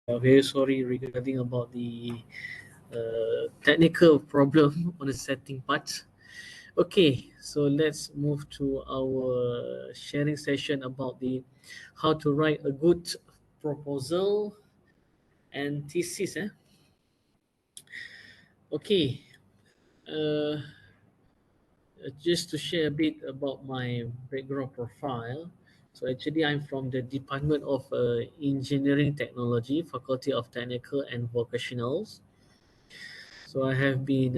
Very sorry regarding about the technical problem on the setting part. Okay, so let's move to our sharing session about the how to write a good proposal and thesis. Okay, uh, just to share a bit about my background profile. So actually, I'm from the Department of Engineering Technology, Faculty of Technical and Vocationals. So I have been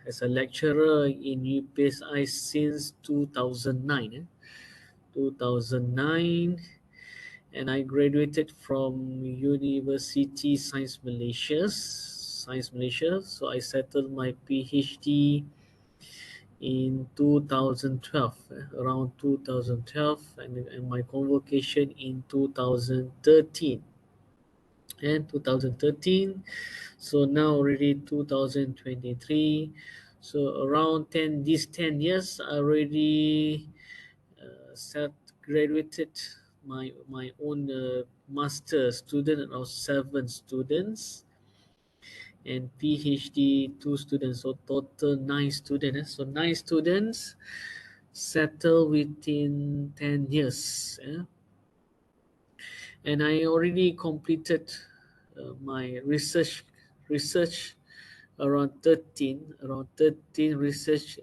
as a lecturer in UPSI since 2009. 2009, and I graduated from University Science Malaysia. So I settled my PhD in 2012, around 2012, and my convocation in 2013. And 2013, so now already 2023, so around 10 these 10 years I already set graduated my own master student, around 7 students, and PhD 2 students, so total 9 students. So 9 students settle within 10 years. And I already completed my research around 13 research,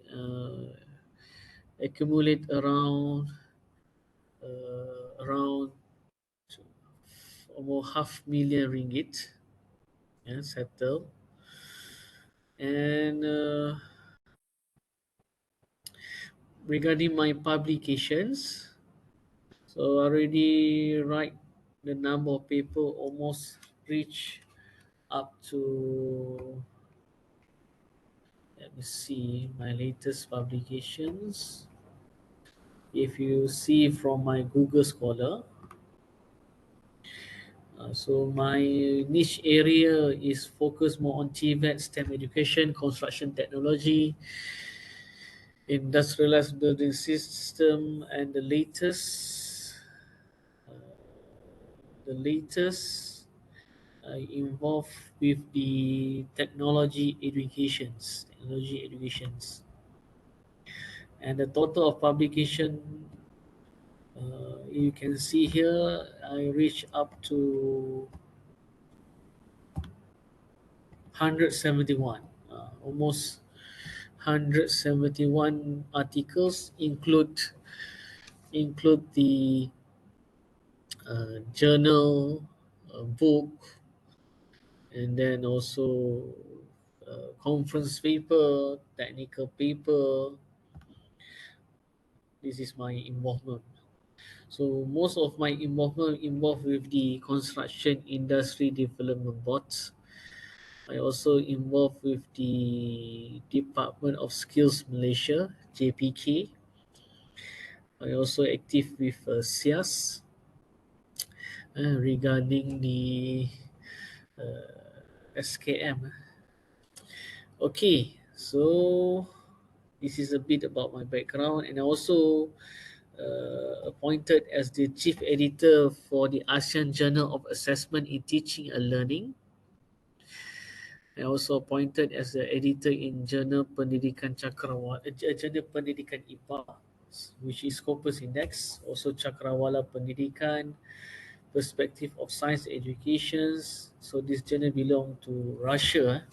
accumulate around almost $500,000, yeah, settled. And regarding my publications, so I already write the number of paper almost reach up to, let me see my latest publications. If you see from my Google Scholar, so my niche area is focused more on TVET, STEM education, construction technology, industrialized building system, and the latest involved with the technology educations, and the total of publication, you can see here, I reach up to 171, almost 171 articles, include the journal, book, and then also conference paper, technical paper. This is my involvement. So most of my involvement involved with the construction industry development boards. I also involved with the Department of Skills Malaysia, JPK. I also active with SIAS, regarding the SKM. Okay, so this is a bit about my background, and I also appointed as the chief editor for the ASEAN Journal of Assessment in Teaching and Learning. I also appointed as the editor in Journal Pendidikan Cakrawala, Journal Pendidikan IPA, which is Scopus Index, also Cakrawala Pendidikan, Perspective of Science Educations. So this journal belong to Russia.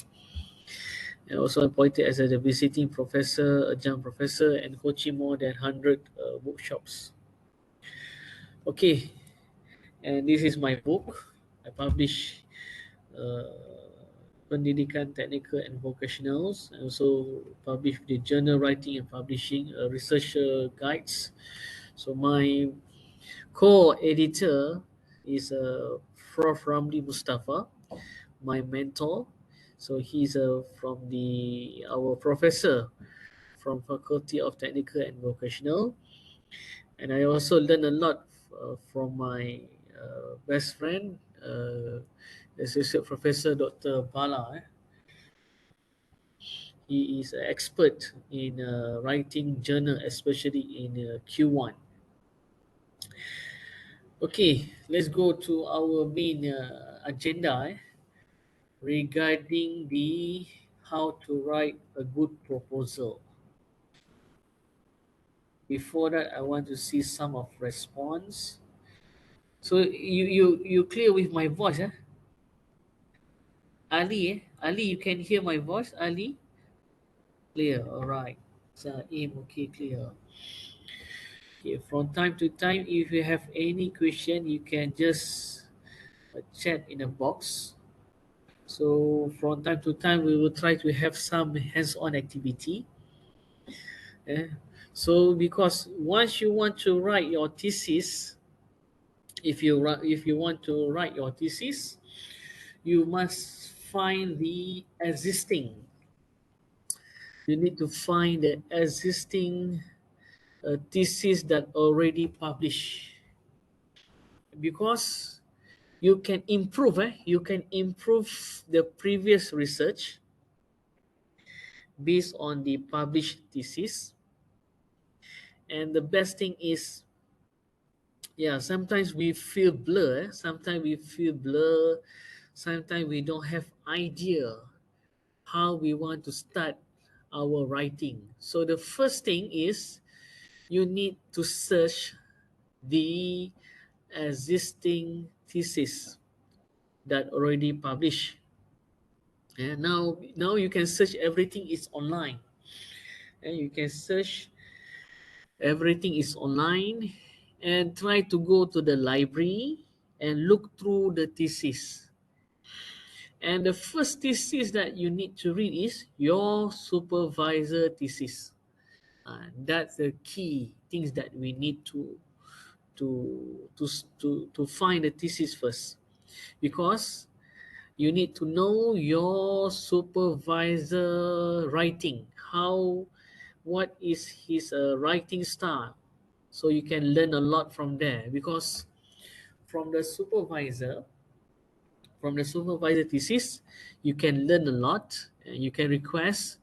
And also appointed as a visiting professor, adjunct professor, and coaching more than 100 workshops. Okay, and this is my book. I publish uh, Pendidikan Technical and Vocationals. I also publish the journal writing and publishing, researcher guides. So my co-editor is Prof. Ramli Mustafa, my mentor. So he's from the our professor from Faculty of Technical and Vocational, and I also learned a lot from my best friend, Associate Professor Dr. Bala. He is an expert in writing journal, especially in Q1. Okay, let's go to our main agenda regarding the how to write a good proposal. Before that, I want to see some of response. So you clear with my voice, eh? Ali, Ali, you can hear my voice, Ali? Clear, all right. Saim, okay, clear. Okay, from time to time, if you have any question, you can just chat in a box. So from time to time, we will try to have some hands-on activity. eh. So because once you want to write your thesis, if you want to write your thesis, you must find the existing. You need to find the existing thesis that already published, because you can improve. You can improve the previous research based on the published thesis. And the best thing is, yeah, sometimes we feel blur. Sometimes we feel blur. Sometimes we don't have idea how we want to start our writing. So the first thing is you need to search the existing thesis that already published. And now you can search, everything is online. And you can search, everything is online, and try to go to the library and look through the thesis. And the first thesis that you need to read is your supervisor thesis. That's the key things that we need to find the thesis first, because you need to know your supervisor writing, how, what is his writing style, so you can learn a lot from there. Because from the supervisor from the supervisor thesis, you can learn a lot, and you can request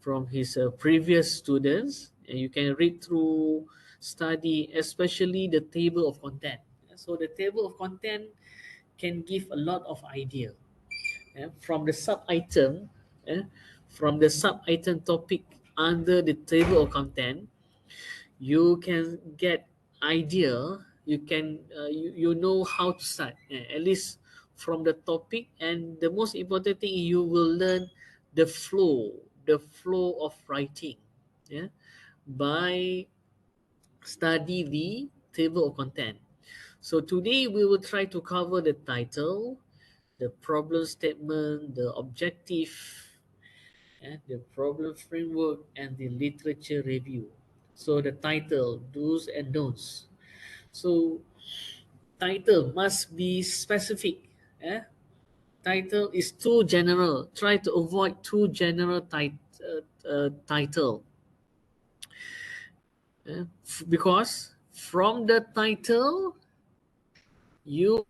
from his previous students, and you can read through, study, especially the table of content. So the table of content can give a lot of idea. From the sub item, from the sub item topic under the table of content, you can get idea. You can you know how to start, at least from the topic. And the most important thing, you will learn the flow of writing, yeah, by study the table of content. So today we will try to cover the title, the problem statement, the objective, and the problem framework, and the literature review. So the title, do's and don'ts. So title must be specific. Eh? Title is too general. Try to avoid too general title. Because from the title, you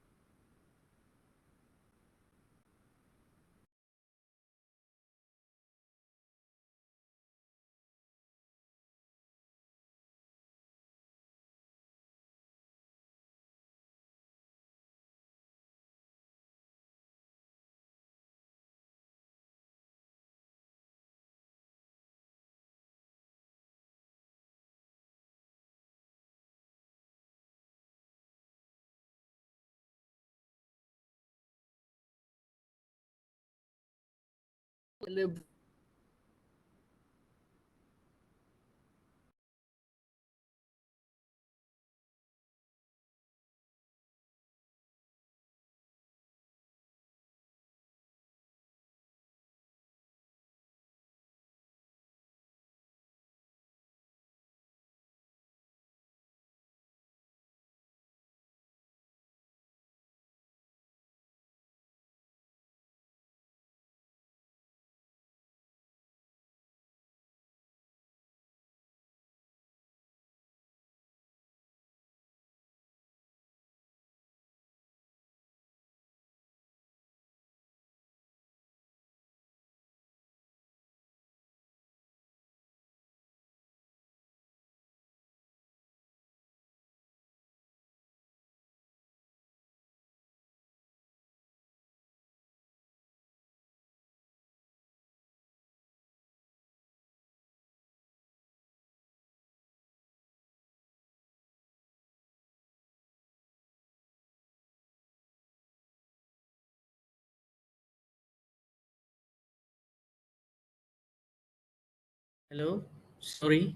Hello? Sorry.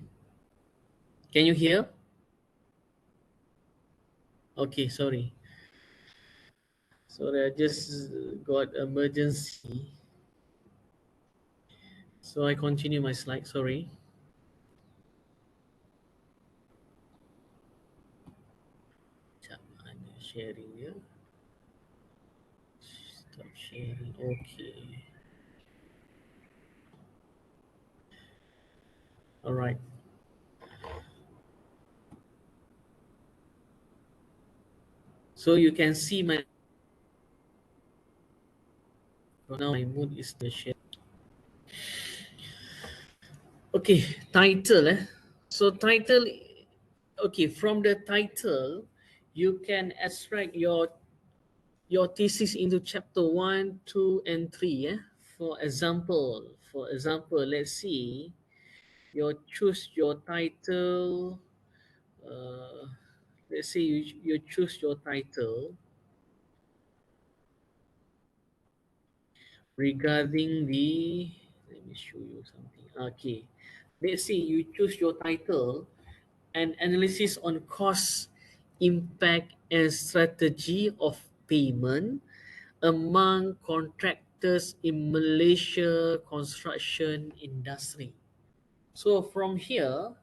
Can you hear? Okay, sorry. Sorry, I just got emergency. So I continue my slide, sorry. Sekejap, I'm sharing here. Stop sharing. Okay. All right. So you can see my now my mood is the share. Okay, title. So title. Okay, from the title, you can extract your thesis into chapter 1, 2, and 3. For example, let's see. Choose your title. Uh, let's say you choose your title regarding the. Let me show you something. Okay, let's say you choose your title, an analysis on cost, impact, and strategy of payment among contractors in Malaysia construction industry. So from here,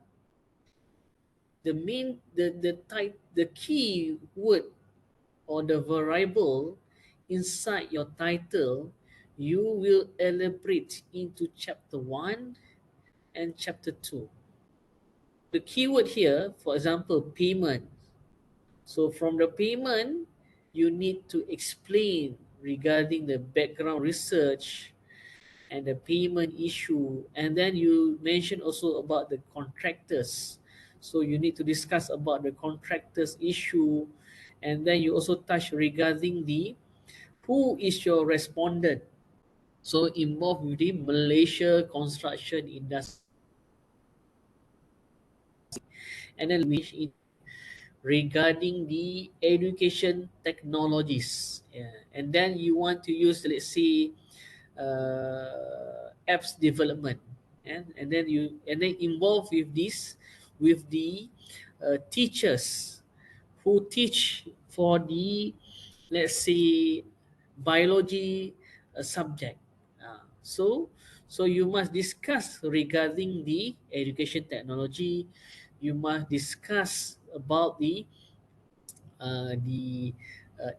the main the type the key word or the variable inside your title, you will elaborate into chapter 1 and chapter 2. The keyword here, for example, payment. So from the payment, you need to explain regarding the background research and the payment issue. And then you mentioned also about the contractors. So you need to discuss about the contractors issue. And then you also touch regarding the who is your respondent. So involved with the Malaysia construction industry. And then which regarding the education technologies. Yeah. And then you want to use, let's say, apps development, and then involve with this with the teachers who teach for the, let's say, biology subject. So you must discuss regarding the education technology. You must discuss about the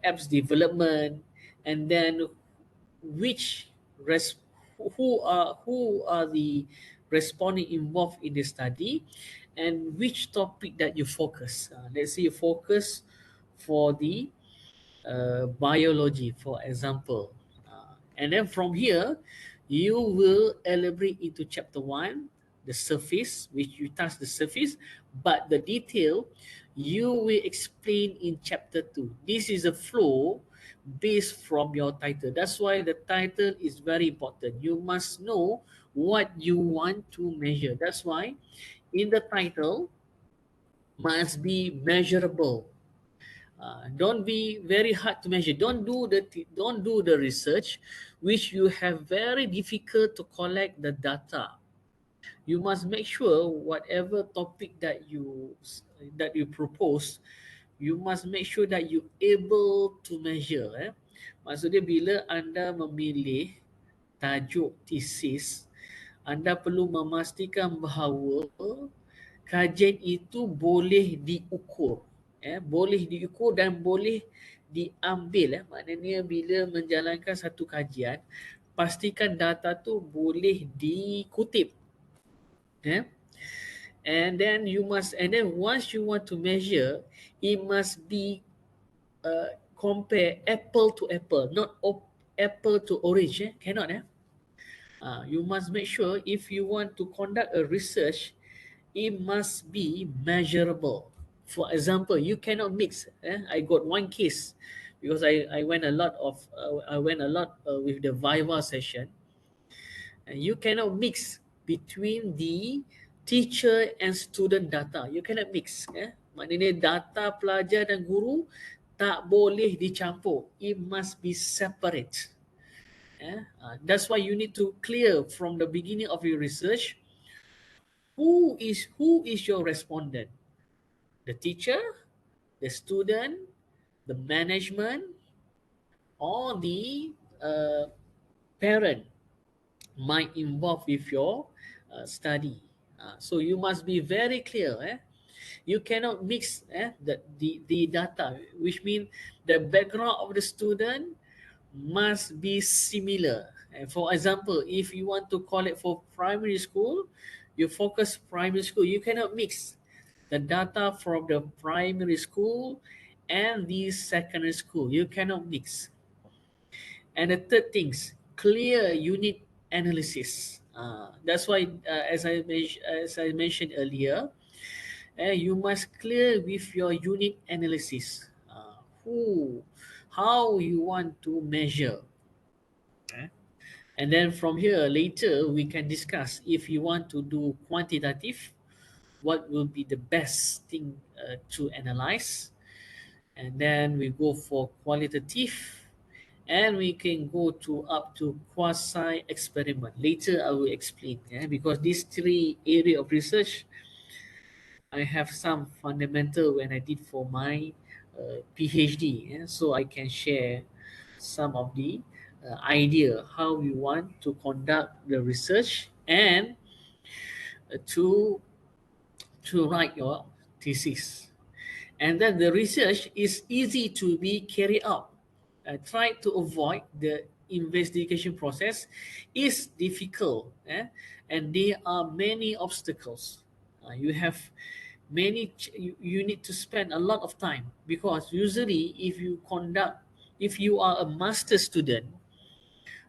apps development, and then which res- who are the responding involved in the study, and which topic that you focus. Let's say you focus for the biology, for example. And then from here, you will elaborate into chapter 1, the surface, which you touch the surface, but the detail you will explain in chapter 2. This is a flow based from your title. That's why the title is very important. You must know what you want to measure. That's why in the title must be measurable. Don't be very hard to measure. Don't do the research which you have very difficult to collect the data. You must make sure whatever topic that you propose, you must make sure that you able to measure. Maksudnya bila anda memilih tajuk tesis, anda perlu memastikan bahawa kajian itu boleh diukur. Boleh diukur dan boleh diambil. Maknanya bila menjalankan satu kajian, pastikan data tu boleh dikutip. And then once you want to measure, it must be compare apple to apple, not apple to orange. Cannot. You must make sure if you want to conduct a research, it must be measurable. For example, you cannot mix. I got one case because I went a lot with the Viva session, and you cannot mix between the teacher and student data. You cannot mix. Maknanya data pelajar dan guru tak boleh dicampur. It must be separate. That's why you need to clear from the beginning of your research Who is your respondent? The teacher, the student, the management, or the uh, parent might involve with your study. So you must be very clear. You cannot mix the data, which means the background of the student must be similar. And for example, if you want to collect for primary school, you focus primary school. You cannot mix the data from the primary school and the secondary school. You cannot mix. And the third things, clear unit analysis. That's why, as I mentioned earlier, you must clear with your unit analysis. Who, how you want to measure. eh? And then from here, later we can discuss if you want to do quantitative, what will be the best thing to analyze. And then we go for qualitative, and we can go to up to quasi experiment. Later I will explain, because these three area of research I have some fundamental when I did for my PhD, so I can share some of the idea how we want to conduct the research and to write your thesis. And then the research is easy to be carried out. Try to avoid the investigation process is difficult, and there are many obstacles. You have you need to spend a lot of time, because usually if you are a master student,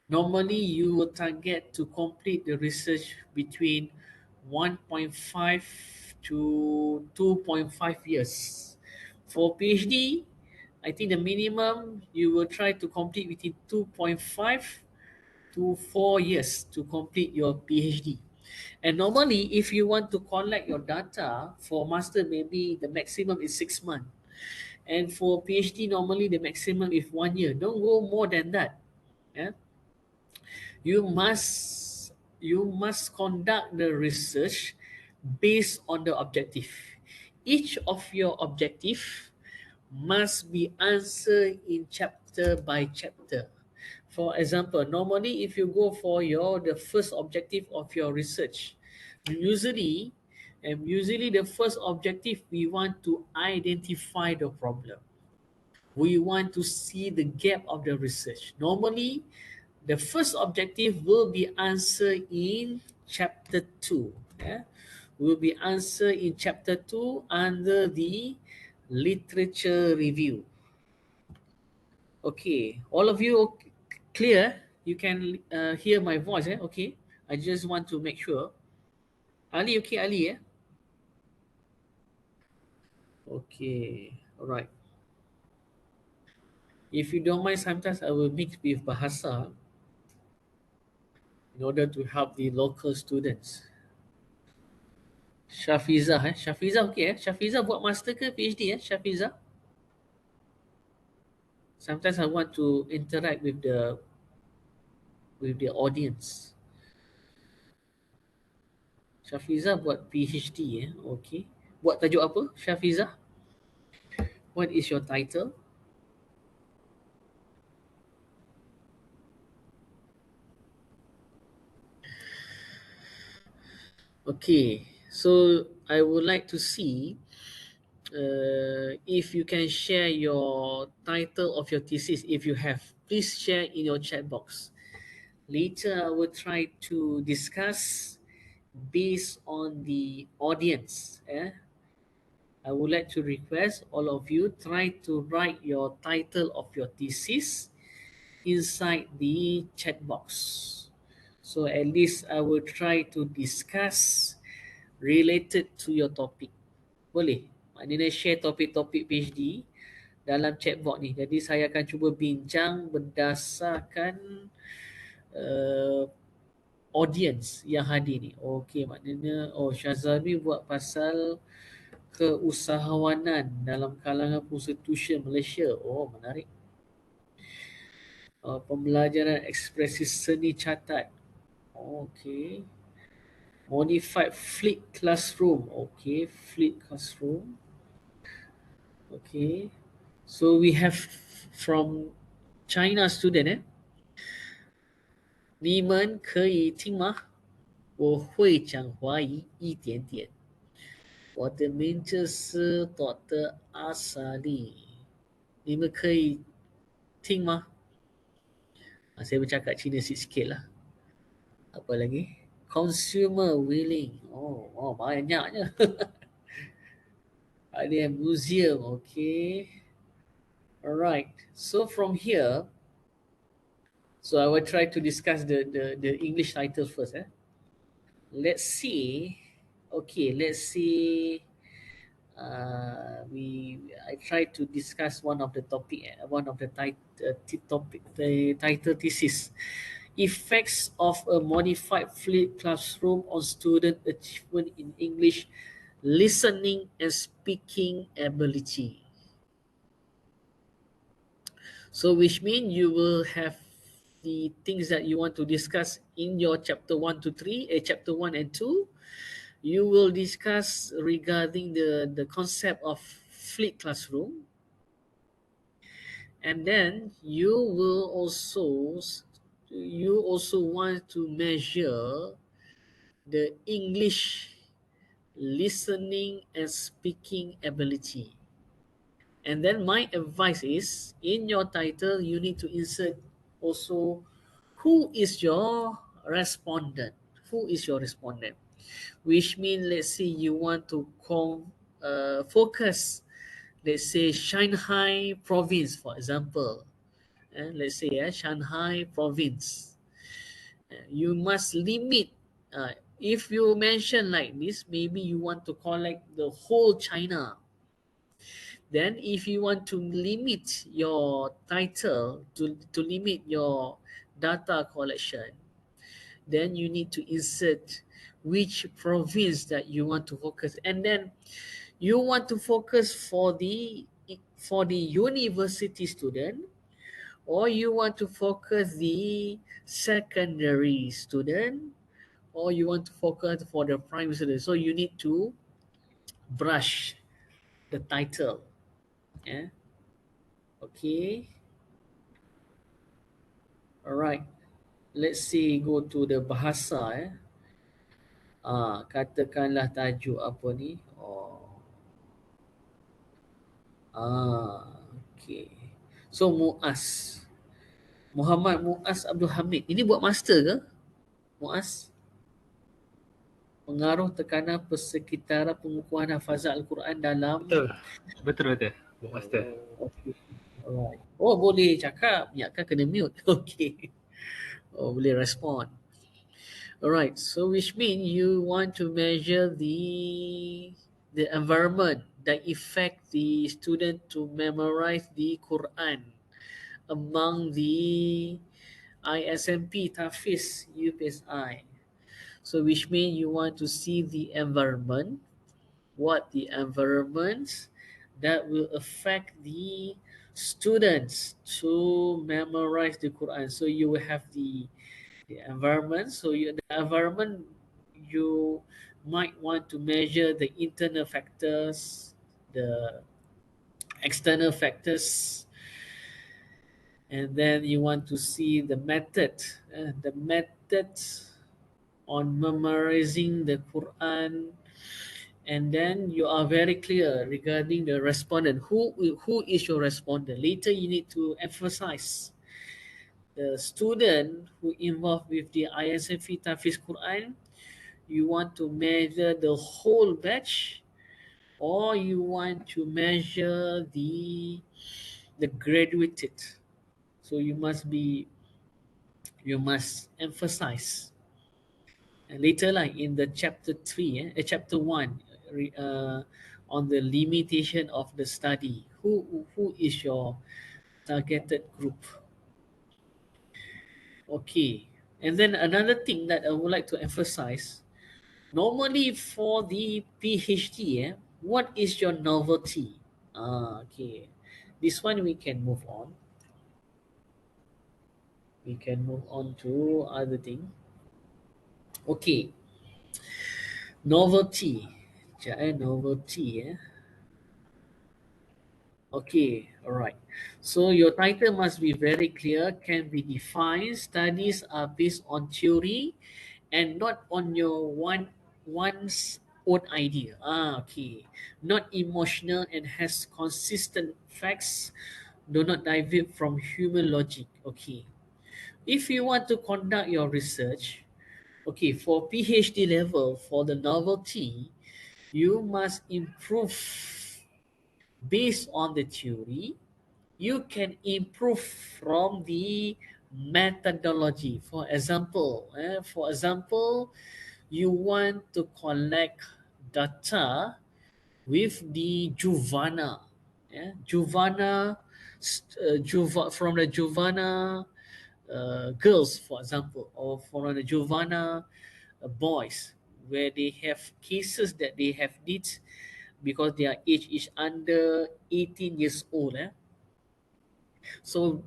normally you will target to complete the research between 1.5 to 2.5 years. For PhD, I think the minimum you will try to complete within 2.5 to 4 years to complete your PhD. And normally, if you want to collect your data for master, maybe the maximum is 6 months. And for PhD, normally the maximum is 1 year. Don't go more than that. Yeah? you must you must conduct the research based on the objective. Each of your objective must be answered in chapter by chapter. For example, normally if you go for the first objective of your research, usually usually the first objective, we want to identify the problem. We want to see the gap of the research. Normally, the first objective will be answered in chapter 2. Will be answered in chapter 2 under the literature review. Okay, all of you clear? You can hear my voice, Okay, I just want to make sure. Ali, okay, Ali, Okay, all right. If you don't mind, sometimes I will mix with Bahasa in order to help the local students. Shafiza, Shafiza okay, Shafiza buat master ke PhD, Shafiza? Sometimes I want to interact with the audience. Shafiza buat PhD, Okay. Buat tajuk apa, Shafiza? What is your title? Okay, so I would like to see if you can share your title of your thesis. If you have, please share in your chat box. Later, I will try to discuss based on the audience. I would like to request all of you try to write your title of your thesis inside the chat box. So at least I will try to discuss related to your topic. Boleh? Maknanya share topik-topik PhD dalam chat box ni. Jadi saya akan cuba bincang berdasarkan uh, audience yang hadir ni. Okey, maknanya Syazami buat pasal keusahawanan dalam kalangan prostitution Malaysia. Menarik. Pembelajaran ekspresi seni catat. Okey. Modified flipped classroom. Okay, flipped classroom. Okay. So we have from China student 你们可以听吗？我会讲华语一点点。我的名字是 Dr. Asali。你们可以听吗？Saya bercakap Cina sikit-sikit lah. Apa lagi? Consumer willing. Oh, banyaknya. Ada yang museum. Okay. Alright. So from here, so I will try to discuss the English title first. Let's see. Okay, let's see. I try to discuss one of the topic, one of the topic, the title thesis, effects of a modified flipped classroom on student achievement in English listening and speaking ability. So which means you will have the things that you want to discuss in your chapter 1 to 3, chapter 1 and 2. You will discuss regarding the concept of flipped classroom, and then you also want to measure the English listening and speaking ability. And then my advice is, in your title you need to insert also who is your respondent. Who is your respondent? Which means, let's say you want to focus, let's say Shanghai province, for example. Let's say Shanghai province. You must limit. If you mention like this, maybe you want to collect the whole China. Then if you want to limit your title, to limit your data collection, then you need to insert which province that you want to focus. And then you want to focus for the university student, or you want to focus the secondary student, or you want to focus for the primary student. So you need to brush the title. Yeah. Okay. Alright. Let's see, go to the bahasa. Katakanlah tajuk apa ni? Okay. So Muaz. Muhammad Muaz Abdul Hamid. Ini buat master ke? Muaz? Pengaruh tekanan persekitaran pengukuhan hafazan Al-Quran dalam... Betul. Betul. Buat master. Okay. Alright. Oh, boleh cakap. Ya kan kena mute. Okay. Oh, boleh respond. Alright. So which means you want to measure the environment that affect the student to memorize the Quran among the ISMP, TAFIS, UPSI. So which means you want to see the environment, what the environments that will affect the students to memorize the Quran. So you will have the environment. So the environment, you might want to measure the internal factors, the external factors, and then you want to see the method on memorizing the Quran, and then you are very clear regarding the respondent. Who is your respondent? Later you need to emphasize the student who involved with the ISFE Tafiz Quran. You want to measure the whole batch, or you want to measure the graduated. So you must emphasize. And later, like in the chapter 3, chapter 1, on the limitation of the study, who is your targeted group? Okay. And then another thing that I would like to emphasize, normally for the PhD, what is your novelty? Okay. This one we can move on. We can move on to other thing. Okay. Novelty. Sekejap novelty Okay, alright. So your title must be very clear, can be defined. Studies are based on theory and not on your one's own idea. Okay. Not emotional and has consistent facts. Do not deviate from human logic. Okay. If you want to conduct your research, okay, for PhD level, for the novelty, you must improve based on the theory. You can improve from the methodology. For example, you want to collect data with the Juvana, Juvana, from the Juvana girls, for example, or from the Juvana boys, where they have cases that they have needs because their age is under 18 years old. So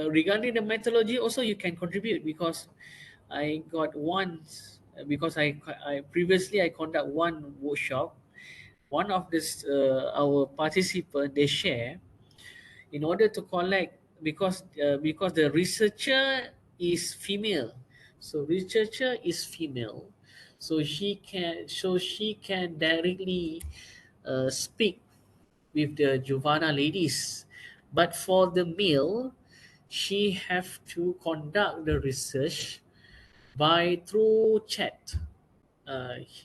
regarding the methodology, also you can contribute because I got once because I previously I conduct one workshop. One of this our participant they share in order to collect because the researcher is female, so researcher is female, so she can directly speak with the Giovanna ladies. But for the male, she have to conduct the research by through chat.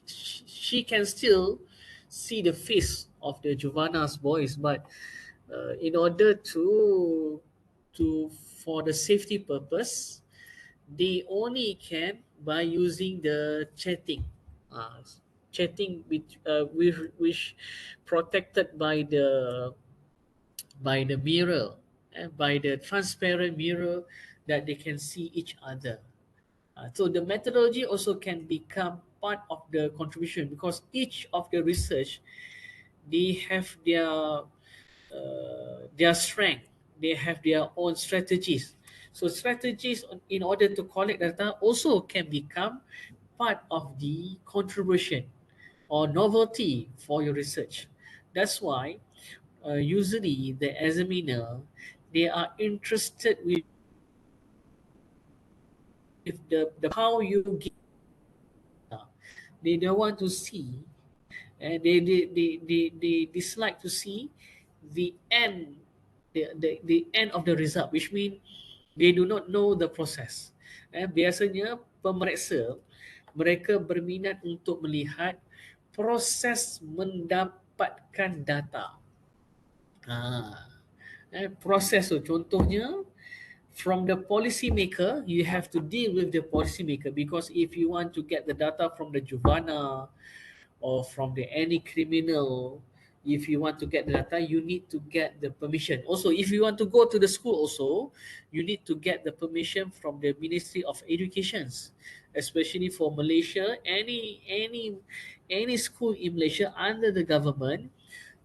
She can still see the face of the Giovanna's voice, but in order to for the safety purpose, they only can by using the chatting, uh, chatting which protected by the mirror and by the transparent mirror that they can see each other. So the methodology also can become part of the contribution because each of the research they have their strength, they have their own strategies. So strategies in order to collect data also can become part of the contribution or novelty for your research. That's why usually the examiner they are interested with the how you give data. They don't want to see and they dislike to see the end the end of the result, which means they do not know the process. Biasanya pemeriksa mereka berminat untuk melihat proses mendapatkan data. Ah, proses tu contohnya from the policy maker, you have to deal with the policy maker because if you want to get the data from the Juvana or from the any criminal, if you want to get the data, you need to get the permission. Also, if you want to go to the school, also you need to get the permission from the Ministry of Educations, especially for Malaysia. Any school in Malaysia under the government,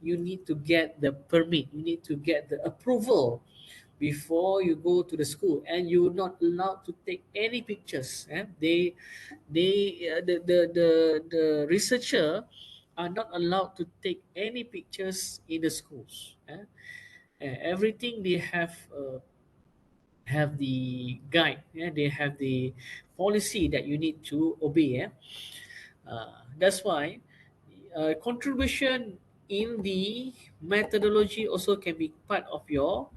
you need to get the permit. You need to get the approval before you go to the school, and you're not allowed to take any pictures. The researcher are not allowed to take any pictures in the schools. Everything they have the guide. They have the policy that you need to obey. That's why contribution in the methodology also can be part of your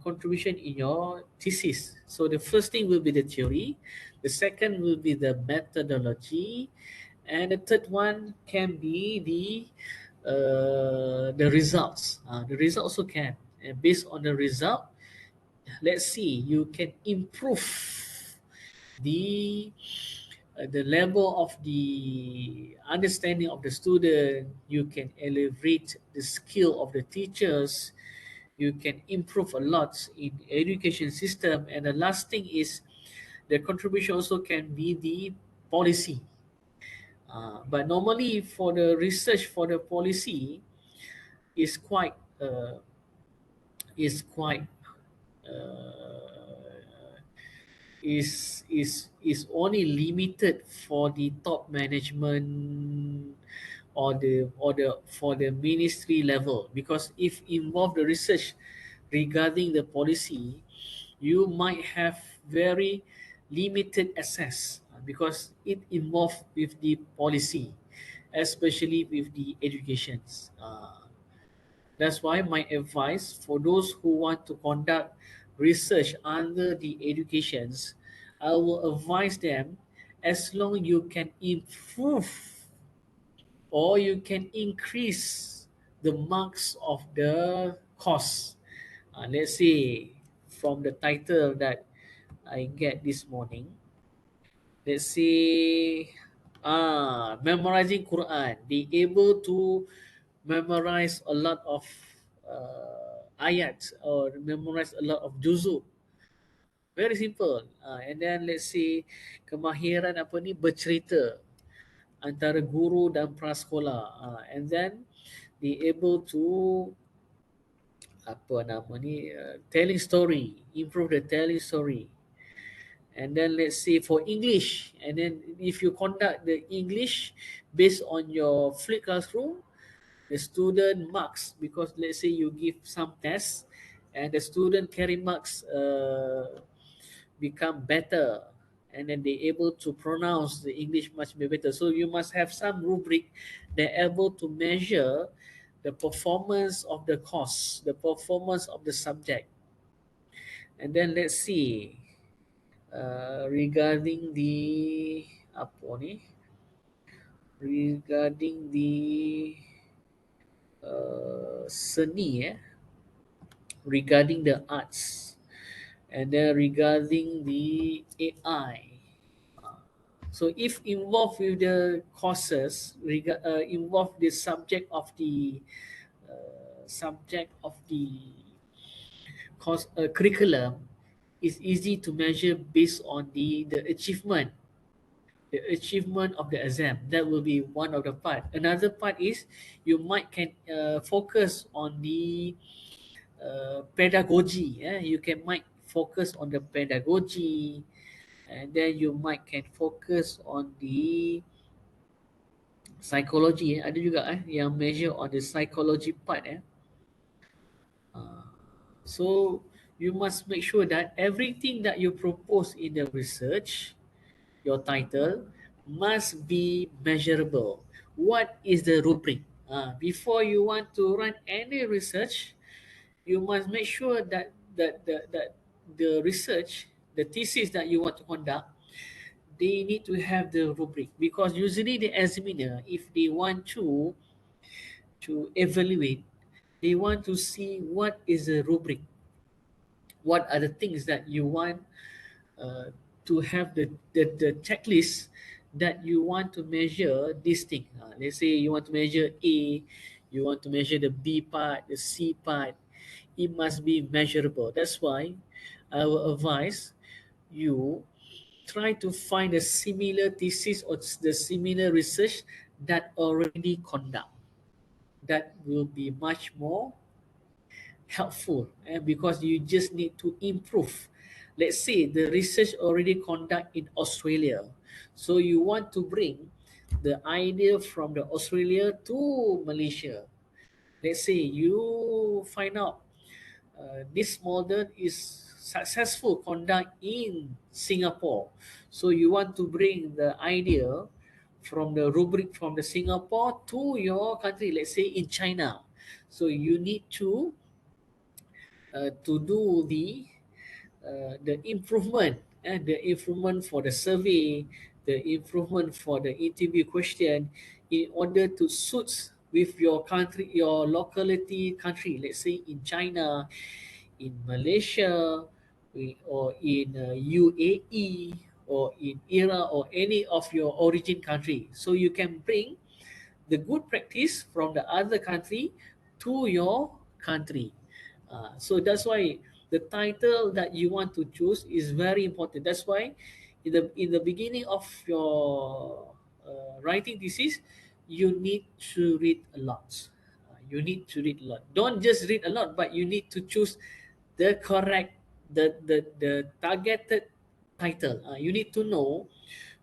contribution in your thesis. So the first thing will be the theory, the second will be the methodology, and the third one can be the results. The result also can, and based on the result, let's see, you can improve the the level of the understanding of the student. You can elevate the skill of the teachers. You can improve a lot in education system. And the last thing is the contribution also can be the policy. But normally for the research for the policy is quite is quite uh, is only limited for the top management or the for the ministry level, because if involve the research regarding the policy, you might have very limited access, because it involved with the policy, especially with the educations. That's why my advice for those who want to conduct research under the educations, I will advise them, as long you can improve or you can increase the marks of the course. Let's say from the title that I get this morning, let's say memorizing Quran, be able to memorize a lot of ayat or memorize a lot of juzu. Very simple. And then let's say kemahiran apa ni bercerita antara guru dan prasekolah. And then be able to apa nama ni telling story, improve the telling story. And then let's say for English, and then if you conduct the English based on your flipped classroom, the student marks, because let's say you give some tests and the student carry marks become better, and then they able to pronounce the English much better. So you must have some rubric that able to measure the performance of the course, the performance of the subject. And then let's see regarding the apa ni, regarding the seni, regarding the arts, and then regarding the AI. So if involved with the courses, involve the subject of the course curriculum, is easy to measure based on the achievement of the exam. That will be one of the part. Another part is you might can focus on the pedagogy. You can might focus on the pedagogy, and then you might can focus on the psychology. Ada juga yang measure on the psychology part. Uh, so you must make sure that everything that you propose in the research, your title, must be measurable. What is the rubric? Before you want to run any research, you must make sure that the research, the thesis that you want to conduct, they need to have the rubric, because usually the examiner, if they want to evaluate, they want to see what is the rubric, what are the things that you want uh, to have the checklist that you want to measure this thing. Let's say you want to measure A, you want to measure the B part, the C part. It must be measurable. That's why I will advise you, try to find a similar thesis or the similar research that already conduct. That will be much more helpful, because you just need to improve. Let's say the research already conduct in Australia, so you want to bring the idea from the Australia to Malaysia. Let's say you find out this model is successful conduct in Singapore, so you want to bring the idea from the rubric from the Singapore to your country, let's say in China. So you need to do the improvement, and the improvement for the survey, the improvement for the interview question, in order to suit with your country, your locality country, let's say in China, in Malaysia, or in UAE, or in Iraq, or any of your origin country. So you can bring the good practice from the other country to your country. So that's why the title that you want to choose is very important. That's why in the beginning of your writing thesis, you need to read a lot. You need to read a lot. Don't just read a lot, but you need to choose the correct, the targeted title. You need to know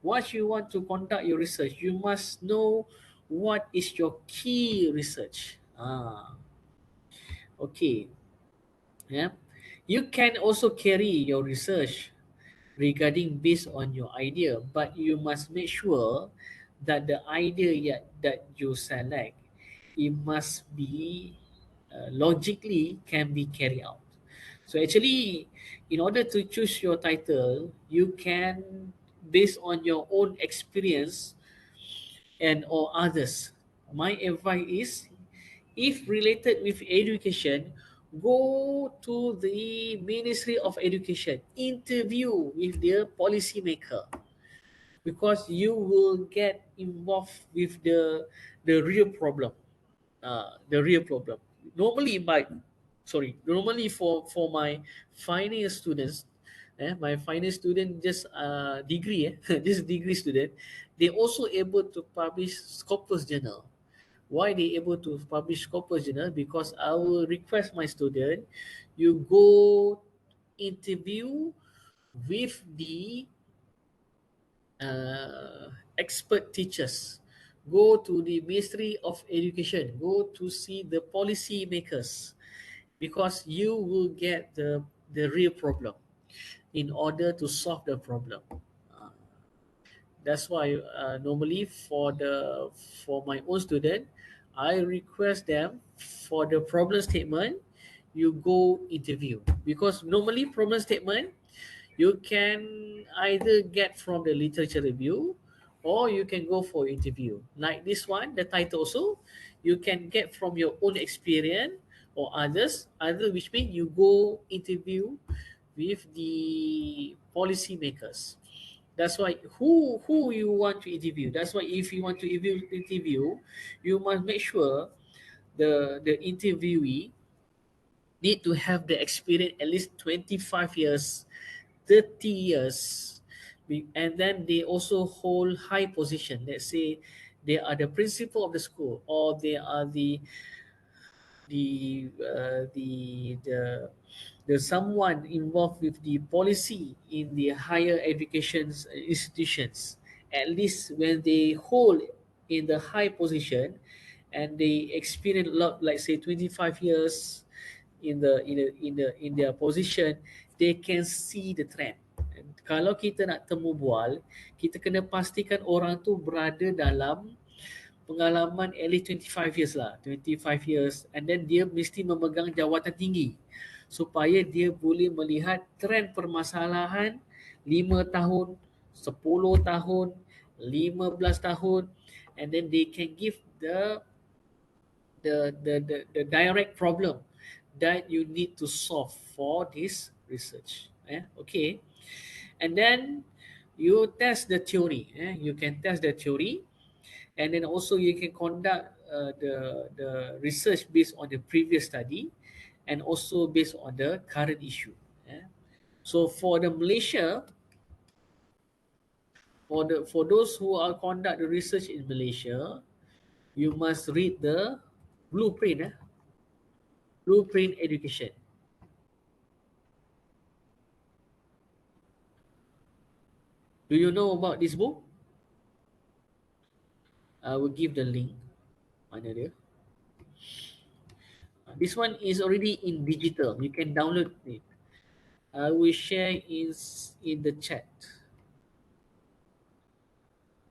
what you want to conduct your research. You must know what is your key research. Okay. Yeah. You can also carry your research regarding based on your idea, but you must make sure that the idea that you select, it must be logically can be carried out. So actually, in order to choose your title, you can based on your own experience and or others. My advice is, if related with education, go to the Ministry of Education, interview with their policymaker, because you will get involved with the real problem. The real problem. Normally, normally for my finance students, my finance student just degree, just degree student, they also able to publish Scopus Journal. Why they able to publish Scopus Journal? Because I will request my student, you go interview with the expert teachers, go to the Ministry of Education, go to see the policy makers, because you will get the real problem in order to solve the problem. Uh, that's why normally for my own student, I request them for the problem statement, you go interview, because normally problem statement you can either get from the literature review, or you can go for interview. Like this one, the title also, you can get from your own experience or others, other which means you go interview with the policy makers. That's why who you want to interview. That's why if you want to interview, you must make sure the interviewee need to have the experience at least 25 years, 30 years. And then they also hold high position. Let's say they are the principal of the school, or they are the uh, the the the someone involved with the policy in the higher education institutions. At least when they hold in the high position, and they experience a lot, like say 25 years in their position, they can see the trend. Kalau kita nak temu bual, kita kena pastikan orang tu berada dalam pengalaman at least 25 years lah, 25 years, and then dia mesti memegang jawatan tinggi supaya dia boleh melihat trend permasalahan 5 tahun, 10 tahun, 15 tahun, and then they can give the direct problem that you need to solve for this research. Okay, and then you test the theory. You can test the theory, and then also you can conduct the research based on the previous study, and also based on the current issue. So for the Malaysia, for those who are conduct the research in Malaysia, you must read the blueprint. Blueprint education. Do you know about this book? I will give the link. Mana dia? This one is already in digital. You can download it. I will share in the chat.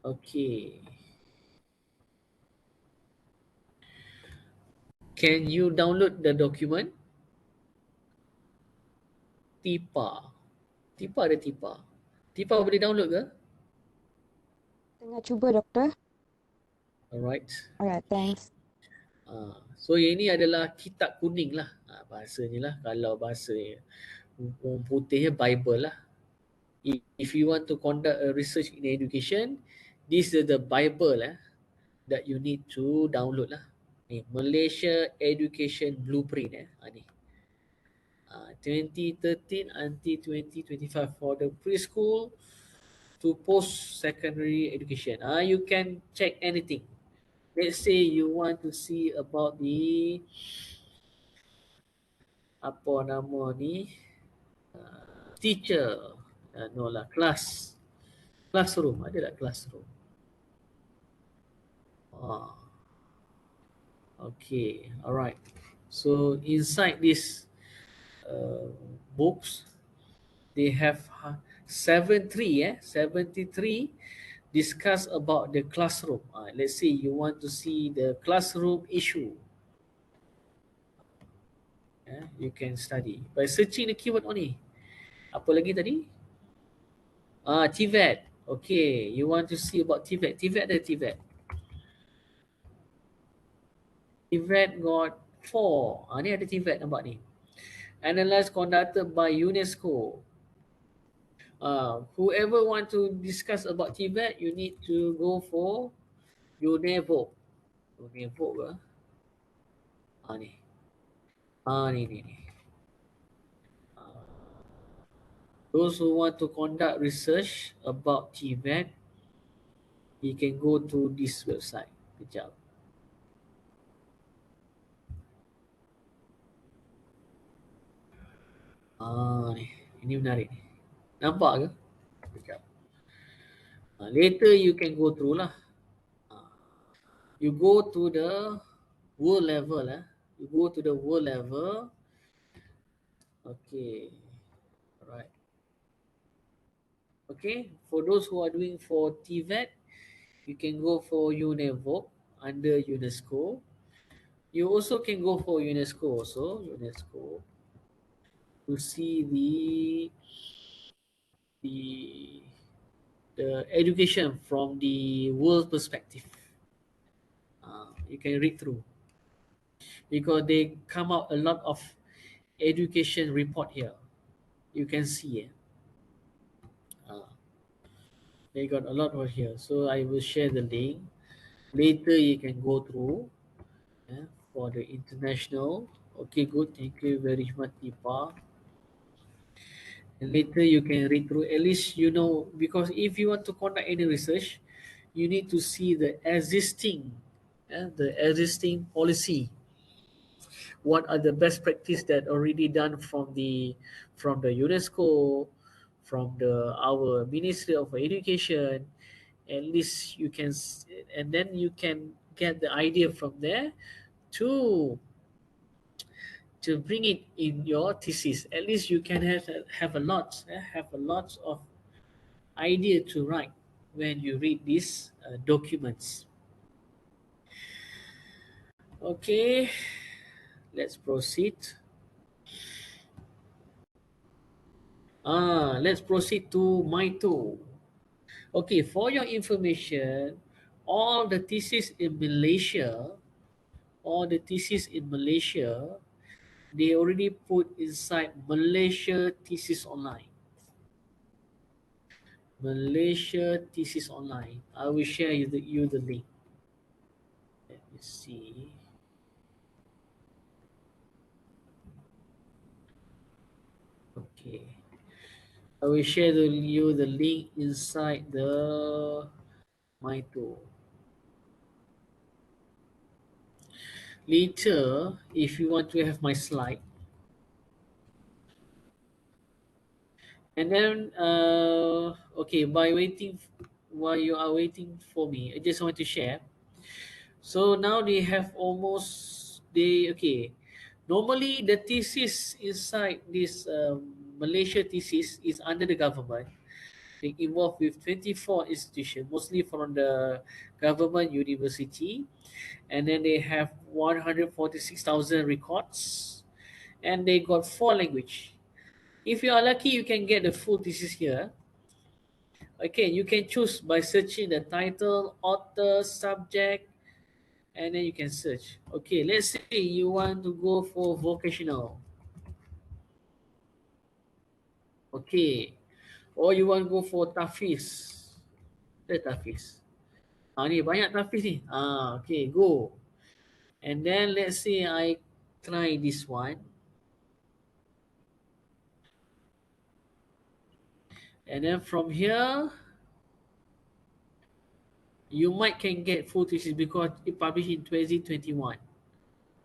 Okay. Can you download the document? Tipa. Tipa ada tipa. Tipa boleh download ke? Tengah cuba, Doktor. Alright. Alright, thanks. So yang ini adalah kitab kuning lah. Bahasanya lah. Kalau bahasa orang putihnya Bible lah. If you want to conduct a research in education, this is the Bible that you need to download lah. Ni, Malaysia Education Blueprint ni. 2013 until 2025 for the preschool to post-secondary education. You can check anything. Let's say you want to see about the apa nama ni, teacher. No lah, classroom. Ada tak classroom? Ah, okay, alright. So inside this uh, books, they have 73 discuss about the classroom. Let's say you want to see the classroom issue. You can study by searching the keyword only. Apa lagi tadi? TVET. Okay, you want to see about TVET. TVET ada TVET. TVET got 4. Ni ada TVET nampak ni. Analyze conducted by UNESCO. Whoever want to discuss about TVET, you need to go for UNESCO. UNESCO ke? Ni. Ni. Those who want to conduct research about TVET, you can go to this website. Kejap. Ni. Ini menarik ni. Nampak ke? Kejap. Later you can go through lah. You go to the world level. You go to the world level. Okay. Alright. Okay. For those who are doing for TVET, you can go for UNESCO under UNESCO. You also can go for UNESCO also. UNESCO. To see the the education from the world perspective. You can read through because they come out a lot of education report here. You can see they got a lot over here. So I will share the link. Later you can go through for the international. Okay, good. Thank you very much, Deepa. And later you can read through. At least you know, because if you want to conduct any research, you need to see the existing policy. What are the best practice that already done from the UNESCO, from the our Ministry of Education? At least you can, and then you can get the idea from there to bring it in your thesis. At least you can have a lot of idea to write when you read these documents. Okay, let's proceed. Let's proceed to MITO. Okay, for your information, all the thesis in Malaysia, they already put inside Malaysia Thesis Online. Malaysia Thesis Online. I will share you the link. Let me see. Okay. I will share you the link inside the MITO. Later, if you want to have my slide, and then okay, while you are waiting for me, I just want to share. So now they have okay. Normally the thesis inside this Malaysia thesis is under the government. They involved with 24 institutions, mostly from the government university, and then they have 146,000 records, and they got 4 language. If you are lucky, you can get the full thesis here. Okay, you can choose by searching the title, author, subject, and then you can search. Okay, let's say you want to go for vocational. Okay, or you want to go for tafis. The tafis. Ni banyak tafis ni. Okay, go. And then let's say I try this one. And then from here, you might can get full thesis because it published in 2021.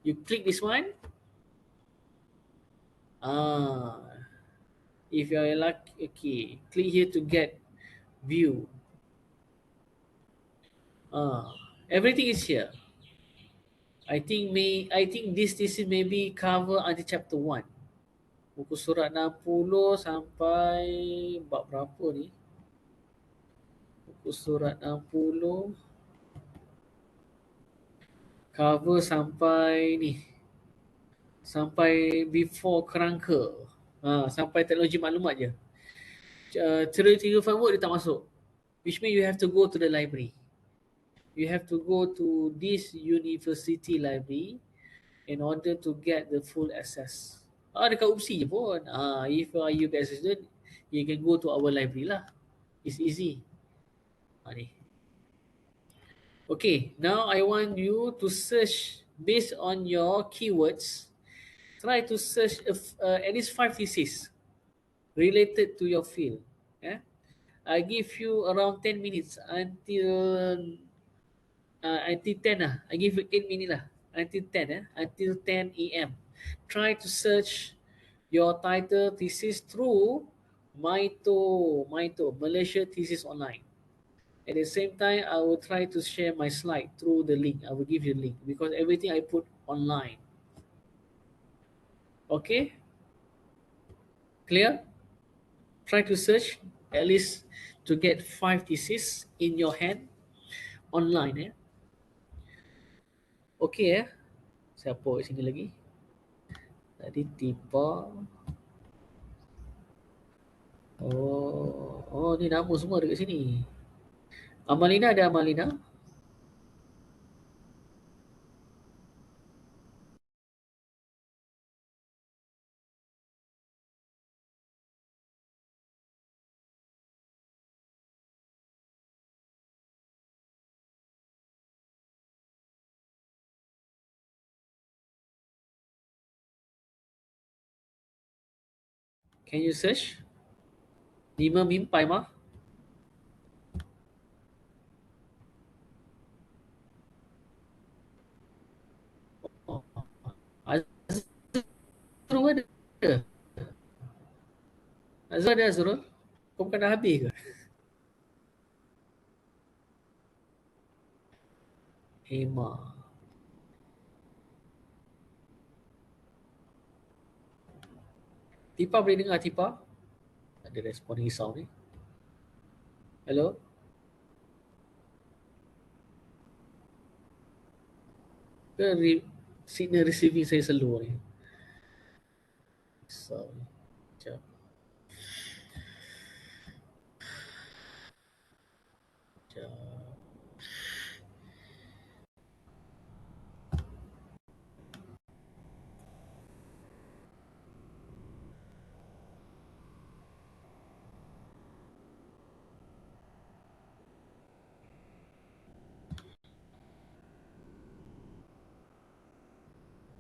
You click this one. If you are lucky, okay, click here to get view. Ah, everything is here. I think this is maybe cover until chapter 1. Buku surat 60 sampai bab berapa ni? Buku surat 60 cover sampai ni. Sampai before kerangka. Sampai teknologi maklumat je. Theoretical framework dia tak masuk. Which means you have to go to the library. You have to go to this university library in order to get the full access. Dekat UPSI je pun. If you guys student, you can go to our library lah. It's easy. Ni. Okay, now I want you to search based on your keywords. Try to search at least 5 theses related to your field. Yeah? I give you around 10 minutes until 10 lah. I give you 8 minutes lah. Until 10 until 10 a.m. Try to search your title thesis through Maito Malaysia Thesis Online. At the same time, I will try to share my slide through the link. I will give you a link because everything I put online. Okay? Clear? Try to search at least to get 5 theses in your hand online. Okay. Siapa kat sini lagi? Tadi Tipa. Oh, ni nama semua ada kat sini. Amalina ada Amalina? Can you search? 5 mimpai mah? Oh. Azrul ada? Azrul ada Azrul? Kau bukan dah habis ke? Hema. Tipa boleh dengar Tipa? Ada respon risau ni. Hello? Signal receiving saya slow ni. Risau ni. Sekejap. Sekejap.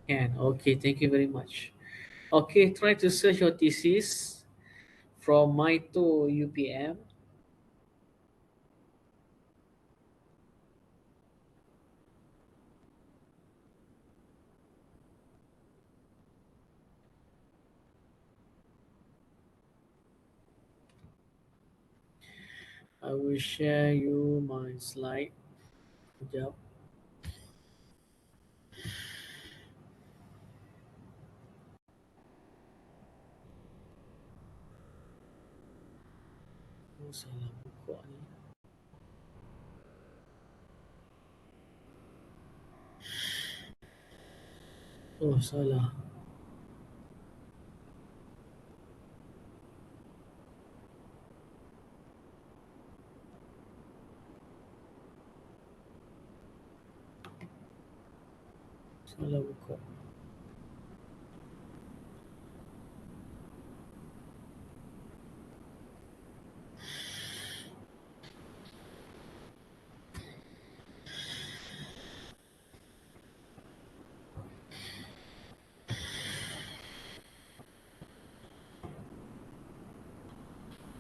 Can. Okay, thank you very much. Okay, try to search your thesis from Maito UPM. I will share you my slide. Sekejap. Oh, salah buka ni. Oh, salah. Salah buka.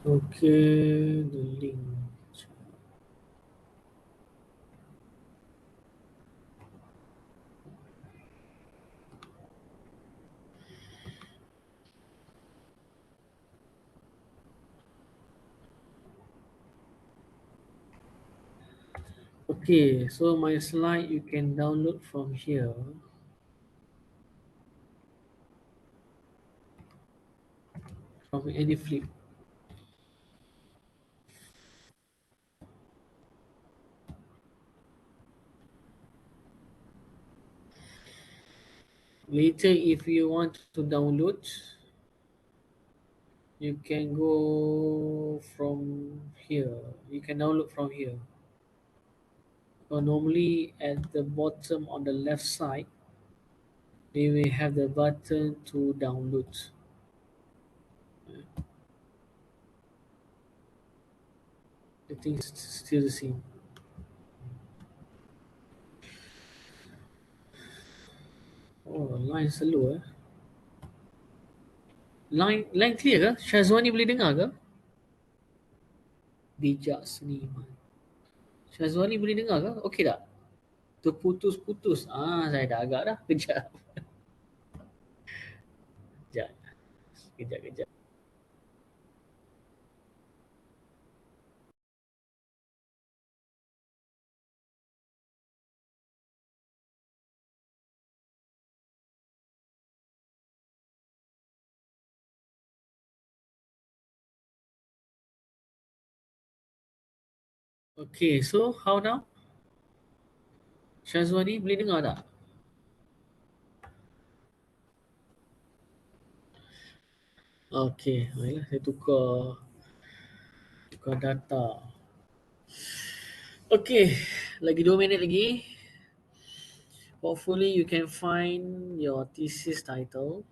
Okay, the link. Okay, so my slide you can download from here. From any flip. Later, if you want to download, you can go from here. You can download from here. So normally at the bottom on the left side, they will have the button to download. I think it's still the same. Oh, line slow eh. Line clear ke? Syazwani boleh dengar ke? Bijak seniman. Syazwani boleh dengar ke? Okey tak? Terputus-putus. Saya dah agak dah. Kejap. Kejap. Kejap. Okay, so how now? Syazwani boleh dengar tak? Okay, baiklah saya tukar data. Okay, lagi 2 minit lagi. Hopefully you can find your thesis title.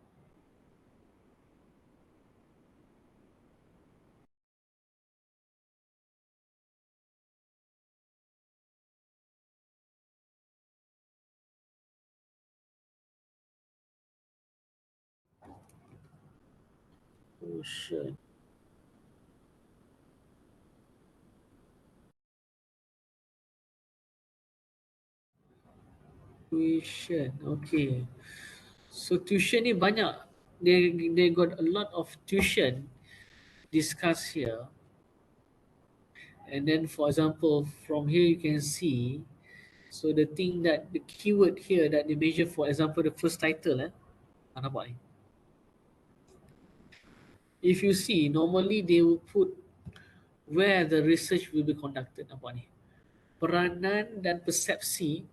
Oh shit. Tuition. Okay. So tuition ni banyak. They got a lot of tuition discussed here. And then for example, from here you can see, so the thing that the keyword here that they measure, for example, the first title nampak ni. If you see, normally they will put where the research will be conducted. Nampak ni. Peranan dan persepsi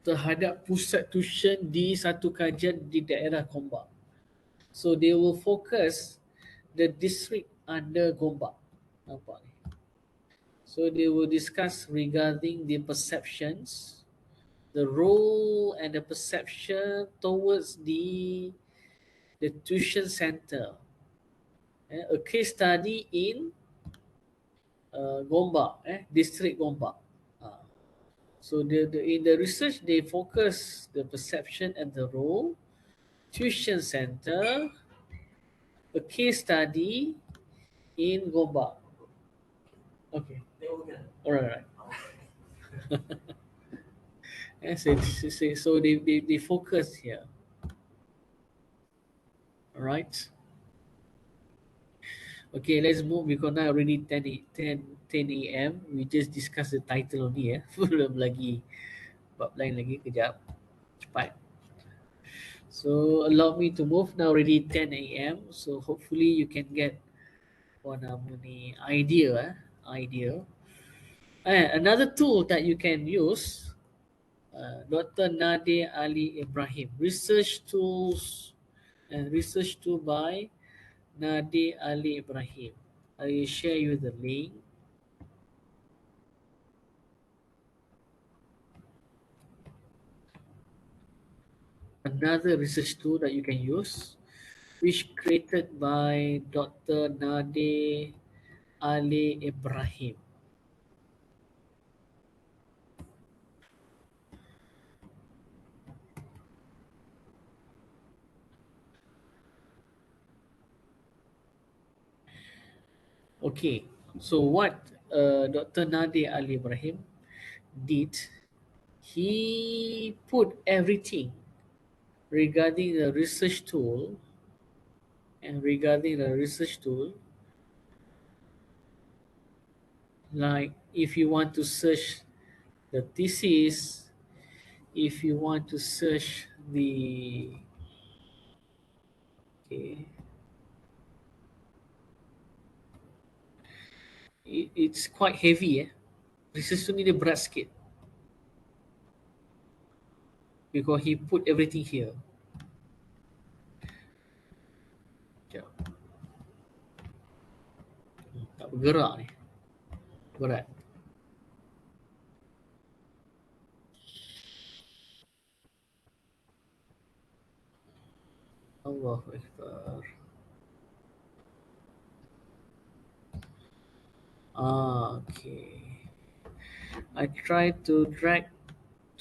terhadap pusat tuition di satu kajian di daerah Gombak. So they will focus the district under Gombak. Nampak ni. So they will discuss regarding the perceptions, the role and the perception towards the tuition center. A case study in Gombak, district Gombak. So in the research they focus the perception and the role, tuition center, a case study in Gombak. Okay. Alright. So they focus here. Alright. Okay, let's move because now already 10 a.m. We just discussed the title only Belum lagi bab lain lagi, kejap. Cepat. So allow me to move now already 10 a.m. So hopefully you can get one idea. Idea. Another tool that you can use, Dr. Nadir Ali Ibrahim, research tool by Nadir Ali Ibrahim. I will share you the link. Another research tool that you can use, which created by Dr. Nadir Ali Ibrahim. Okay, so what Dr. Nadir Ali Ibrahim did, he put everything regarding the research tool Like if you want to search the thesis, if you want to search the okay, it's quite heavy. Research tu ni dia berat sikit because he put everything here. Sekejap. Tak bergerak ni. Berat. Allahu Akbar. Okay. I try to drag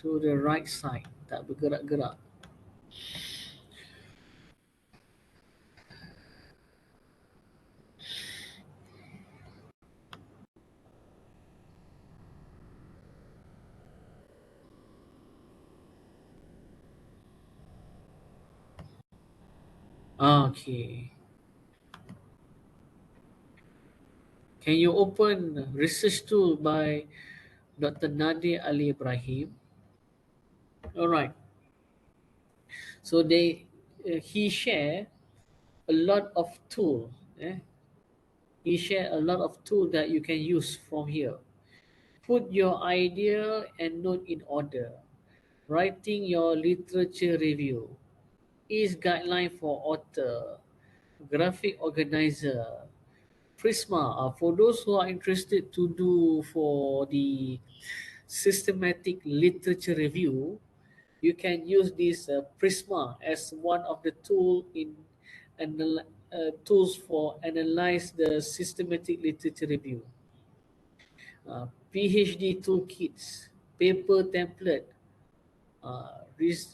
to the right side. Tak bergerak-gerak. Okay. Can you open research tool by Dr. Nadir Ali Ibrahim? All right. So he share a lot of tool. Eh? He share a lot of tool that you can use from here. Put your idea and note in order. Writing your literature review. Is guideline for author. Graphic organizer. Prisma. For those who are interested to do for the systematic literature review, you can use this Prisma as one of the tools for analyze the systematic literature review. PhD toolkits, paper template,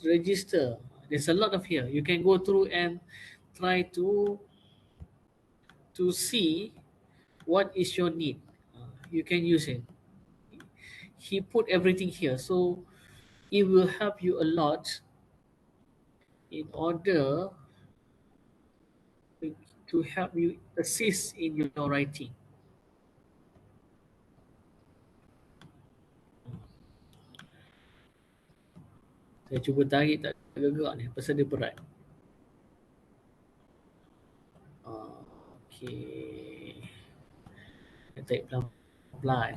register. There's a lot of here. You can go through and try to see what is your need. You can use it. He put everything here, so it will help you a lot in order to, to help you assist in your writing. Saya cuba tarik tak gerak ni pasal dia berat. Okay. Saya tarik pelan-pelan.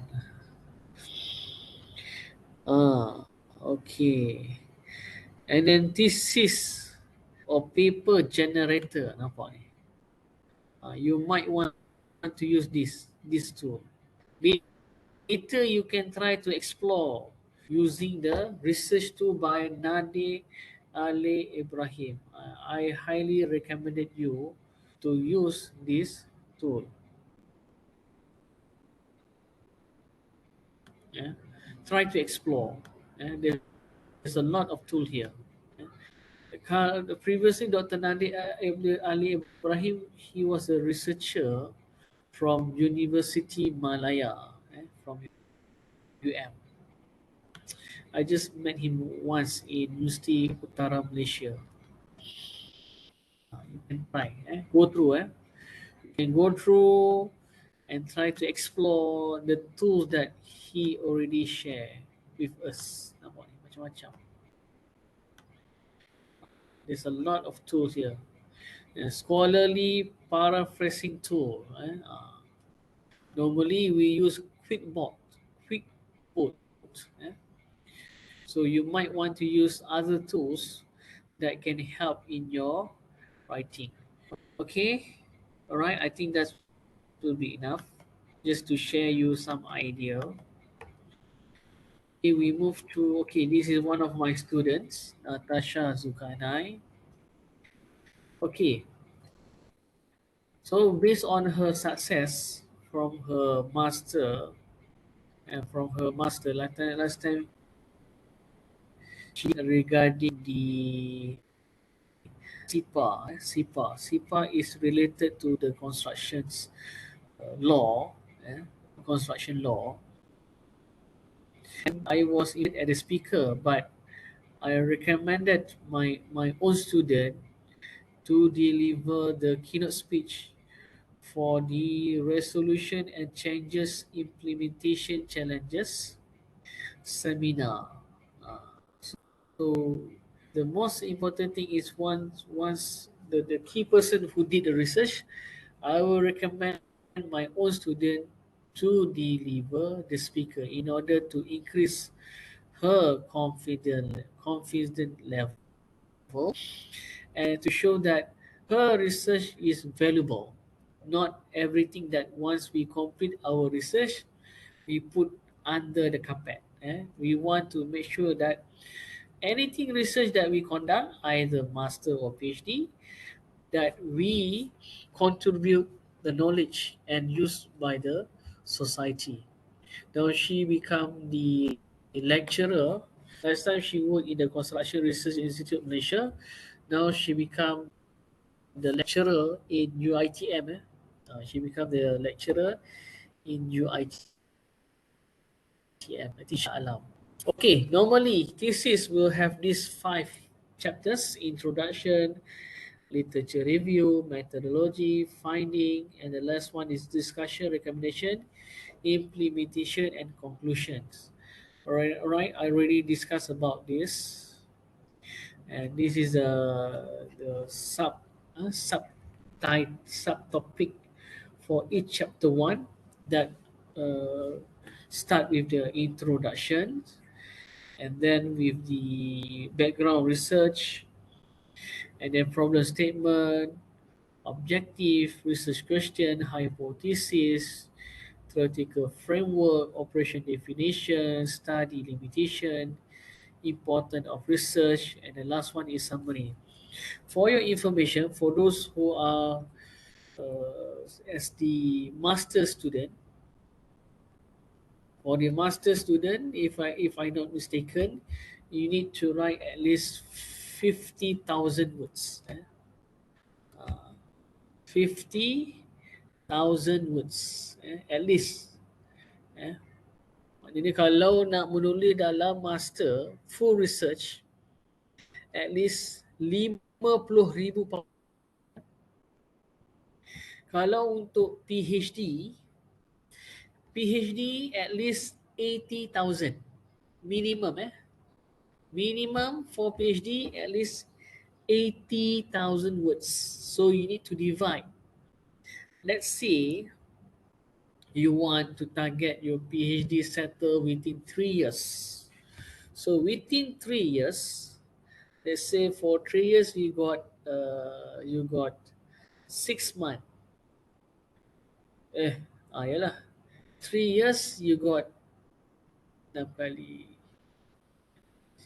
Okay. And then thesis or paper generator, nampak ni. You might want to use this tool. Later you can try to explore using the research tool by Nadir Ali Ibrahim. I highly recommended you to use this tool. Yeah. Try to explore. There's a lot of tool here. Previously, Dr. Nadir Ali Ibrahim, he was a researcher from University Malaya, from UM. I just met him once in University Utara Malaysia. You can try, go through, you can go through and try to explore the tools that he already shared with us. Nampak ni macam-macam. There's a lot of tools here. Scholarly paraphrasing tool. Normally we use QuickBook. Eh? So you might want to use other tools that can help in your writing. Okay, all right. I think that will be enough just to share you some idea. Okay, we move to, okay, this is one of my students, Natasha Zukanai. Okay, so based on her success from her master last time she regarding the SIPA is related to the constructions law, construction law. And I was even at the speaker, but I recommended my own student to deliver the keynote speech for the resolution and changes implementation challenges seminar. So the most important thing is once the key person who did the research, I will recommend my own student to deliver the speaker in order to increase her confident level and to show that her research is valuable. Not everything that once we complete our research we put under the carpet. We want to make sure that anything research that we conduct, either master or PhD, that we contribute the knowledge and used by the society. Now she become the lecturer. Last time she worked in the Construction Research Institute of Malaysia. Now she become the lecturer in UITM. She become the lecturer in UITM. Inshallah. Okay, normally thesis will have these five chapters: introduction, literature review, methodology, finding, and the last one is discussion, recommendation, implementation, and conclusions. All right. I already discussed about this, and this is the subtopic for each chapter one that uh, start with the introduction, and then with the background research, and then problem statement, objective, research question, hypothesis, theoretical framework, operation definition, study limitation, important of research, and the last one is summary. For your information, for those who are as the master student, for the master student, if I not mistaken, you need to write at least 50,000 words. 50,000 words, at least. Eh. Maknanya kalau nak menulis dalam master full research, at least 50,000 permulaan. Kalau untuk PhD at least 80,000 minimum. Minimum for PhD at least 80,000 words. So you need to divide. Let's say you want to target your PhD settle within 3 years. So within 3 years, let's say for 3 years you got 6 months. Yalah. 3 years you got 6 kali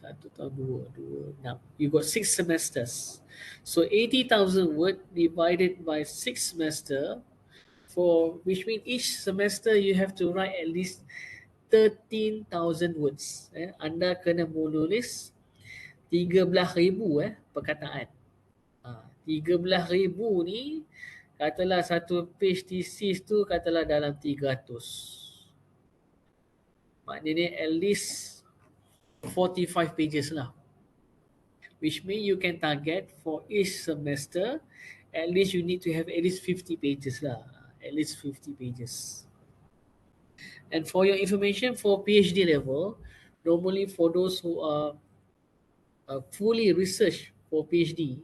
1 tahun 2 6. You got 6 semesters. So 80,000 word divided by 6 semester, for which means each semester you have to write at least 13,000 words. Anda kena menulis 13,000 perkataan. 13,000 ni katalah satu page thesis tu katalah dalam 300. Maknanya at least 45 pages lah. Which means you can target for each semester at least you need to have at least 50 pages lah. At least 50 pages. And for your information, for PhD level, normally for those who are fully research for PhD,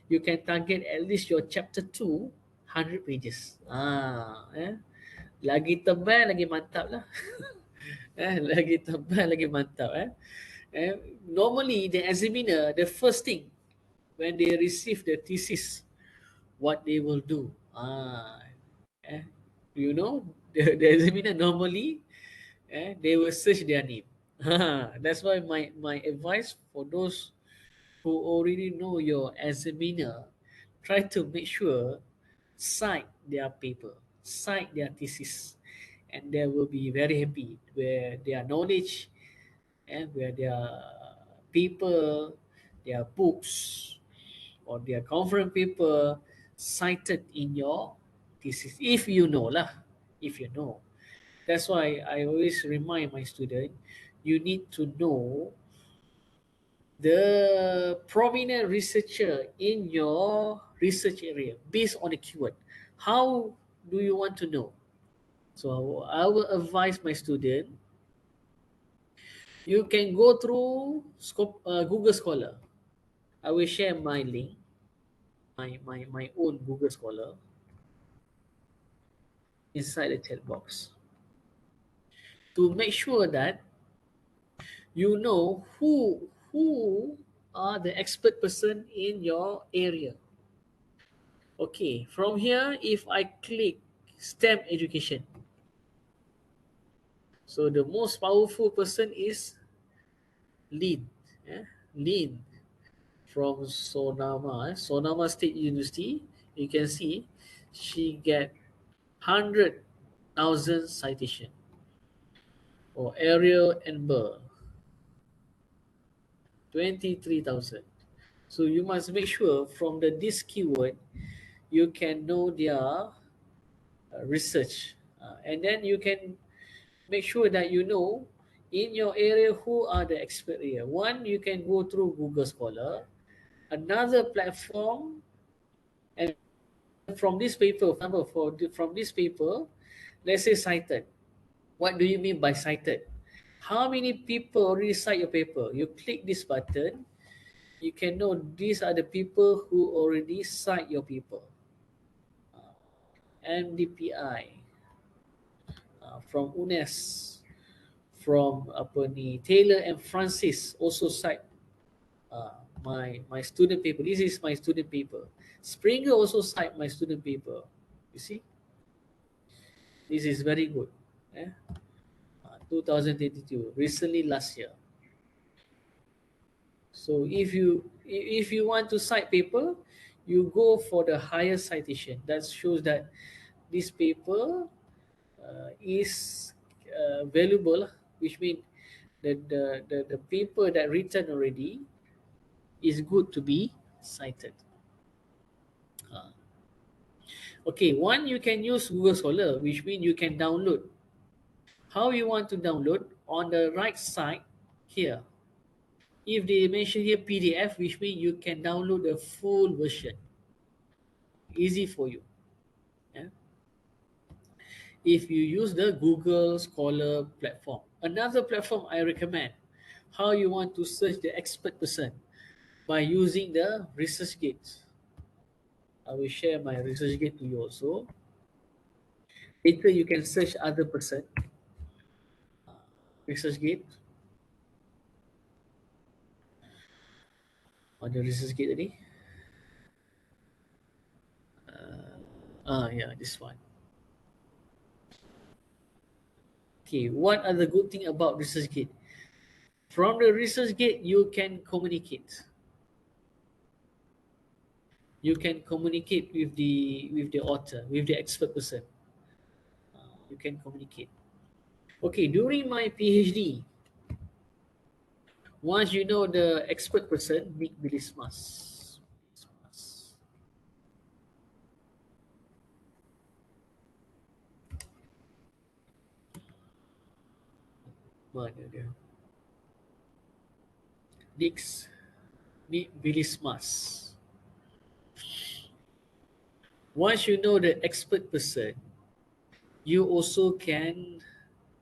you can target at least your chapter 2 100 pages. Lagi tebal lagi mantap lah. Lagi tebal lagi mantap. Normally the examiner, the first thing when they receive the thesis, what they will do. You know, the examiner normally they will search their name. That's why my advice for those who already know your examiner, try to make sure cite their paper, cite their thesis, and they will be very happy where their knowledge and where their paper, their books, or their conference paper cited in your thesis. If you know lah, if you know. That's why I always remind my student, you need to know the prominent researcher in your research area based on the keyword. How do you want to know? So I will advise my student, you can go through Google Scholar. I will share my link, my own Google Scholar inside the chat box to make sure that you know who are the expert person in your area. Okay, from here, if I click STEM education, so the most powerful person is Lin. eh? Lin from Sonama State University. You can see she get 100,000 citation. Or Ariel and Burr, 23,000. So you must make sure from this keyword you can know their research, and then you can make sure that you know in your area who are the expert here. One, you can go through Google Scholar. Another platform, and from this paper, for example, from this paper, let's say cited. What do you mean by cited? How many people already cite your paper? You click this button, you can know these are the people who already cite your paper. MDPI, from UNES, from apa ni, Taylor and Francis also cite my student paper. This is my student paper. Springer also cite my student paper. You see, this is very good. 2022, recently last year. So if you want to cite paper, you go for the higher citation. That shows that this paper is valuable, which means the paper that written already is good to be cited. Uh, okay, one, you can use Google Scholar, which means you can download. How you want to download? On the right side here, if they mention here PDF, which means you can download the full version. Easy for you. Yeah? If you use the Google Scholar platform. Another platform I recommend, how you want to search the expert person, by using the ResearchGate. I will share my ResearchGate to you also. Later you can search other person. ResearchGate. On the ResearchGate tadi. Yeah, this one. Okay, what are the good thing about ResearchGate? From the ResearchGate, you can communicate. You can communicate with the author, with the expert person. You can communicate. Okay, during my PhD, once you know the expert person, Nick Bilismas. Mana dia? Nick Bilismas. Once you know the expert person, you also can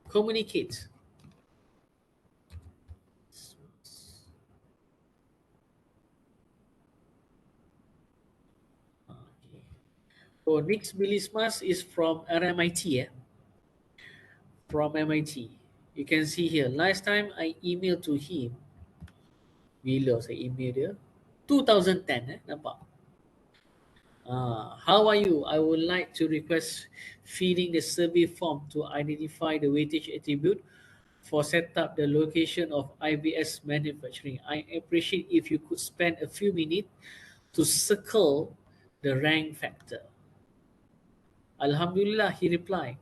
communicate. Okay. So Nick Bilismas is from RMIT. From MIT. You can see here. Last time I emailed to him. Bila saya email dia? 2010 nampak? How are you? I would like to request filling the survey form to identify the weightage attribute for set up the location of IBS manufacturing. I appreciate if you could spend a few minutes to circle the rank factor. Alhamdulillah, he replied.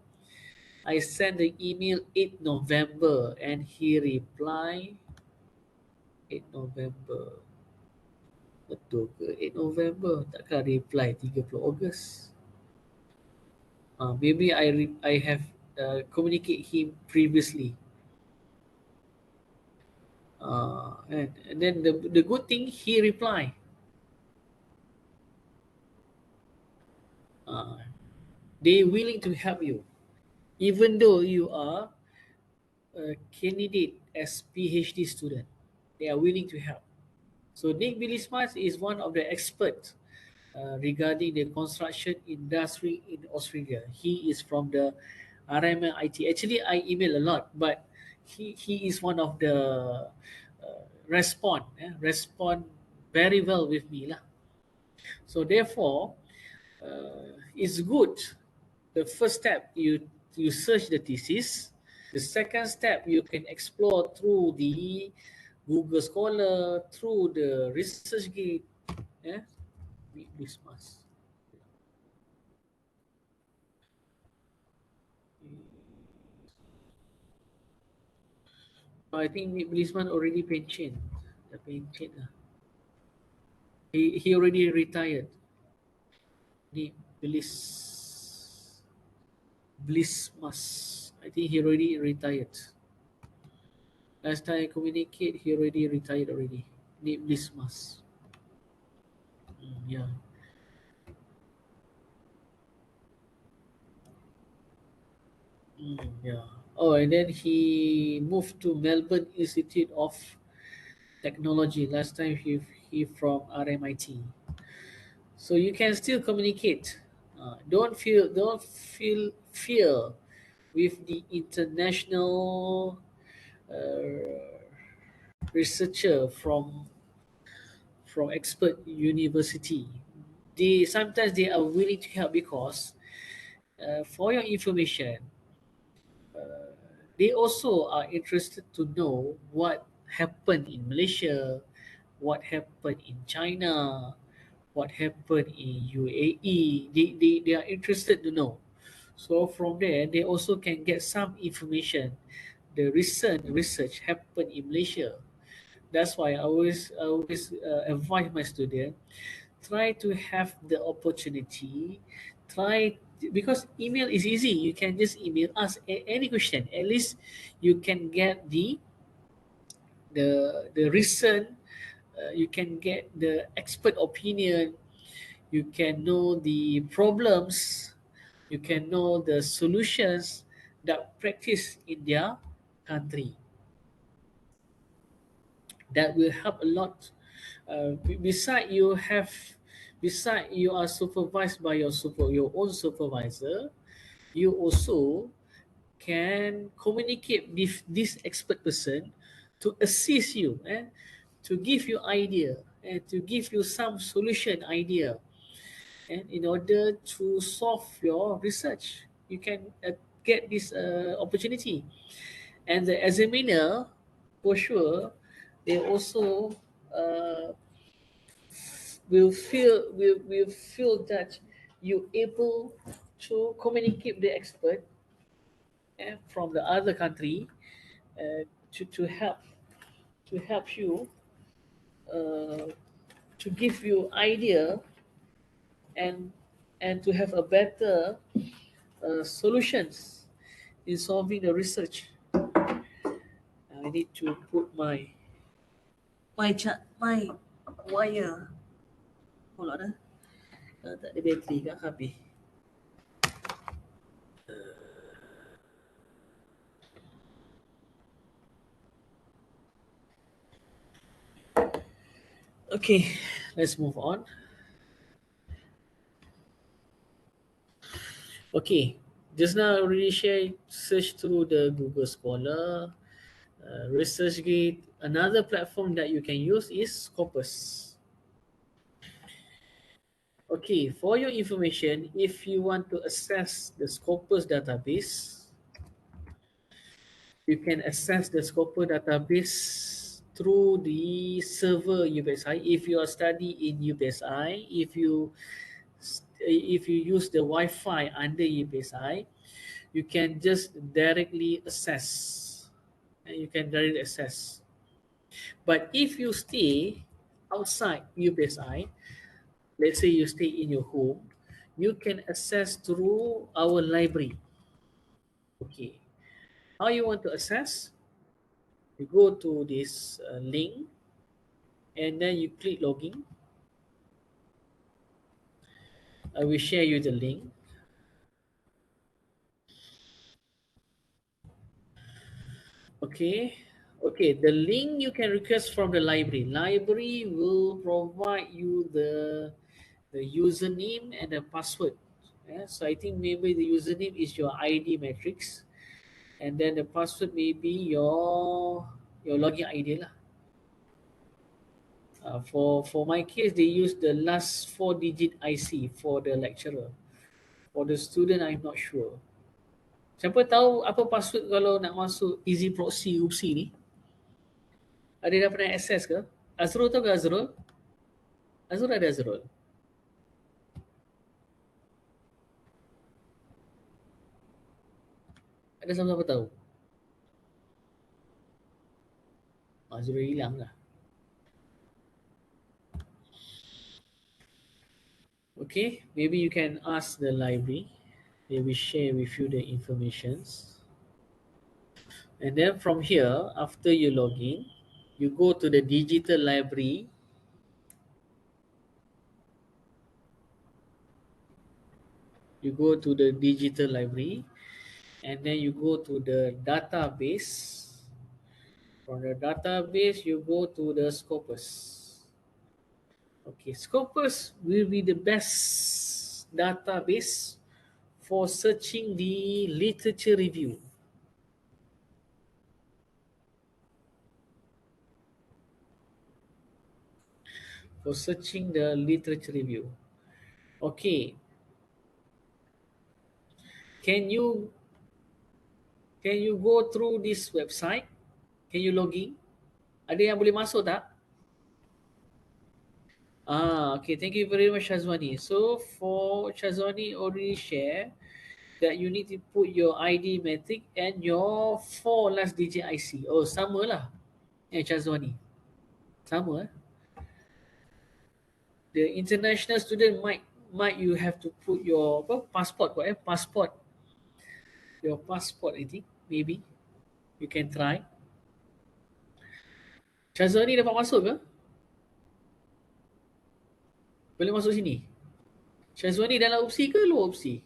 I sent the email 8 November and he replied 8 November. Betul ke 8 November? Takkan reply 30 Ogos. Maybe I have communicate him previously. And then the good thing, he reply. They willing to help you, even though you are a candidate as PhD student. They are willing to help. So Nick Bilismas is one of the experts regarding the construction industry in Australia. He is from the RMIT. Actually, I email a lot, but he is one of the respond very well with me lah. So therefore, it's good. The first step, you search the thesis. The second step, you can explore through the Google Scholar, through the ResearchGate. Yeah, this must. I think Blisman already pension. The pension lah. He already retired. Ni Blismas. I think he already retired. Last time I communicate, he already retired already. Ni Blismas. Yeah. Yeah. Oh, and then he moved to Melbourne Institute of Technology. Last time he from RMIT. So you can still communicate. Don't feel fear with the international researcher from expert university. They sometimes they are willing to help because for your information, they also are interested to know what happened in Malaysia, what happened in China, what happened in UAE. They are interested to know. So from there, they also can get some information. The recent research happened in Malaysia. That's why I always advise my student, try to have the opportunity, try because email is easy. You can just email us any question. At least you can get the recent. You can get the expert opinion. You can know the problems. You can know the solutions that practice in their country. That will help a lot. Beside beside you are supervised by your own supervisor, you also can communicate with this expert person to assist you, to give you idea and to give you some solution idea, and in order to solve your research, you can get this opportunity. And the examiner, for sure, they also uh, will feel that you able to communicate with the expert from the other country to help you uh, to give you idea and to have a better solutions in solving the research. I need to put my wire. Hold on, tak ada bateri kat habis. Okay, let's move on. Okay, just now I already shared search through the Google Scholar, ResearchGate. Another platform that you can use is Scopus. Okay, for your information, if you want to access the Scopus database, you can access the Scopus database through the server UPSI. If you are studying in UPSI, if you use the Wi-Fi under UPSI, you can just directly access. And you can directly access. But if you stay outside UPSI, let's say you stay in your home, you can access through our library. Okay. How you want to access? You go to this link and then you click login. I will share you the link. Okay. Okay, the link you can request from the library. Library will provide you the username and the password. Yeah, so I think maybe the username is your ID matrix, and then the password may be your login ID lah. For my case, they use the last four digit IC for the lecturer. For the student, I'm not sure. Siapa tahu apa password kalau nak masuk easy proxy UPSI ni? Ada dah pernah access ke? Azrul tahu ke Azrul? Azrul ada Azrul. Ada siapa-siapa tahu? Azrul hilang lah. Okay, maybe you can ask the library. They will share with you the informations. And then from here, after you log in, you go to the digital library. You go to the digital library, and then you go to the database. From the database, you go to the Scopus. Okay, Scopus will be the best database for searching the literature review. For searching the literature review. Okay, can you go through this website? Can you log in? Ada yang boleh masuk tak? Okay. Thank you very much, Shazwani. So for Shazwani already share that you need to put your ID matric and your 4 last digit IC. Oh, sama lah. Shazwani. Sama. The international student might you have to put your passport. Passport. Your passport, I think. Maybe. You can try. Shazwani dapat masuk ke? Boleh masuk sini? Syazwani dalam opsi ke luar opsi?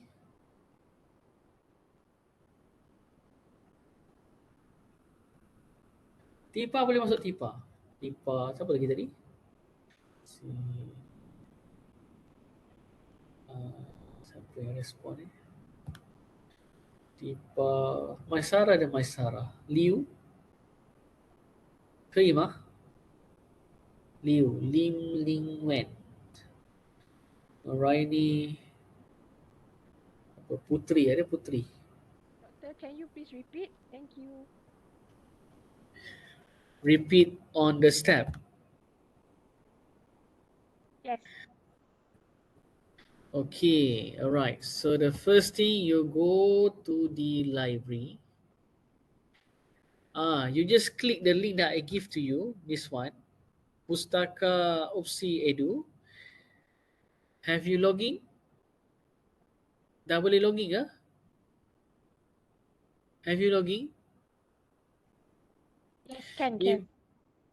Tipa boleh masuk Tipa. Tipa, siapa lagi tadi? Si, siapa yang respon ni? Tipa, Maisara dan Maisara. Liu? 可以吗？ Liu, Lim Ling Wen. Raini, Putri, ada Putri. Doctor, can you please repeat? Thank you. Repeat on the step. Yes. Okay, alright. So the first thing, you go to the library. You just click the link that I give to you, this one. Pustaka Opsi Edu. Have you login? Dah boleh login ke? Have you login? Yes, can.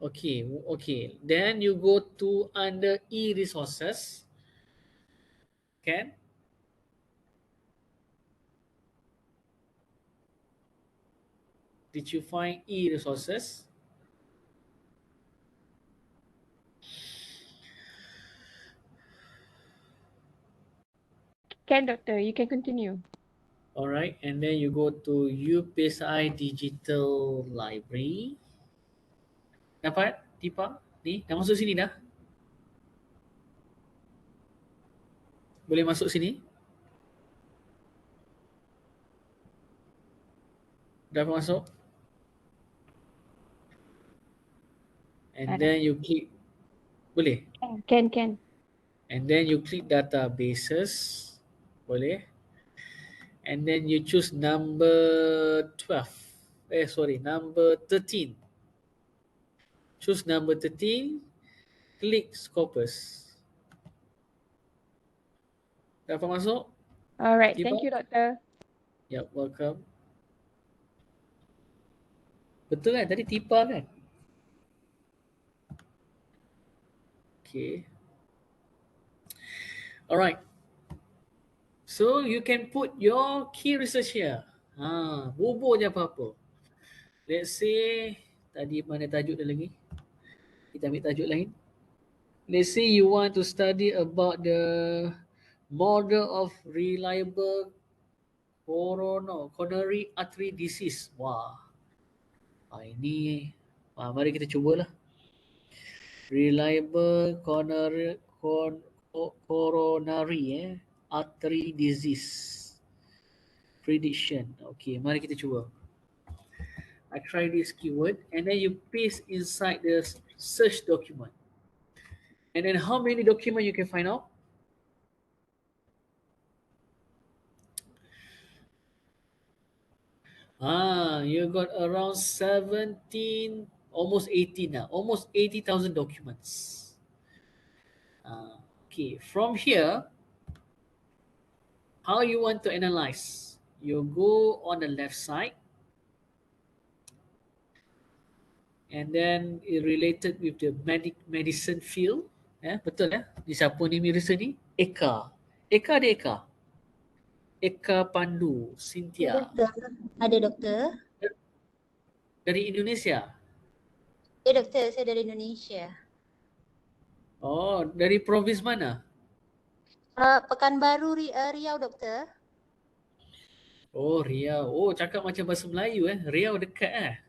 Okay, okay. Then you go to under e-resources. Can? Did you find e-resources? Can, Doctor. You can continue. Alright, and then you go to UPSI Digital Library. Dapat? Tipa? Ni, dah masuk sini dah? Boleh masuk sini? Dah masuk? And then you click. Boleh? Can. And then you click databases. Boleh? And then you choose number 12. Number 13. Choose number 13. Click Scopus. Dapat masuk? Alright, Tiba? thank you, Doctor. Yep, welcome. Betul kan? Tadi Tipa kan? Okay. Alright. So you can put your key research here. Bubur je apa-apa. let's say, tadi mana tajuk dia lagi? Kita ambil tajuk lain. Let's say you want to study about the model of reliable coronary artery disease. Wah, ini mari kita cubalah. Reliable coronary artery disease prediction. Okay, mari kita cuba. I try this keyword and then you paste inside the search document. And then how many document you can find out? You got around 17, almost 18 now, almost 80,000 documents. Okay, from here, how you want to analyze? You go on the left side, and then it related with the medicine field. Betul ya? Ni siapa ni Mirsa ni? Eka. Eka ada Eka. Eka Pandu, Ya, Cynthia. doktor. Ada doktor. Dari Indonesia. Ya doktor, saya dari Indonesia. Oh, dari provinsi mana? Pekanbaru Riau doktor. Oh, Riau. Oh, cakap macam bahasa Melayu Riau dekat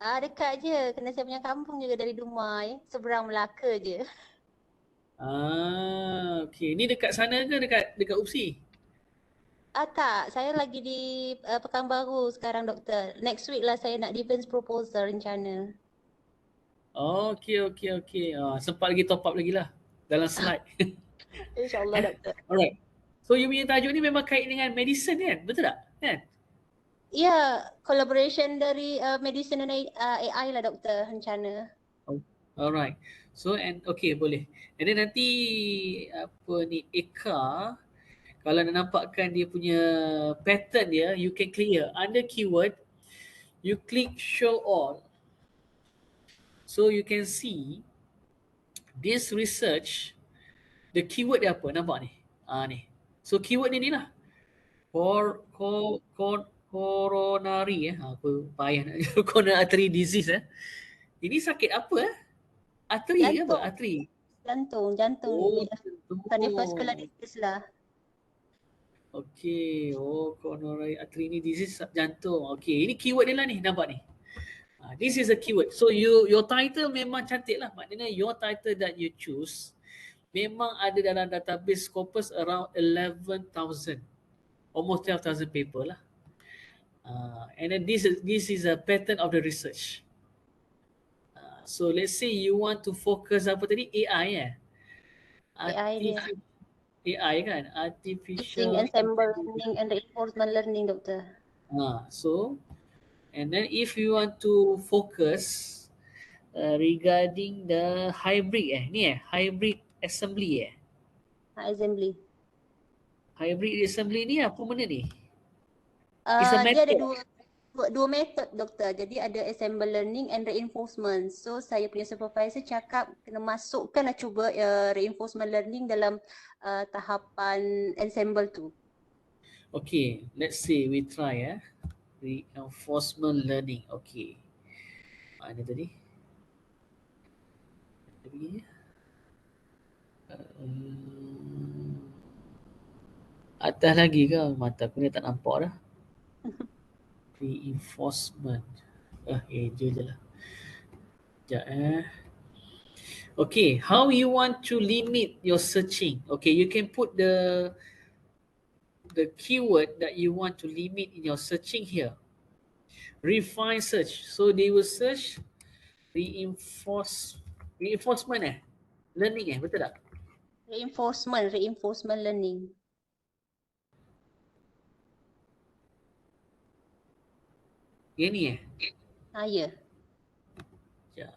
Dekat je, kena saya punya kampung juga dari Dumai, seberang Melaka je. Okay. Ni dekat sana ke dekat UPSI? Tak, saya lagi di Pekanbaru sekarang doktor. Next week lah saya nak defense proposal rencana. Okay. Sempat lagi top up lagi lah dalam slide. InsyaAllah doktor. Alright. So you punya tajuk ni memang kait dengan medicine kan? Betul tak? Kan? Ya, collaboration dari medicine dan AI lah doktor rencana. Alright. So okay, boleh. And then nanti apa ni Eka, kalau nak nampakkan dia punya pattern dia, you can clear under keyword, you click show all. So you can see this research, the keyword dia apa? Nampak ni? Ni. So keyword ni lah. Coronary apa payah nak coronary artery disease Ini sakit apa Artery ke apa? Artery. Jantung. Oh, Cardiovascular disease lah. Okay. Oh, coronary artery ni disease jantung. Okay, ini keyword dia lah ni, nampak ni. This is a keyword. So your title memang cantik lah. Maknanya your title that you choose memang ada dalam database Scopus around 11,000. Almost 12,000 paper lah. And then this is a pattern of the research. So let's say you want to focus apa tadi? AI AI dia. AI kan? Teaching, Artificial ensemble learning and reinforcement learning doktor. So and then if you want to focus regarding the hybrid hybrid assembly Assembly. Hybrid assembly ni apa benda ni? Dia ada dua method doktor. Jadi ada ensemble learning and reinforcement. So saya punya supervisor cakap kena masukkan cuba reinforcement learning dalam tahapan ensemble tu. Okay, let's see, we try reinforcement learning. Okay, mana tadi? Atas lagi ke? Mata aku ni tak nampak dah. Reinforcement. Je lah. Sekejap Okay, how you want to limit your searching? Okay, you can put the keyword that you want to limit in your searching here. Refine search. So they will search reinforcement learning betul tak? Reinforcement learning. Yang ni Ya. Sekejap.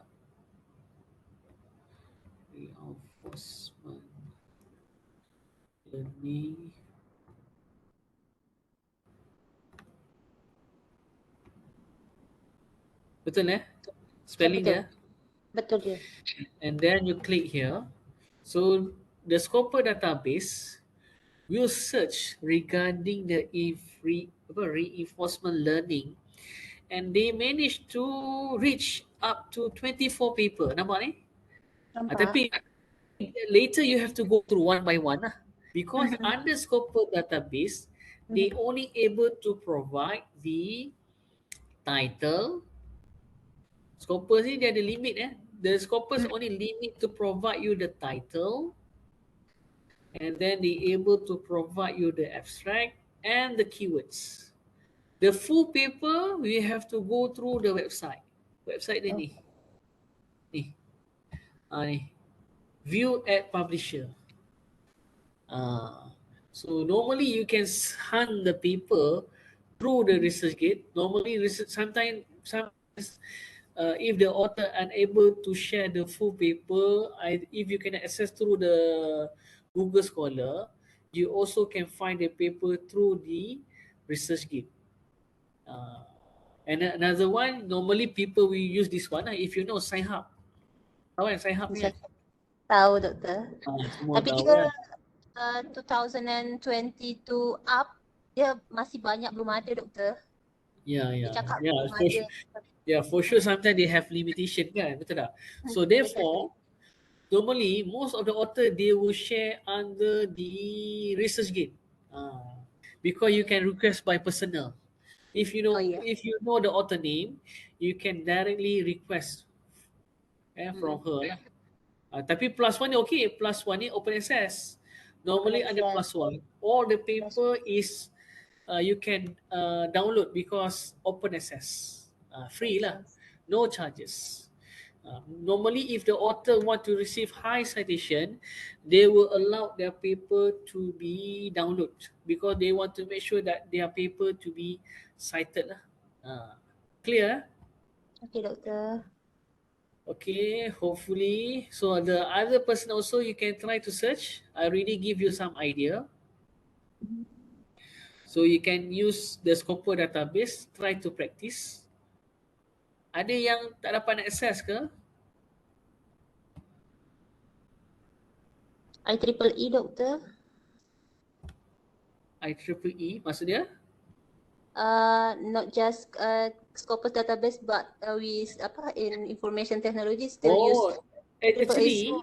Reinforcement learning. Betul spelling betul. dia? Betul dia. And then you click here. So the Scopus database will search regarding the reinforcement learning and they managed to reach up to 24 paper. Nampak ni? Nampak? Tapi later you have to go through one by one lah. Because Mhm. under Scopus database, they only able to provide the title. Scopus ni dia ada limit The Scopus only limit to provide you the title, and then they able to provide you the abstract and the keywords. The full paper we have to go through the website. Website dia ni. Ni. Ni. View at publisher. So normally you can hunt the paper through the ResearchGate. Normally sometimes if the author unable to share the full paper, if you can access through the Google Scholar, you also can find the paper through the ResearchGate. And another one, normally people will use this one. If you know SciHub. Tahu kan SciHub ni? Tahu doktor. Semua Tapi tahu dia kan? 2022 up, dia masih banyak belum ada doktor. Yeah. Dia cakap Yeah, belum ada. for sure sometimes they have limitation kan, betul tak? So therefore, normally most of the author they will share under the ResearchGate. Because you can request by personal. If you know if you know the author name, you can directly request from her lah. Tapi plus one ni okay, plus one ni open access. Normally under plus one, all the paper is you can download because open access, free lah, no charges. Normally if the author want to receive high citation, they will allow their paper to be download because they want to make sure that their paper to be cited lah. Clear? Okay doktor. Okay, hopefully. So the other person also you can try to search. I already give you some idea. So you can use the Scopus database, try to practice. Ada yang tak dapat nak access ke? IEEE doktor. IEEE maksudnya? Not just Scopus database but with in information technology still use actually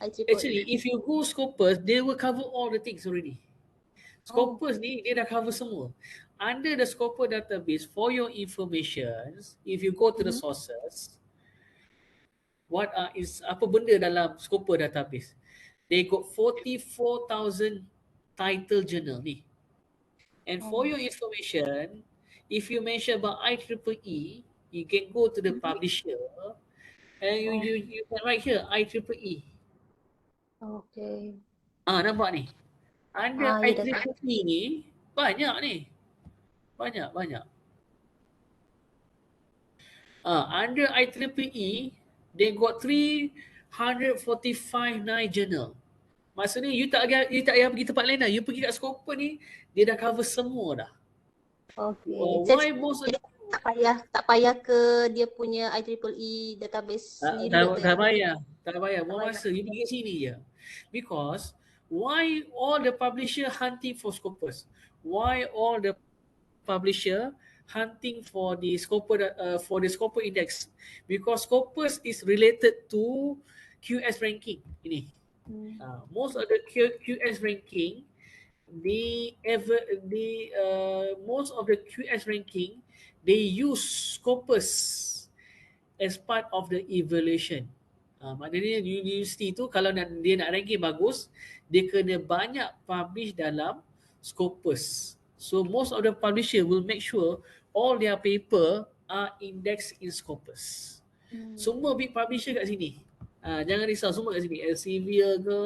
IEEE. if you go Scopus, they will cover all the things already. Scopus ni dia dah cover semua. Under the Scopus database, for your information, if you go to the sources, what is apa benda dalam Scopus database? They got 44,000 title journal ni. And for your information, if you mention about IEEE, you can go to the publisher and you can write here IEEE. Okay. Nampak ni? Under Ya, IEEE ni banyak ni. Banyak. Under IEEE, they got 345 journal. Maksudnya you tak payah pergi tempat lain dah. You pergi kat Scopus ni, dia dah cover semua dah. Okay. Why most of tak payah ke dia punya IEEE database sendiri doktor? Tak payah. Buang masa. You pergi sini je. Because why all the publisher hunting for Scopus? Why all the publisher hunting for the Scopus index? Because Scopus is related to QS ranking ini. Most of the QS ranking, most of the QS ranking, they use Scopus as part of the evaluation. Maknanya universiti tu kalau dia nak ranking bagus, dia kena banyak publish dalam Scopus. So most of the publisher will make sure all their paper are indexed in Scopus. Semua big publisher kat sini. Jangan risau, semua kat sini. Elsevier ke?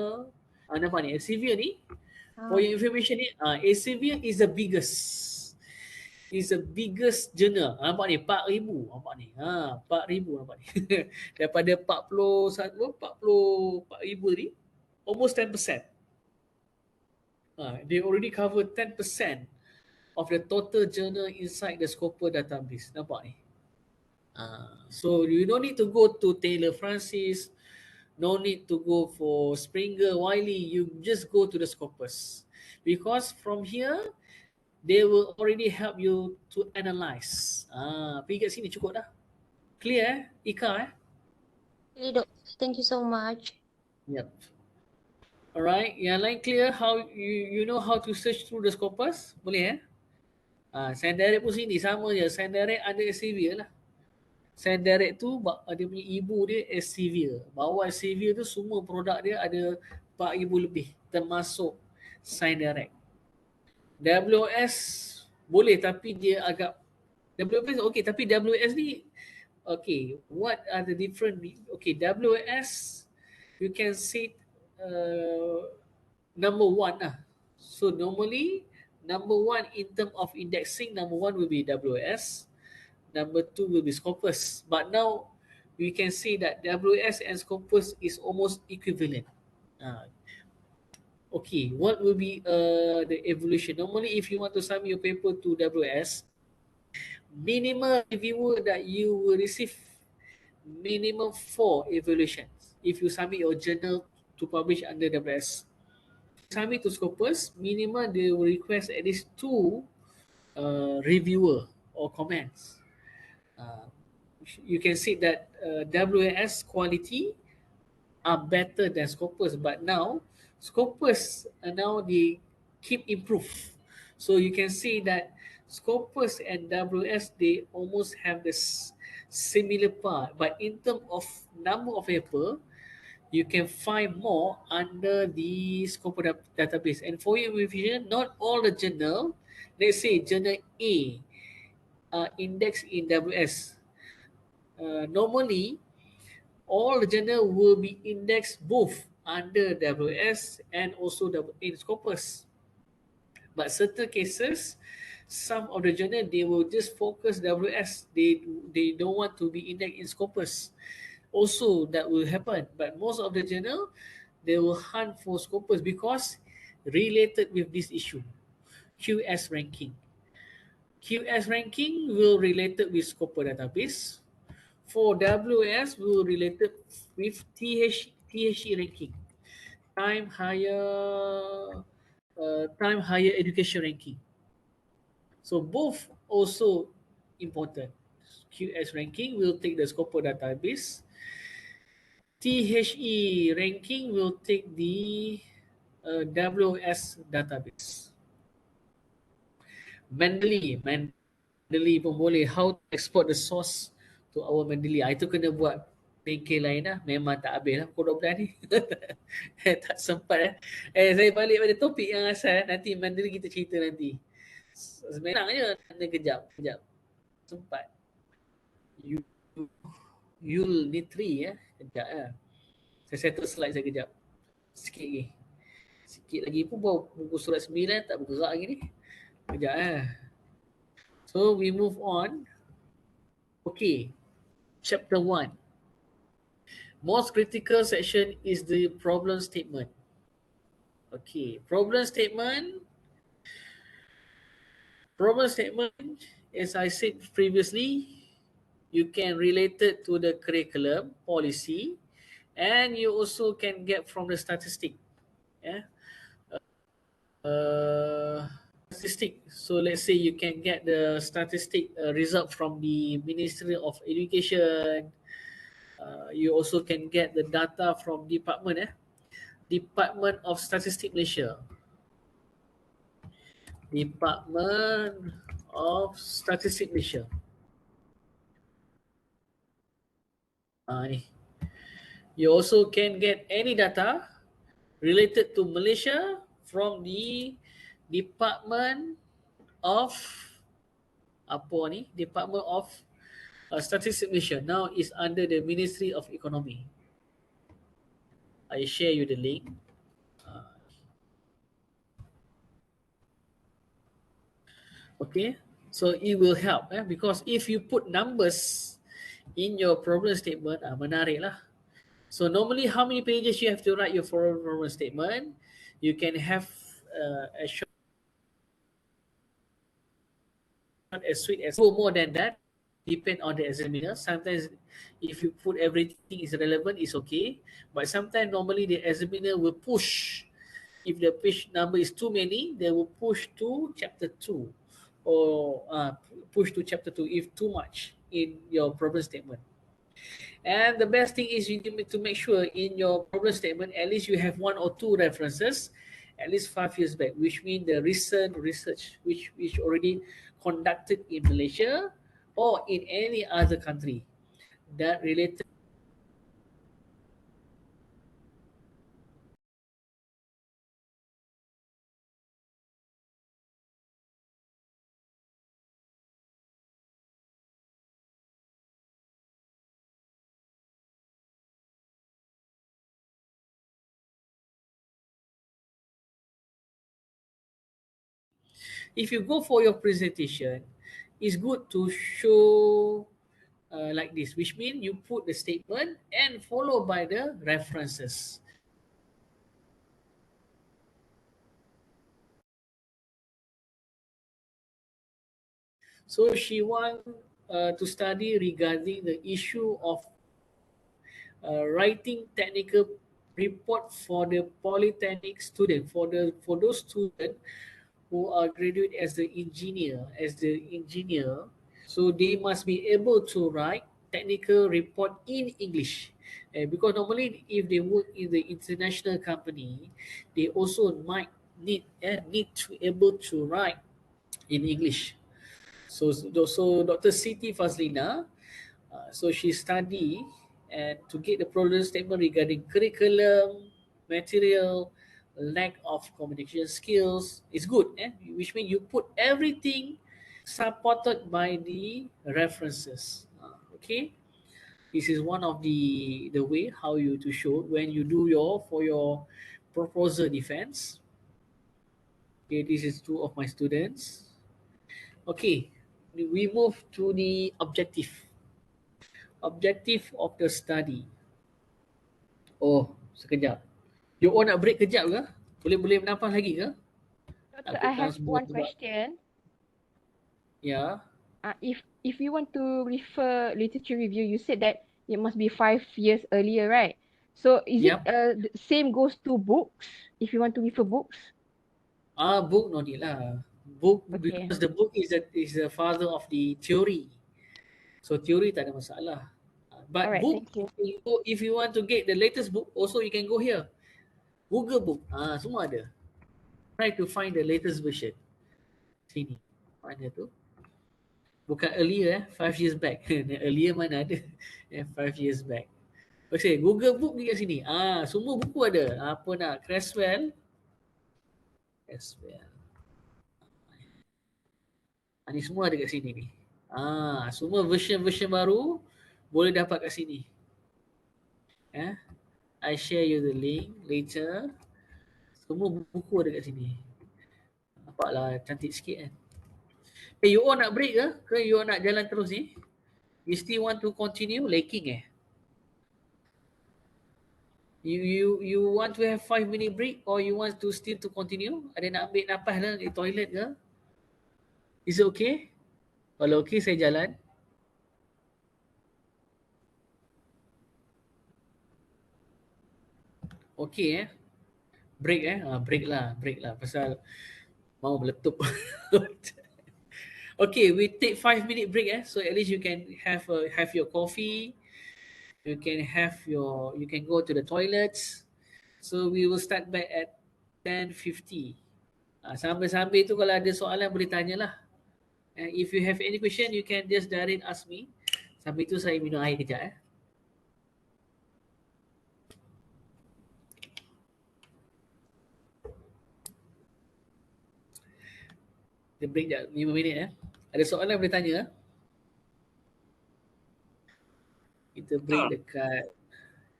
Nampak ni, Elsevier ni, for your information ni, Elsevier is the biggest journal. Nampak ni, 4,000. Nampak ni. 4,000 nampak ni. Daripada 44,000 ni, almost 10%. They already cover 10% of the total journal inside the Scopus database. Nampak ni. So you don't need to go to Taylor Francis, no need to go for Springer, Wiley, you just go to the Scopus. Because from here, they will already help you to analyze. Pergi kat sini cukup dah. Clear Ika Okay, Dok. Thank you so much. Yep. Alright, yang lain clear how you know how to search through the Scopus? Boleh Send direct pun sini sama je. Send direct ada Elsevier lah. Send direct tu dia punya ibu dia Elsevier. Bawah Elsevier tu semua produk dia ada 4,000 lebih termasuk Sign Direct. WS boleh tapi dia agak WS okey tapi WS ni okay, what are the different okay WS you can see number one lah. So normally number one in term of indexing, number one will be WS, number two will be Scopus. But now we can see that WS and Scopus is almost equivalent. Okay, what will be the evolution? Normally, if you want to submit your paper to WS, minimum reviewer that you will receive minimum 4 evaluations if you submit your journal to publish under WS. Submit to Scopus, minimum they will request at least 2 reviewer or comments. You can see that WS quality are better than Scopus, but now Scopus now they keep improve. So you can see that Scopus and WS they almost have this similar part, but in terms of number of paper, you can find more under the Scopus database. And for your revision, not all the journal, let's say journal A, indexed in WS. Normally, all the journal will be indexed both under WS and also in Scopus. But certain cases, some of the journal they will just focus WS. They don't want to be indexed in Scopus. Also, that will happen. But most of the journal they will hunt for Scopus because related with this issue, QS ranking. QS ranking will related with Scopus database. For WS, we will related with THE ranking, time higher education ranking. So both also important. QS ranking will take the Scopus database. THE ranking will take the WS database. Mendeley pun boleh. How to export the source to our Mendeley. Itu kena buat bengkel lain lah. Memang tak habis lah pukul 12 ni. Tak sempat saya balik pada topik yang asal. Nanti Mendeley kita cerita nanti. Senang je. Kena kejap. Sempat. You'll need 3 Kejap lah. Saya settle slide saya kejap. Sikit lagi pun baru buku surat 9 tak bergerak lagi ni. Kejap So we move on. Okay. Chapter 1. Most critical section is the problem statement. Okay. Problem statement, as I said previously, you can relate it to the curriculum, policy, and you also can get from the statistic. Statistic. So let's say you can get the statistic result from the Ministry of Education. You also can get the data from Department of Statistics Malaysia. Department of Statistics Malaysia. You also can get any data related to Malaysia from the Department of Statistics Malaysia. Now is under the Ministry of Economy. I share you the link. Okay, so it will help because if you put numbers in your problem statement, menarik lah. So normally how many pages you have to write your problem statement? You can have a short as sweet as more than that, depend on the examiner. Sometimes if you put everything is relevant, it's okay. But sometimes normally the examiner will push If the page number is too many, they will push to chapter 2 or push to chapter 2 if too much in your problem statement. And the best thing is you need to make sure in your problem statement, at least you have one or two references, at least 5 years back, which means the recent research which already conducted in Malaysia or in any other country that related. If you go for your presentation, it's good to show like this, which means you put the statement and followed by the references. So she want to study regarding the issue of writing technical report for the polytechnic student, for those students who are graduate as the engineer. So they must be able to write technical report in English. Because normally if they work in the international company, they also might need to able to write in English. So Dr. Siti Fazlina, so she study and to get the problem statement regarding curriculum, material, lack of communication skills is good, which means you put everything supported by the references. Okay, this is one of the way how you to show when you do your proposal defense. Okay, this is two of my students. Okay, we move to the objective of the study. Oh, sekejap. You all nak break kejap ke? Boleh bernafas lagi ke? Doctor, I Takutkan have semua one sebab. question. Ya. If you want to refer literature review, you said that it must be 5 years earlier, right? So is it Yep. the same goes to books if you want to refer books? Book no need lah. Book Okay. because the book is the father of the theory. So theory tak ada masalah. But Alright, book, thank you. if you want to get the latest book, also you can go here. Google book. Semua ada. Try to find the latest version. Sini. Mana tu? Bukan earlier 5 years back. Earlier mana ada. 5 years back. Okay, Google book ni kat sini. Semua buku ada. Apa nak Creswell. Ni semua ada kat sini ni. Semua version baru boleh dapat kat sini. I share you the link later. Semua buku ada kat sini. Nampaklah cantik sikit kan. You all nak break ke? Ke you all nak jalan terus ni? You still want to continue laking You want to have 5 minute break or you want to still to continue? Ada nak ambil napas lah di toilet ke? Is it okay? Kalau okay saya jalan. Okay break break lah pasal mau meletup. Okay, we take 5 minute break so at least you can have your coffee, you can go to the toilets. So we will start back at 10:50. Sambil-sambil tu kalau ada soalan boleh tanyalah. If you have any question you can just direct ask me. Sambil tu saya minum air kejap Kita break jap 5 minit Ada soalan boleh tanya Kita break dekat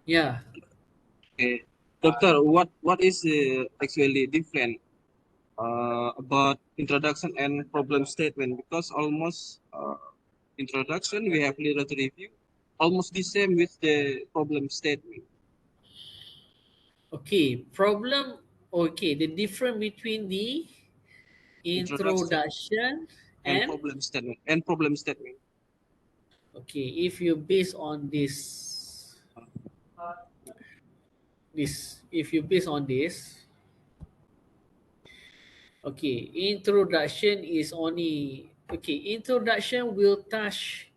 Okay. Doctor, what is actually different about introduction and problem statement? Because almost introduction we have literature review, almost the same with the problem statement. Okay, the difference between the introduction and problem statement. Okay, if you base on this, if you base on this, Okay, introduction is only, okay, introduction will touch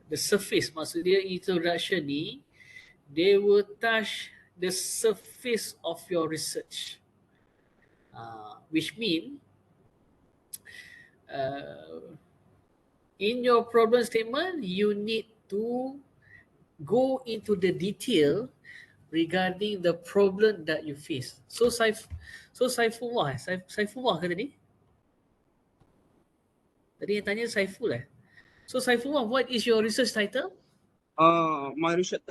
the surface. Maksud dia introduction ni, they will touch the surface of your research. Which mean in your problem statement, you need to go into the detail regarding the problem that you face. So Saifullah, Saifullah ke tadi? Tadi yang tanya Saiful eh? So Saifullah, what is your research title? My research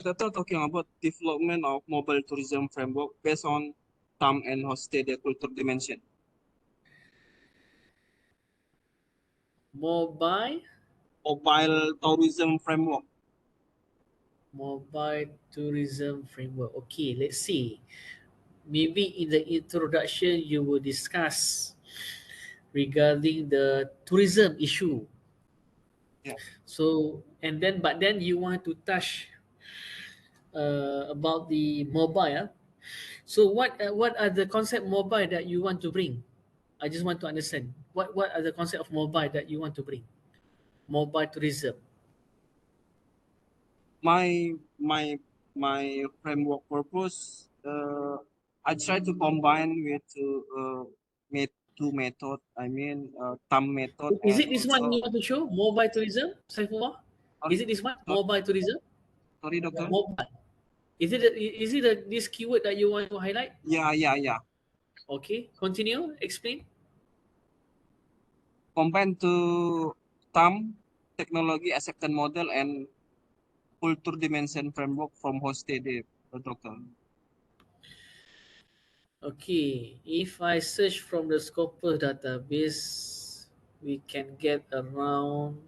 title talking about development of mobile tourism framework based on TAM and hosted culture dimension. Mobile Tourism framework. Mobile tourism framework. Okay, let's see. Maybe in the introduction you will discuss regarding the tourism issue. Yeah. So but then you want to touch about the mobile. So what are the concept mobile that you want to bring? I just want to understand what are the concept of mobile that you want to bring? Mobile tourism. My framework purpose, I try to combine with two method. I mean, TAM method. Is And it this one also, you want to show? Mobile tourism, Saifullah? Is it this one? Mobile tourism? sorry, doctor. Mobile. Is it this keyword that you want to highlight? Yeah. Okay, continue. Explain. Combine to TAM technology acceptance model and culture dimension framework from hosted doctor. Okay, if I search from the Scopus database, we can get around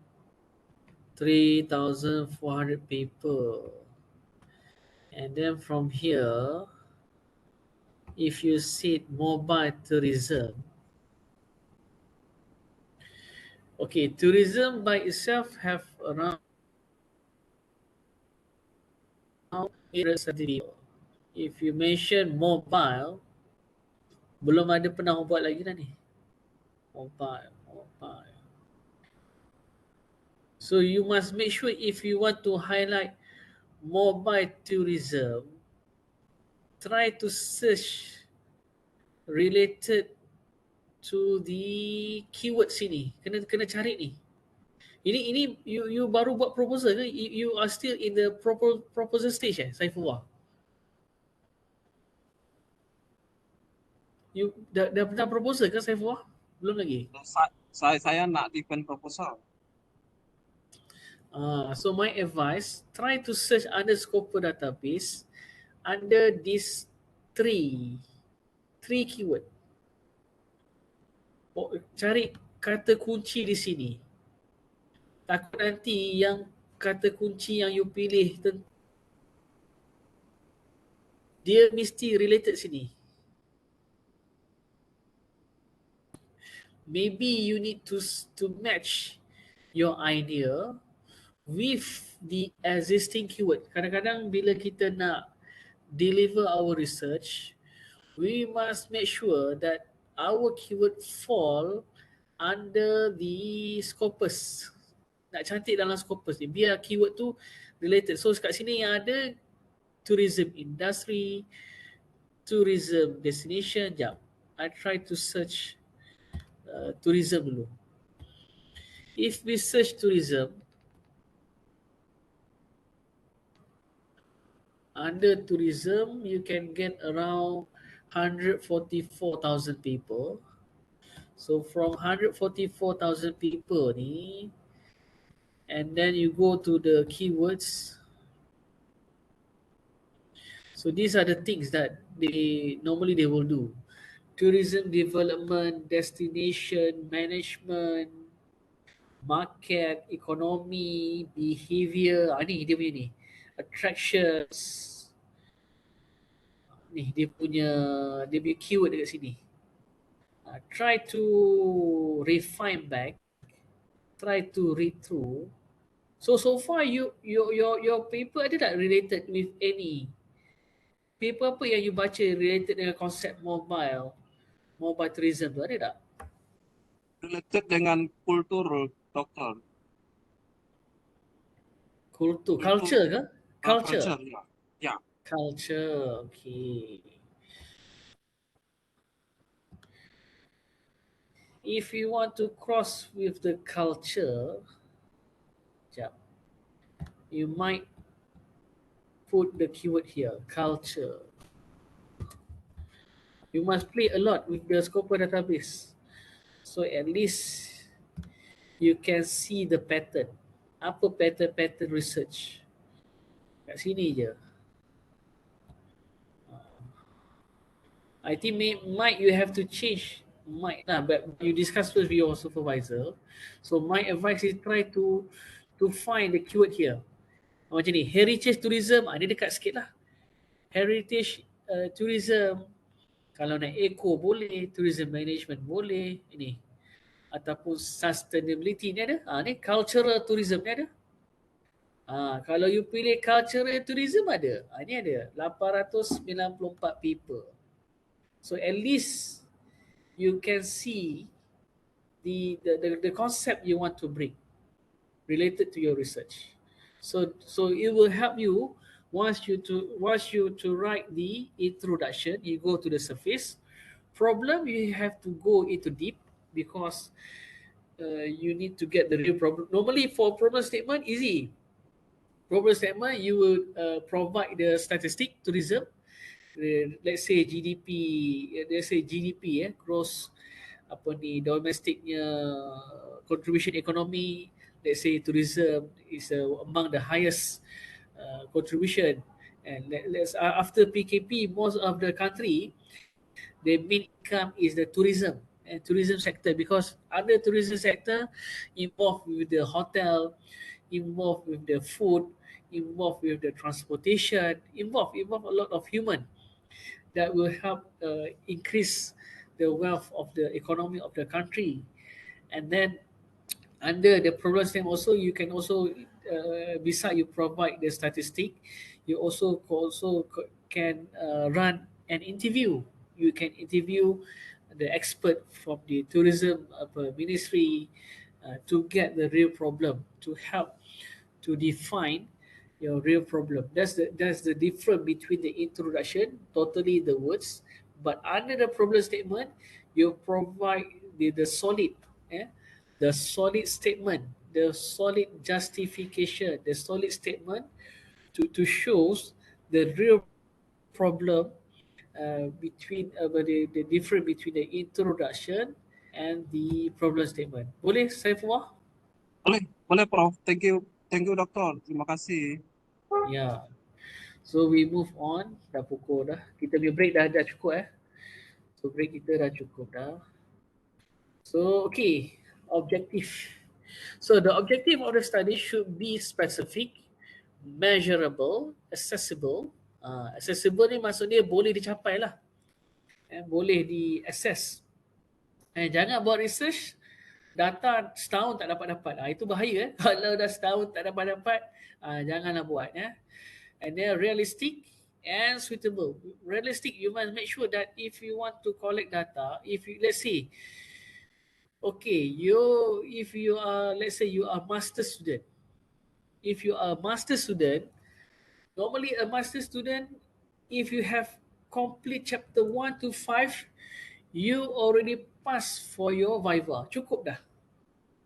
3,400 paper. And then from here, if you see mobile tourism, okay, tourism by itself have around 870 people. If you mention mobile, belum ada pernah buat lagi dah ni. Mobile. So you must make sure if you want to highlight mobile tourism, try to search related to the keyword sini. Kena cari ni. Ini you baru buat proposal ke? You are still in the proposal stage Saifullah? You dah pernah proposal ke Saifullah? Belum lagi? Saya nak defend proposal. So my advice, try to search under Scopus database under these three keyword. Cari kata kunci di sini. Takut nanti yang kata kunci yang you pilih dia mesti related sini. Maybe you need to match your idea with the existing keyword. Kadang-kadang bila kita nak deliver our research, we must make sure that our keyword fall under the Scopus. Nak cantik dalam Scopus ni, biar keyword tu related. So kat sini yang ada tourism industry, tourism destination. Jap, I try to search tourism dulu. If we search tourism, under tourism, you can get around 144,000 people. So from 144,000 people ni, and then you go to the keywords. So these are the things that they will do. Tourism development, destination management, market, economy, behavior. Ni dia punya ni. Attractions. Ni dia punya keyword dekat sini. Try to refine back. Try to read through. So far your paper ada tak related with any paper apa yang you baca related dengan konsep mobile tourism tu, ada tak? Related dengan kultur, doktor. Kultur, Kultur, culture ke? culture, Culture. ya. Ya. Culture, okay. If you want to cross with the culture, jap, you might put the keyword here, culture. You must play a lot with the Scopus database. So at least you can see the pattern. Apa pattern research? Kat sini je. I think might you have to change. Might lah, but you discuss first with your supervisor. So my advice is try to find the keyword here. Macam ni, heritage tourism, dia dekat sikit lah. Heritage tourism, kalau nak eco boleh, tourism management boleh, ini. Ataupun sustainability ni ada. Ni cultural tourism ni ada. Kalau you pilih cultural tourism ada. Ni ada 894 paper. So at least you can see the concept you want to bring related to your research. So it will help you once you to write the introduction, you go to the surface. Problem, you have to go into deep because you need to get the real problem. Normally for problem statement, easy. Problem statement, you will provide the statistic tourism. Let's say GDP, gross apa ni, domesticnya contribution economy. Let's say tourism is among the highest contribution, and let's after PKP, most of the country, the main income is the tourism and tourism sector, because other tourism sector involved with the hotel, involved with the food, involved with the transportation, involved a lot of human that will help increase the wealth of the economy of the country. And then under the problem statement also, you can also beside you provide the statistic, you also can run an interview. You can interview the expert from the tourism ministry to get the real problem, to help to define your real problem. That's the difference between the introduction, totally the words, but under the problem statement, you provide the solid, the solid statement, the solid justification, the solid statement to shows the real problem between the difference between the introduction and the problem statement. Boleh saya Fuah? Boleh Prof. Thank you, doktor. Terima kasih. Yeah. So we move on. Dah pukul dah. Kita punya break dah cukup So break kita dah cukup dah. So okay, objective. So the objective of the study should be specific, measurable, accessible. Accessible ni maksudnya boleh dicapai lah. Boleh di-access. Jangan buat research, data setahun tak dapat-dapat. Itu bahaya. Kalau dah setahun tak dapat-dapat, janganlah buat. And then realistic and suitable. Realistic, you must make sure that if you want to collect data, if you, let's say, okay, if you are, let's say you are a master student. If you are a master student, normally a master student, if you have complete chapter 1 to 5, you already pass for your Viva. Cukup dah.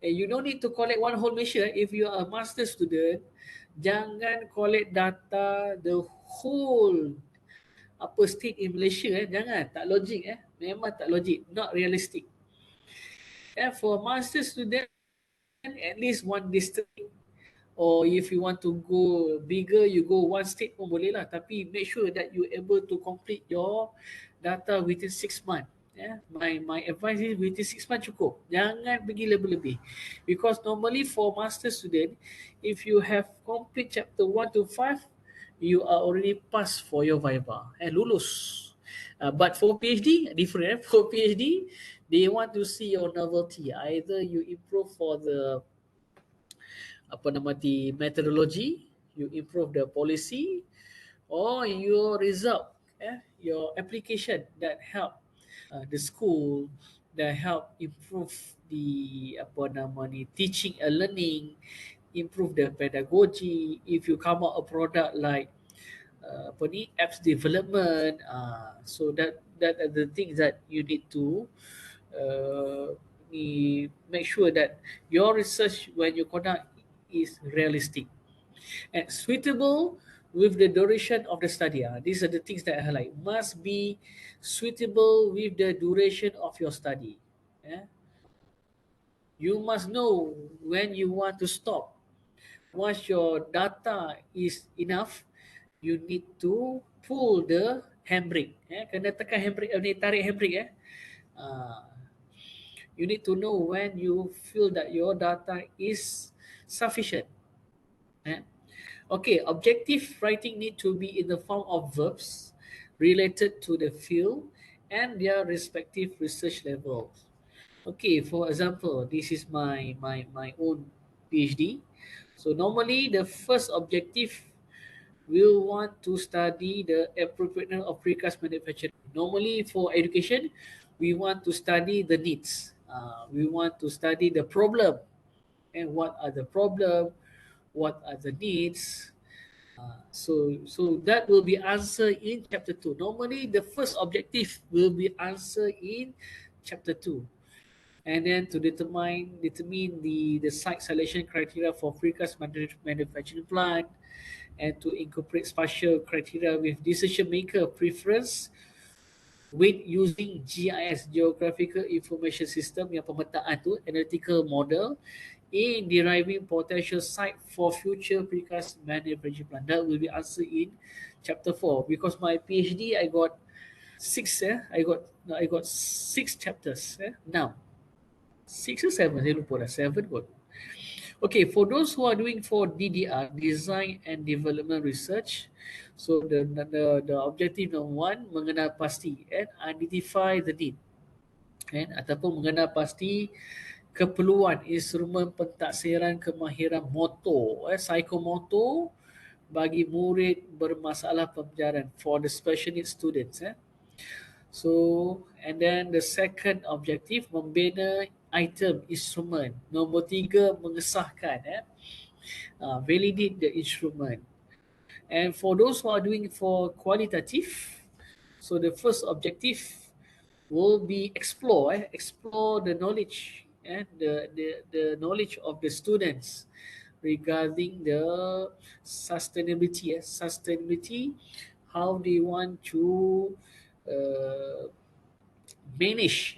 And you don't need to collect one whole Malaysia. If you are a master student, jangan collect data the whole state in Malaysia. Jangan, tak logik. Memang tak logik, not realistic. For master student, at least one district, or if you want to go bigger, you go one state pun boleh lah. Tapi make sure that you able to complete your data within 6 months. My advice is within 6 months cukup. Jangan pergi lebih-lebih. Because normally for master student, if you have complete chapter 1 to 5, you are already passed for your Viva and lulus. But for PhD, different. For PhD, they want to see your novelty. Either you improve for the methodology, you improve the policy, or your result your application that help the school, that help improve the apa nama ni, teaching and learning, improve the pedagogy. If you come out a product like apa ni, apps development, so that are the things that you need to make sure that your research when you conduct is realistic and suitable with the duration of the study. These are the things that I highlight. Must be suitable with the duration of your study. Yeah? You must know when you want to stop. Once your data is enough, you need to pull the handbrake. Kena tekan handbrake, tarik handbrake. Uh, you need to know when you feel that your data is sufficient. Eh? Okay, objective writing need to be in the form of verbs related to the field and their respective research levels. Okay, for example, this is my own PhD. So normally the first objective will want to study the appropriateness of precast manufacturing. Normally for education, we want to study the needs. We want to study the problem and what are the problem, what are the needs. So that will be answered in chapter 2. Normally the first objective will be answered in chapter 2. And then to determine the site selection criteria for precast manufacturing plant, and to incorporate spatial criteria with decision maker preference with using GIS, Geographical Information System, yang pemetaan tu, analytical model, in deriving potential site for future precast manufacturing plant. That will be answered in chapter 4. Because my PhD I got six I got six chapters now. 6 or 7, saya lupa dah, 7 kot. Okay, for those who are doing for DDR, design and development research, so the objective number 1, mengenal pasti and identify the need, ataupun mengenal pasti keperluan instrumen pentaksiran kemahiran motor, psikomotor bagi murid bermasalah pembelajaran, for the special needs students. So, and then the second objective, membina item instrumen. Nombor 3, mengesahkan, validate the instrument. And for those who are doing for qualitative, so the first objective will be explore the knowledge and the knowledge of the students regarding the sustainability, how they want to uh, manage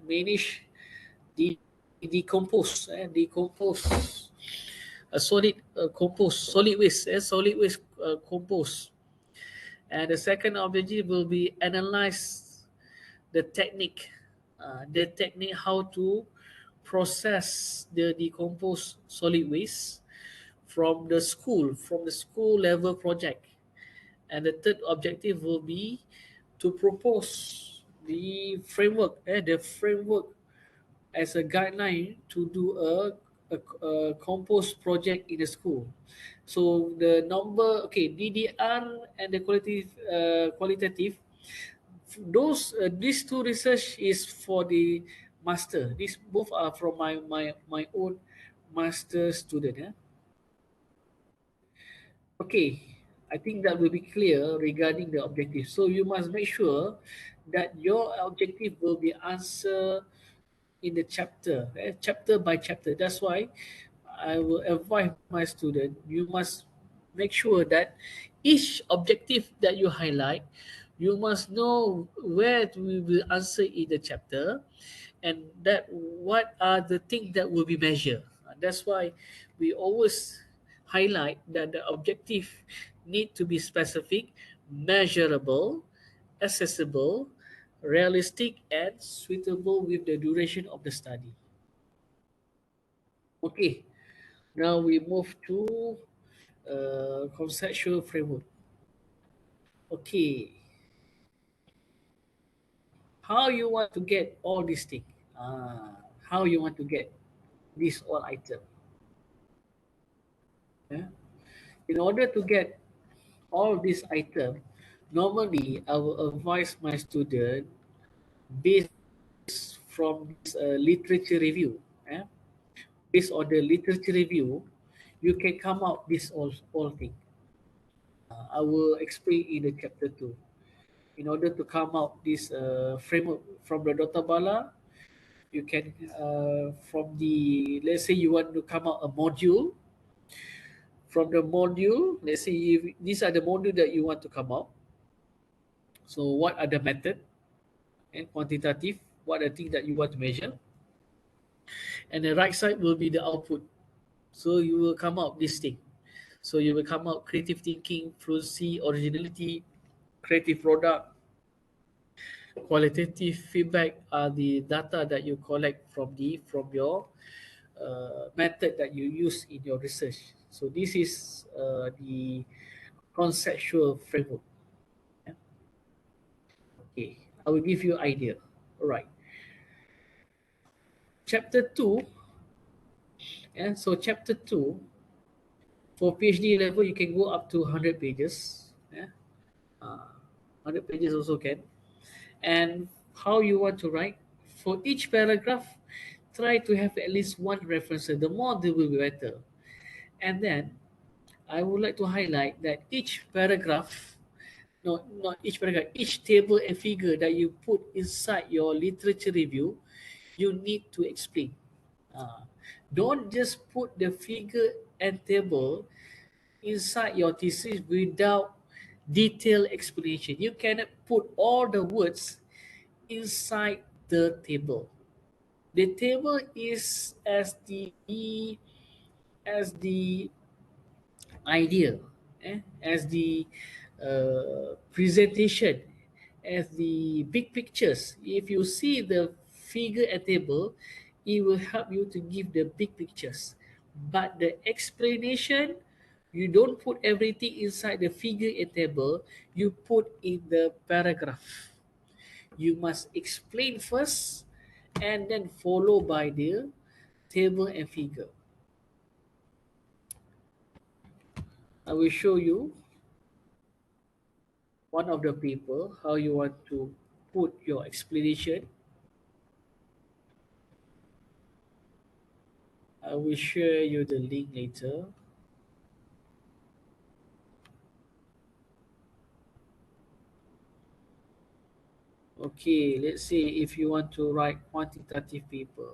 manage decompose a solid waste compose. And the second objective will be analyze the technique how to process the decomposed solid waste from the school level project. And the third objective will be to propose the framework as a guideline to do a compost project in the school. So the number, okay, DDR and the qualitative, these two research is for the master. These both are from my own master student. Okay, I think that will be clear regarding the objective. So you must make sure that your objective will be answered in the chapter by chapter. That's why I will advise my student, you must make sure that each objective that you highlight, you must know where we will answer in the chapter, and that what are the things that will be measured. That's why we always highlight that the objective need to be specific, measurable, accessible, realistic, and suitable with the duration of the study. Okay, now we move to conceptual framework. Okay, how you want to get all these things? How you want to get this all item? Yeah? In order to get all these items, normally I will advise my student based from this literature review. Eh? Based on the literature review, you can come out this all thing. I will explain in the chapter 2. In order to come out this framework from the Dr. Bala, you can from the, let's say you want to come out a module. From the module, let's say if these are the module that you want to come out. So what are the method and quantitative? What are the things that you want to measure? And the right side will be the output. So you will come out this thing. So you will come out creative thinking, fluency, originality, creative product, qualitative feedback are the data that you collect from your method that you use in your research. So this is the conceptual framework. Yeah. Okay, I will give you idea. All right. Chapter 2. Yeah, so chapter 2, for PhD level, you can go up to 100 pages. Yeah. 100 pages also can. And how you want to write? For each paragraph, try to have at least one reference. The more, the will be better. And then I would like to highlight that each paragraph, no, not each paragraph, each table and figure that you put inside your literature review, you need to explain. Uh, don't just put the figure and table inside your thesis without detailed explanation. You cannot put all the words inside the table. The table is as the idea, as the presentation, as the big pictures. If you see the figure and table, it will help you to give the big pictures. But the explanation, you don't put everything inside the figure and table, you put in the paragraph. You must explain first and then follow by the table and figure. I will show you one of the paper how you want to put your explanation. I will share you the link later. Okay, let's say if you want to write quantitative paper.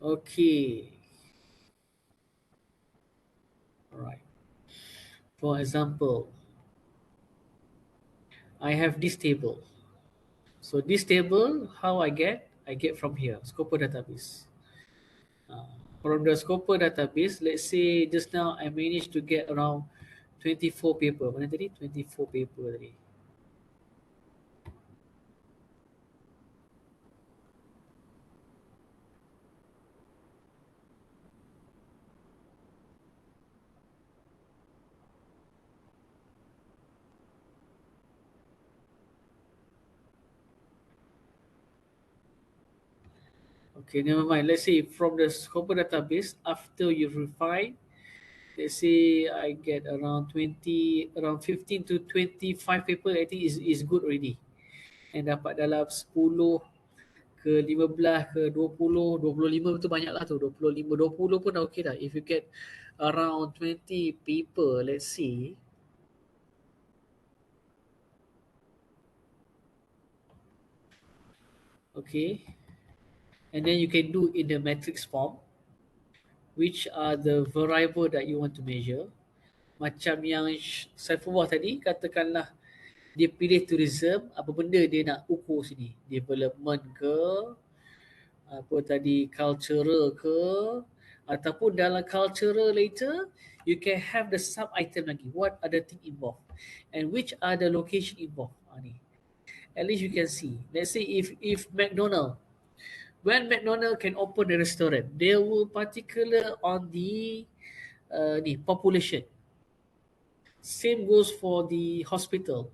Okay, all right. For example, I have this table. So this table, how I get? I get from here, Scoper database. Uh, from the Scoper database, let's say just now I managed to get around 24 paper. Mana tadi? 24 paper tadi. Okay, never mind. Let's say from the Scoper database, after you refine, let's say I get around 20, around 15 to 25 paper, I think is good already. And dapat dalam 10 ke 15 ke 20, 25 tu banyak lah tu. 25, 20 pun dah okay dah. If you get around 20 paper, let's say, okay, and then you can do in the matrix form, which are the variable that you want to measure. Macam yang Saifullah tadi, katakanlah dia pilih tourism, apa benda dia nak ukur sini? Development ke, apa tadi, cultural ke, ataupun dalam cultural later, you can have the sub item lagi. What are the thing involved? And which are the location involved? Ni. At least you can see. Let's say if McDonald, when McDonald can open a restaurant, they will particular on the population. Same goes for the hospital.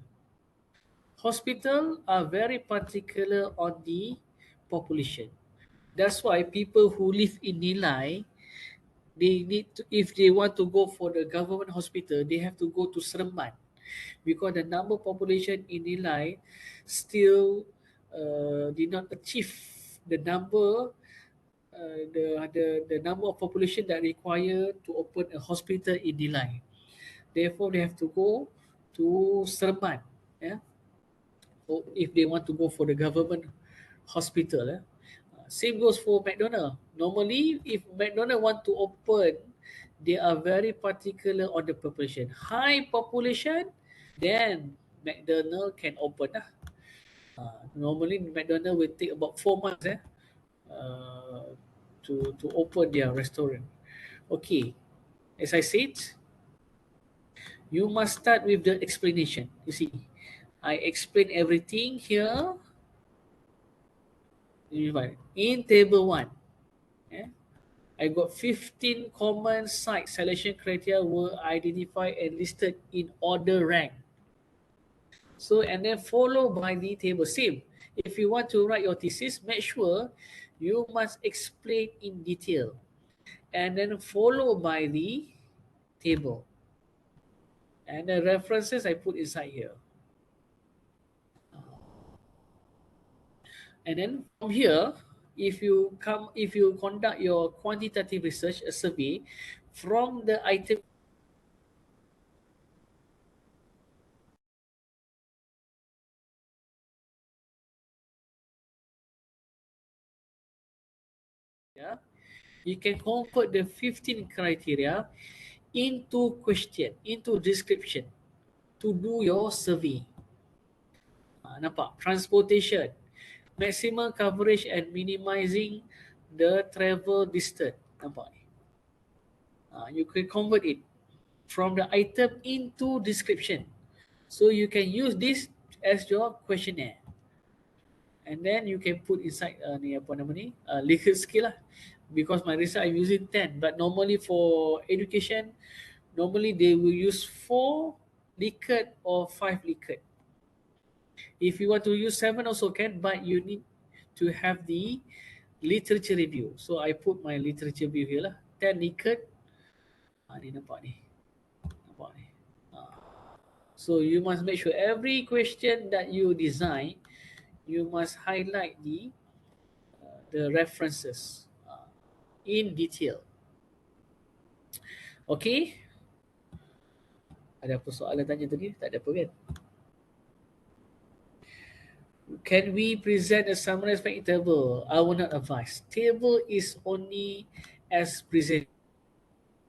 Hospital are very particular on the population. That's why people who live in Nilai, they need to, if they want to go for the government hospital, they have to go to Seremban, because the number of population in Nilai still did not achieve the number the number of population that require to open a hospital in Nilai. Therefore, they have to go to Seremban, yeah, if they want to go for the government hospital. Same goes for McDonald. Normally, if McDonald want to open, they are very particular on the population. High population, then McDonald can open. Normally, McDonald will take about 4 months uh, to open their restaurant. Okay, as I said, you must start with the explanation. You see, I explain everything here in table 1. Yeah? I got 15 common site selection criteria were identified and listed in order rank. So, and then followed by the table. Same. If you want to write your thesis, make sure you must explain in detail. And then followed by the table. And the references I put inside here. And then from here, if you conduct your quantitative research, a survey, from the item you can convert the 15 criteria into question, into description to do your survey. Nampak? Transportation, maximum coverage and minimizing the travel distance. Nampak? You can convert it from the item into description. So you can use this as your questionnaire. And then you can put inside ni apa nama ni, liquid skill lah. Because my research I'm using 10, but normally for education, normally they will use 4 liquid or 5 liquid. If you want to use 7 also can, but you need to have the literature review. So I put my literature review here lah. 10 liquid. Ni nampak ni. Nampak ni. So you must make sure every question that you design, you must highlight the references in detail. Okay? Ada apa soalan tanya tadi? Tak ada apa kan? Can we present a summarized fact table? I will not advise. Table is only as present.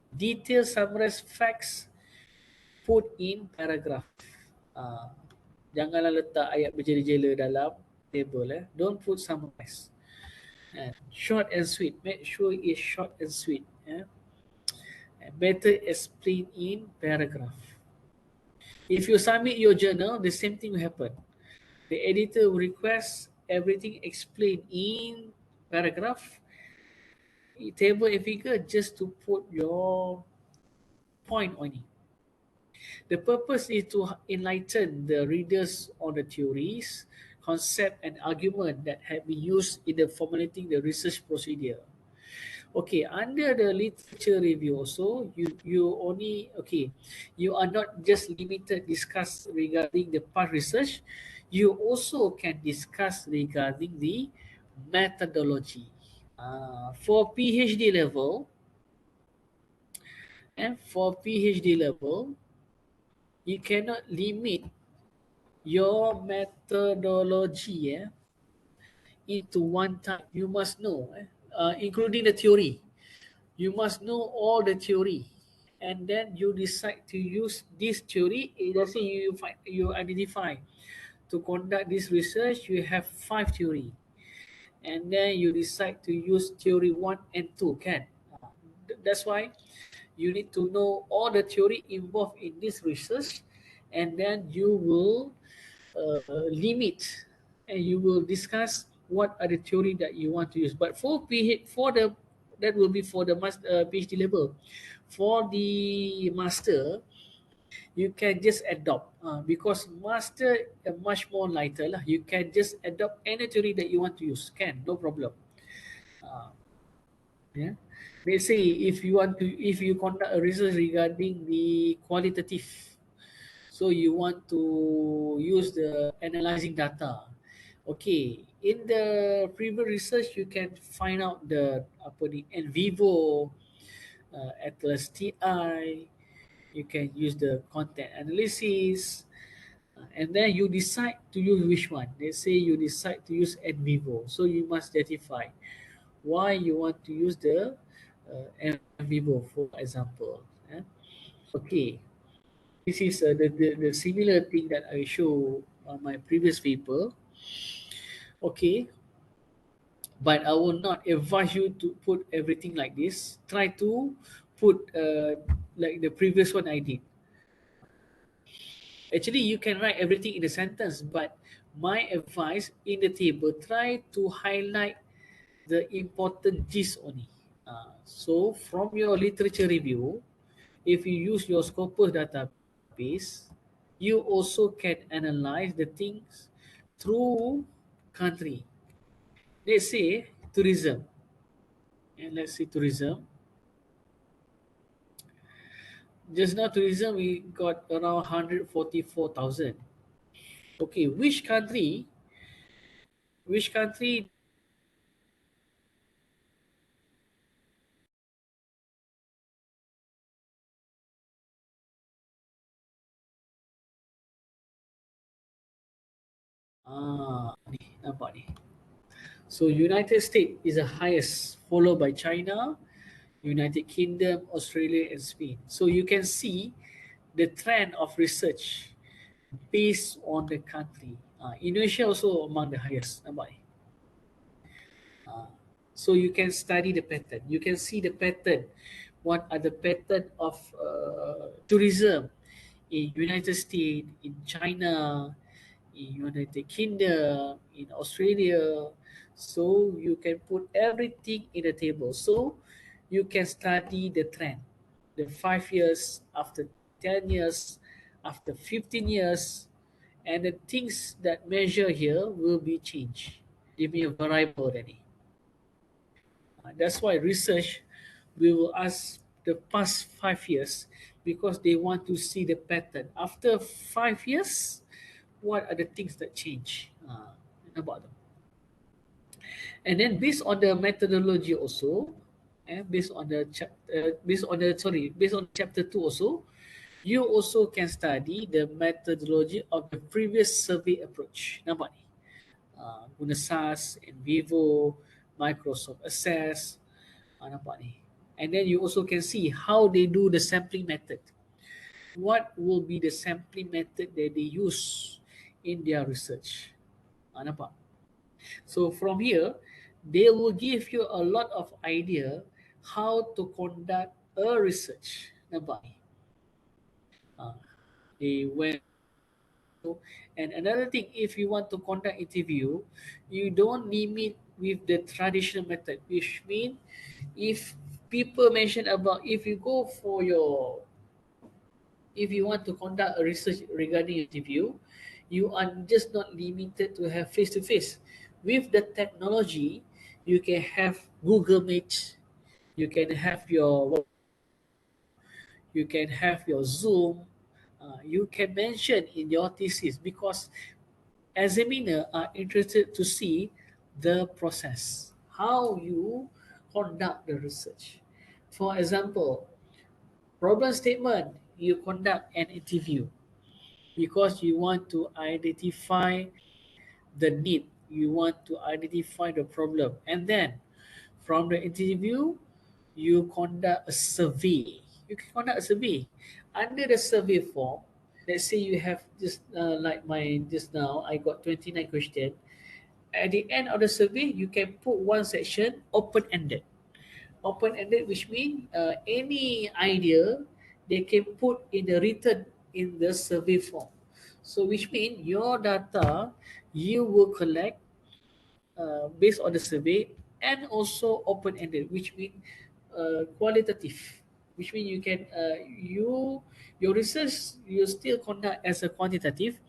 Detailed summarized facts put in paragraph. Janganlah letak ayat berjela-jela dalam table. Don't put summarize. Short and sweet. Make sure it's short and sweet. And better explain in paragraph. If you submit your journal, the same thing will happen. The editor will request everything explained in paragraph, table and figure, just to put your point on it. The purpose is to enlighten the readers on the theories, concept and argument that have been used in the formulating the research procedure. Okay, under the literature review also, you are not just limited discuss regarding the past research, you also can discuss regarding the methodology. For PhD level, you cannot limit your methodology into one type. You must know, including the theory. You must know all the theory, and then you decide to use this theory. Let's say you identify to conduct this research, you have 5 theory, and then you decide to use theory 1 and 2. Can that's why you need to know all the theory involved in this research, and then you will limit and you will discuss what are the theory that you want to use. But that will be for the PhD level. For the master, you can just adopt because master much more lighter lah. You can just adopt any theory that you want to use, can, no problem. uh, yeah, let's say if you conduct a research regarding the qualitative, so you want to use the analyzing data. Okay, in the previous research you can find out the apa ni in vivo, atlas ti, you can use the content analysis, and then you decide to use which one. Let's say you decide to use in vivo, so you must justify why you want to use the in vivo, for example. Okay, this is the similar thing that I show on my previous paper. Okay, but I will not advise you to put everything like this. Try to put like the previous one I did. Actually, you can write everything in a sentence, but my advice in the table, try to highlight the important gist only. So from your literature review, if you use your Scopus database, you also can analyze the things through country. Let's say tourism, and let's say tourism. Just now tourism we got around 144,000. Okay, which country ni nampak ni. So United States is the highest, followed by China, United Kingdom, Australia, and Spain. So you can see the trend of research based on the country. Indonesia also among the highest. Nampak ni? So you can study the pattern. You can see the pattern. What are the pattern of tourism in United States, in China, in United Kingdom, in Australia. So you can put everything in the table. So you can study the trend. The 5 years, after 10 years, after 15 years, and the things that measure here will be changed. Give me a variable already. That's why research, we will ask the past 5 years because they want to see the pattern. After 5 years, what are the things that change about them? And then based on the methodology also, based on the based on chapter 2 also, you also can study the methodology of the previous survey approach. Nampak ni? Guna SAS, in vivo, Microsoft Assess, nampak ni. And then you also can see how they do the sampling method. What will be the sampling method that they use in their research? Nampak? So from here, they will give you a lot of idea how to conduct a research. Nampak ni? They went. And another thing, if you want to conduct interview, you don't limit with the traditional method, which means if people mention about, if you go for your, if you want to conduct a research regarding interview, you are just not limited to have face to face. With the technology, you can have Google Meet, you can have your, you can have your Zoom, you can mention in your thesis, because examiner are interested to see the process, how you conduct the research. For example, problem statement, you conduct an interview because you want to identify the need, you want to identify the problem, and then from the interview, you conduct a survey. You can conduct a survey. Under the survey form, let's say you have just like my just now, I got 29 questions. At the end of the survey, you can put one section open-ended. Open-ended, which means any idea they can put in the written in the survey form. So which means your data you will collect based on the survey, and also open-ended, which means qualitative. which means you can your research you still conduct as a qualitative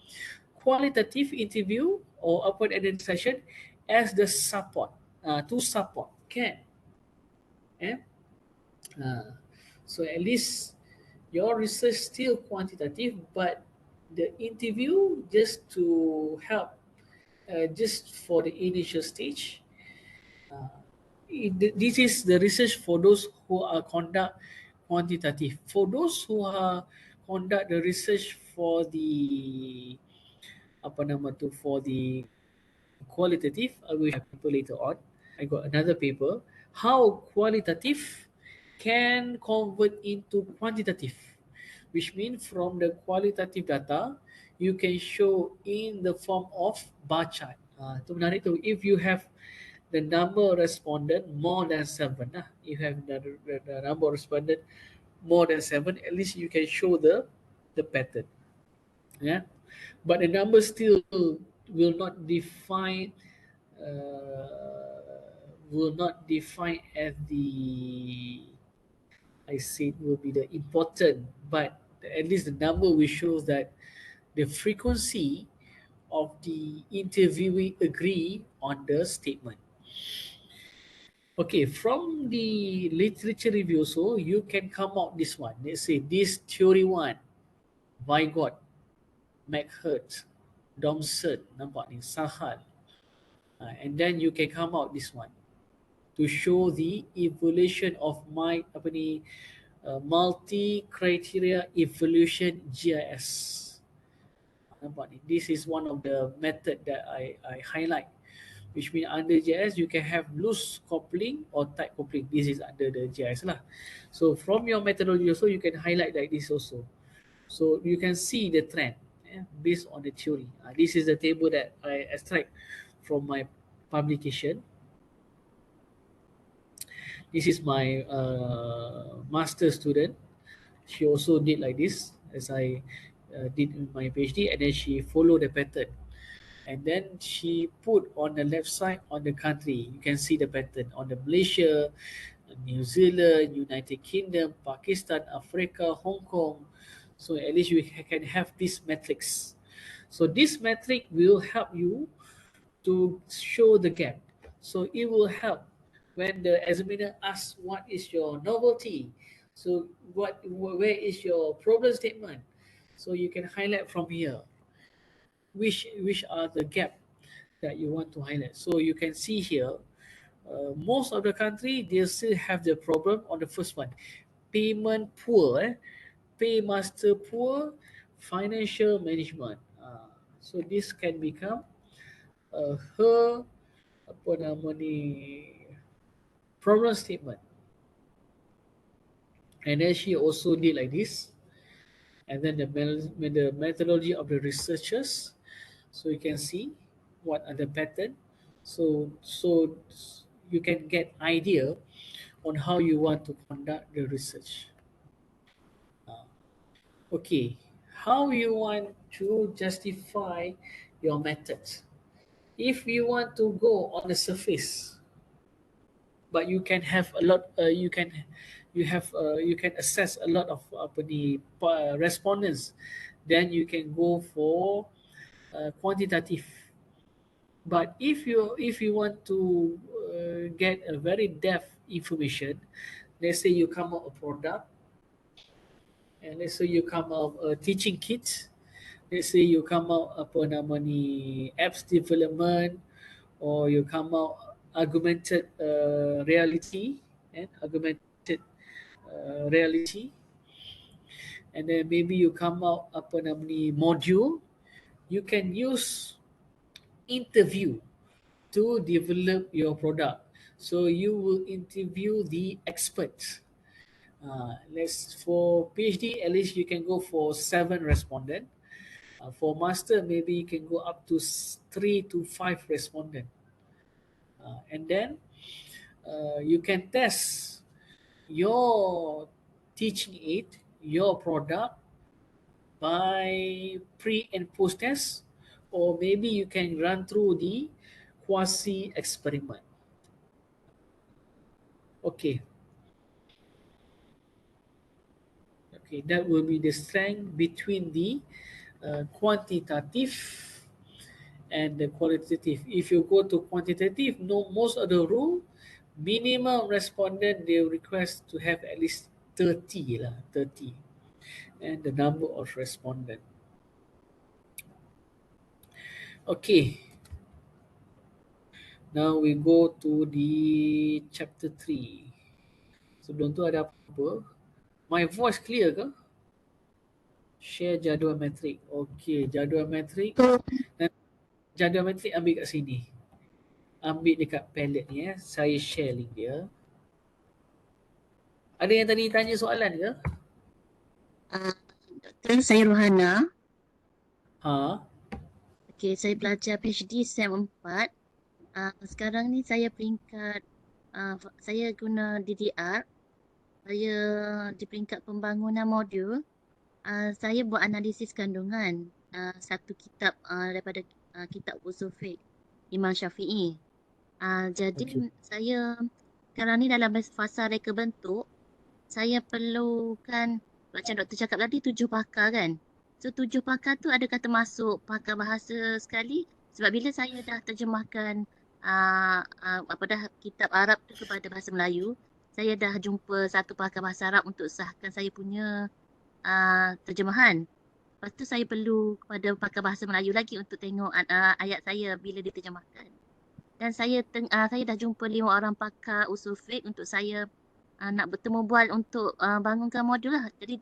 interview or open-ended session as the support to support can eh? uh, so at least your research still quantitative, but the interview just to help just for the initial stage. uh, this is the research for those who are conduct quantitative. For those who are conduct the research for the apa nama tu, for the qualitative, I will have paper later on. I got another paper, how qualitative can convert into quantitative, which means from the qualitative data you can show in the form of bar chart. Itu menarik tu. If you have the number respondent more than seven, if you have the number respondent more than seven, at least you can show the pattern. Yeah, but the number still will not define will not define as the I said will be the important, but at least the number will show that the frequency of the interviewee agree on the statement. Okay, from the literature review, so you can come out this one. Let's say this theory one, Vigot, McHurt, Domson, nampak ni, Sahal. And then you can come out this one to show the evaluation of my apa ni, multi criteria evaluation GIS. Nampak ni, this is one of the method that I highlight, which means under GIS you can have loose coupling or tight coupling. This is under the GIS lah. So from your methodology also you can highlight like this also. So you can see the trend based on the theory. This is the table that I extract from my publication. This is my master student. She also did like this as I did in my PhD, and then she followed the pattern. And then she put on the left side on the country. You can see the pattern on the Malaysia, New Zealand, United Kingdom, Pakistan, Africa, Hong Kong. So at least you can have this matrix. So this metric will help you to show the gap. So it will help when the examiner asks what is your novelty. So where is your problem statement? So you can highlight from here which are the gap that you want to highlight. So you can see here, most of the country they still have the problem on the first one, payment poor, paymaster poor, financial management. So this can become her apa nama ni problem statement. And then she also did like this, and then the methodology of the researchers. So you can see what are the pattern. So you can get idea on how you want to conduct the research. Okay, how you want to justify your methods. If you want to go on the surface, but you can have a lot, you can assess a lot of respondents, then you can go for quantitative. But if you want to get a very depth information, let's say you come up a product, and let's say you come out teaching kids, let's say you come out apa nama ni apps development, or you come out augmented reality and augmented reality, and then maybe you come out apa nama ni module, you can use interview to develop your product. So you will interview the experts. Let's for PhD, at least you can go for 7 respondent. For master, maybe you can go up to 3 to 5 respondent. And then you can test your teaching aid, your product by pre and post test, or maybe you can run through the quasi experiment. Okay. Okay, that will be the strength between the quantitative and the qualitative. If you go to quantitative, no, most of the rule, minimum respondent they request to have at least 30 lah, 30, and the number of respondent. Okay, now we go to the chapter 3. Sebelum tu ada apa? My voice clear ke? Share jadual metrik. Okay, jadual metrik. Dan jadual metrik ambil kat sini. Ambil dekat palette ni ya. Saya share link dia. Ada yang tadi tanya soalan ke? Doktor, saya Rohana. Ha? Okey, saya pelajar PhD SEM 4. Sekarang ni saya peringkat, saya guna DDR. Saya di peringkat pembangunan modul. Saya buat analisis kandungan. Satu kitab daripada kitab usul fiqh Imam Syafi'i. Jadi saya sekarang ni dalam fasa reka bentuk. Saya perlukan, macam doktor cakap tadi, 7 pakar kan. So 7 pakar tu adakah termasuk pakar bahasa sekali? Sebab bila saya dah terjemahkan kitab Arab tu kepada bahasa Melayu, saya dah jumpa satu pakar bahasa Arab untuk sahkan saya punya terjemahan. Lepas tu saya perlu kepada pakar bahasa Melayu lagi untuk tengok ayat saya bila diterjemahkan. Dan saya dah jumpa 5 orang pakar usul fiqh untuk saya nak bertemu bual untuk bangunkan modul lah. Jadi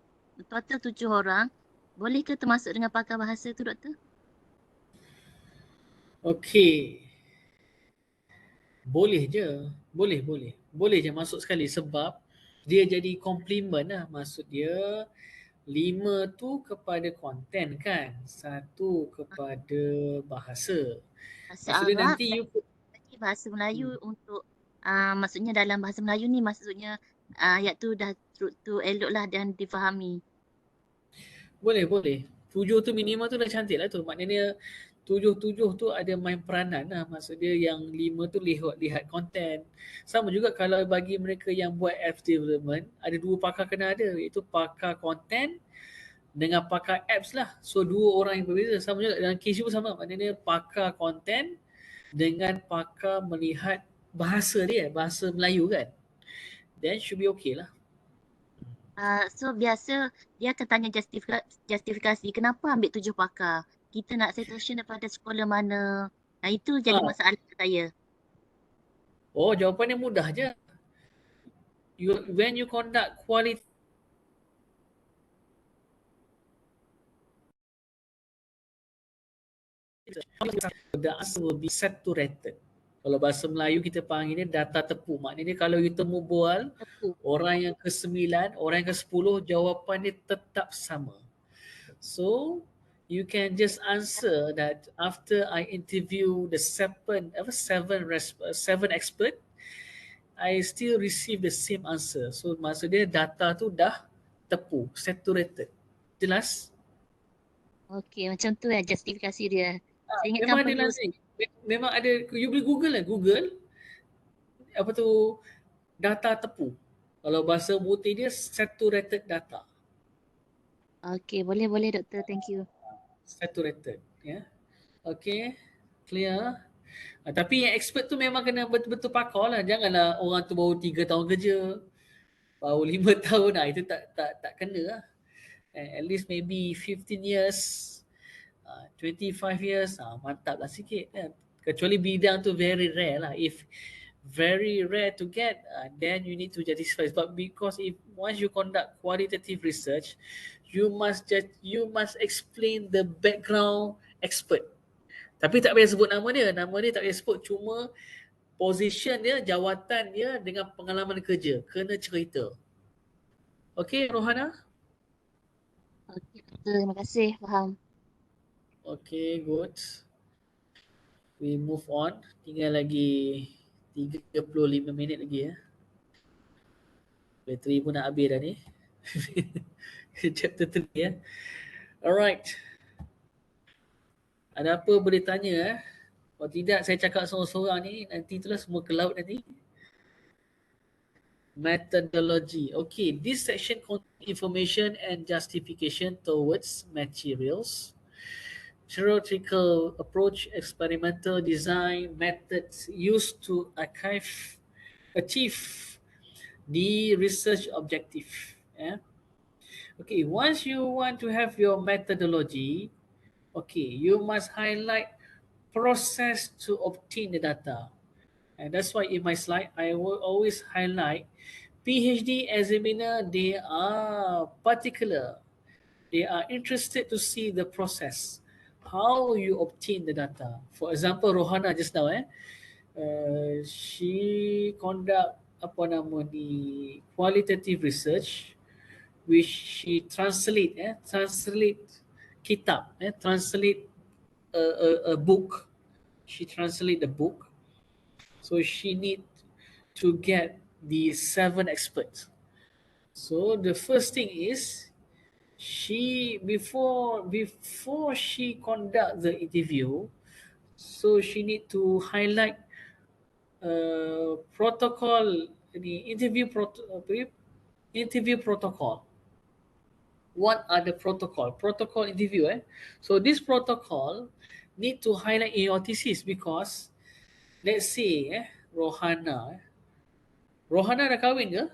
total 7 orang. Boleh ke termasuk dengan pakar bahasa tu, doktor? Okey. Boleh je. Boleh. Boleh je masuk sekali sebab dia jadi komplement lah. Maksud dia 5 tu kepada konten kan. 1 kepada bahasa. Bahasa Maksudnya Arab nanti you lagi bahasa Melayu untuk maksudnya dalam bahasa Melayu ni maksudnya ayat tu dah struktur eloklah dan difahami. boleh. 7 tu minimal tu dah cantik lah tu. Maknanya 7 tu ada main peranan lah. Maksud dia yang 5 tu lihat konten. Sama juga kalau bagi mereka yang buat apps development, ada 2 pakar kena ada. Iaitu pakar konten dengan pakar apps lah. So 2 orang yang berbeza. Sama juga dalam case pun sama. Maknanya pakar konten dengan pakar melihat bahasa dia, bahasa Melayu kan. Then should be okay lah. So biasa dia akan tanya justifikasi kenapa ambil 7 pakar. Kita nak citation daripada sekolah mana. Itu jadi masalah saya. Oh, jawapannya mudah je. When you conduct quality the answer will be saturated. Kalau bahasa Melayu kita panggil dia data tepu. Maknanya kalau you temu bual, orang yang ke-9, orang yang ke-10, jawapan dia tetap sama. So, you can just answer that after I interview the seven expert, I still receive the same answer. So, maksud dia data tu dah tepu, saturated. Jelas? Okey, macam tu justifikasi dia. Saya ingatkan Memang ada perlu lazim. Memang ada, you boleh Google lah. Google apa tu data tepu. Kalau bahasa putih dia saturated data. Okey, boleh doktor. Thank you. Saturated. Ya. Okay. Clear. Tapi yang expert tu memang kena betul-betul pakar lah. Janganlah orang tu baru 3 tahun kerja. Baru 5 tahun lah. Itu tak kena lah. At least maybe 15 years. 25 years. Mantap lah sikit kan. Kecuali bidang tu very rare lah. If very rare to get, then you need to justify. But because if once you conduct qualitative research, you must explain the background expert. Tapi tak payah sebut nama dia. Nama dia tak payah sebut. Cuma position dia, jawatan dia dengan pengalaman kerja. Kena cerita. Okay, Rohana? Okey, doktor. Terima kasih. Faham. Okay, good. We move on. Tinggal lagi 35 minit lagi ya. Bateri pun nak habis dah ni. Chapter 3 ya. Alright. Ada apa boleh tanya? Kalau tidak saya cakap seorang-seorang ni nanti itulah semua ke laut nanti. Methodology. Okay, this section contains information and justification towards materials, theoretical approach, experimental design, methods used to achieve the research objective. Yeah. Okay, once you want to have your methodology, okay, you must highlight process to obtain the data. And that's why in my slide, I will always highlight PhD examiner, they are particular. They are interested to see the process, how you obtain the data. For example, Rohana just now, she conduct apa nama ni qualitative research, which she translate kitab, translate a book. She translate the book, so she need to get the 7 experts. So the first thing is she before she conduct the interview, so she need to highlight protocol, the interview protocol. What are the protocol interview, so this protocol need to highlight in your thesis, because let's say Rohana Rohana dah kahwin ke?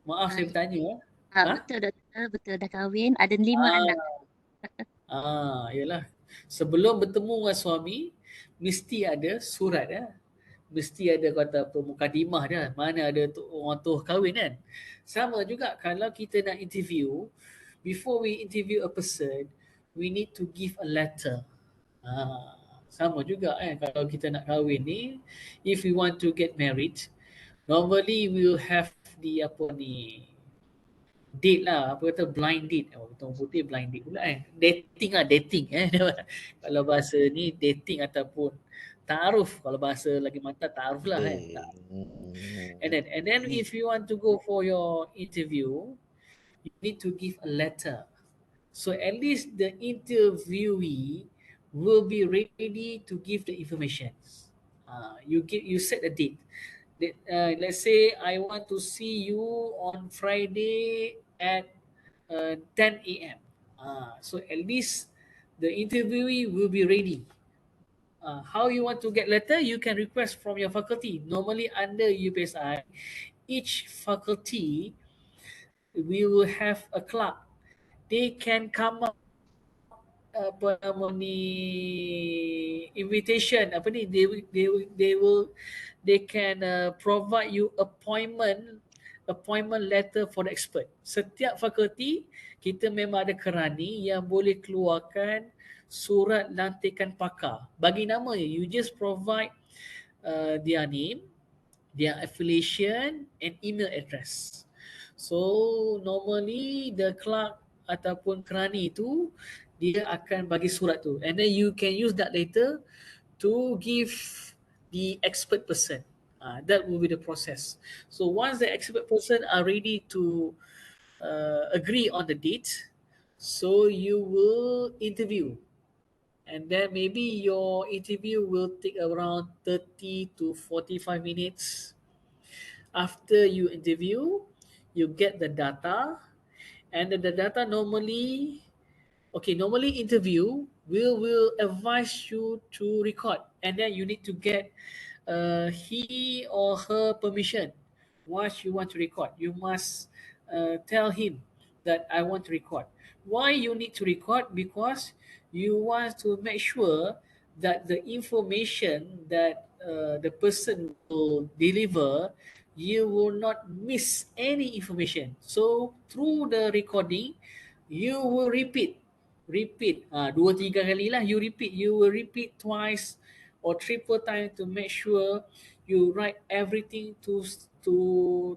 Maaf saya bertanya. Ha? Betul doktor, betul dah kahwin, ada 5 anak. Yalah. Sebelum bertemu dengan suami, mesti ada surat Mesti ada kata apa, mukadimah dia. Mana ada orang tua kahwin kan. Sama juga kalau kita nak interview, before we interview a person, we need to give a letter. Sama juga kalau kita nak kahwin ni, if we want to get married, normally we will have the apa ni, date lah, apa kata blind date. Betul putih blind date pula dating lah, dating kalau bahasa ni dating ataupun ta'aruf, kalau bahasa lagi mantap ta'aruf lah and then if you want to go for your interview, you need to give a letter, so at least the interviewee will be ready to give the information. You set a date. Let's say I want to see you on Friday at 10 a.m. So at least the interviewee will be ready. How you want to get letter? You can request from your faculty. Normally under UPSI, each faculty we will have a clerk. They can come up apa nama ni, invitation apa ni, they can provide you appointment letter for the expert. Setiap fakulti kita memang ada kerani yang boleh keluarkan surat lantikan pakar. Bagi nama you just provide their name, their affiliation and email address. So normally the clerk ataupun kerani tu dia akan bagi surat tu, and then you can use that later to give the expert person. That will be the process. So once the expert person are ready to agree on the date, so you will interview, and then maybe your interview will take around 30 to 45 minutes. After you interview, you get the data, and the data normally interview will advise you to record, and then you need to get he or her permission. What you want to record, you must tell him that I want to record. Why you need to record? Because you want to make sure that the information that the person will deliver, you will not miss any information. So through the recording, you will repeat 2-3 kali lah, you will repeat twice or triple time to make sure you write everything to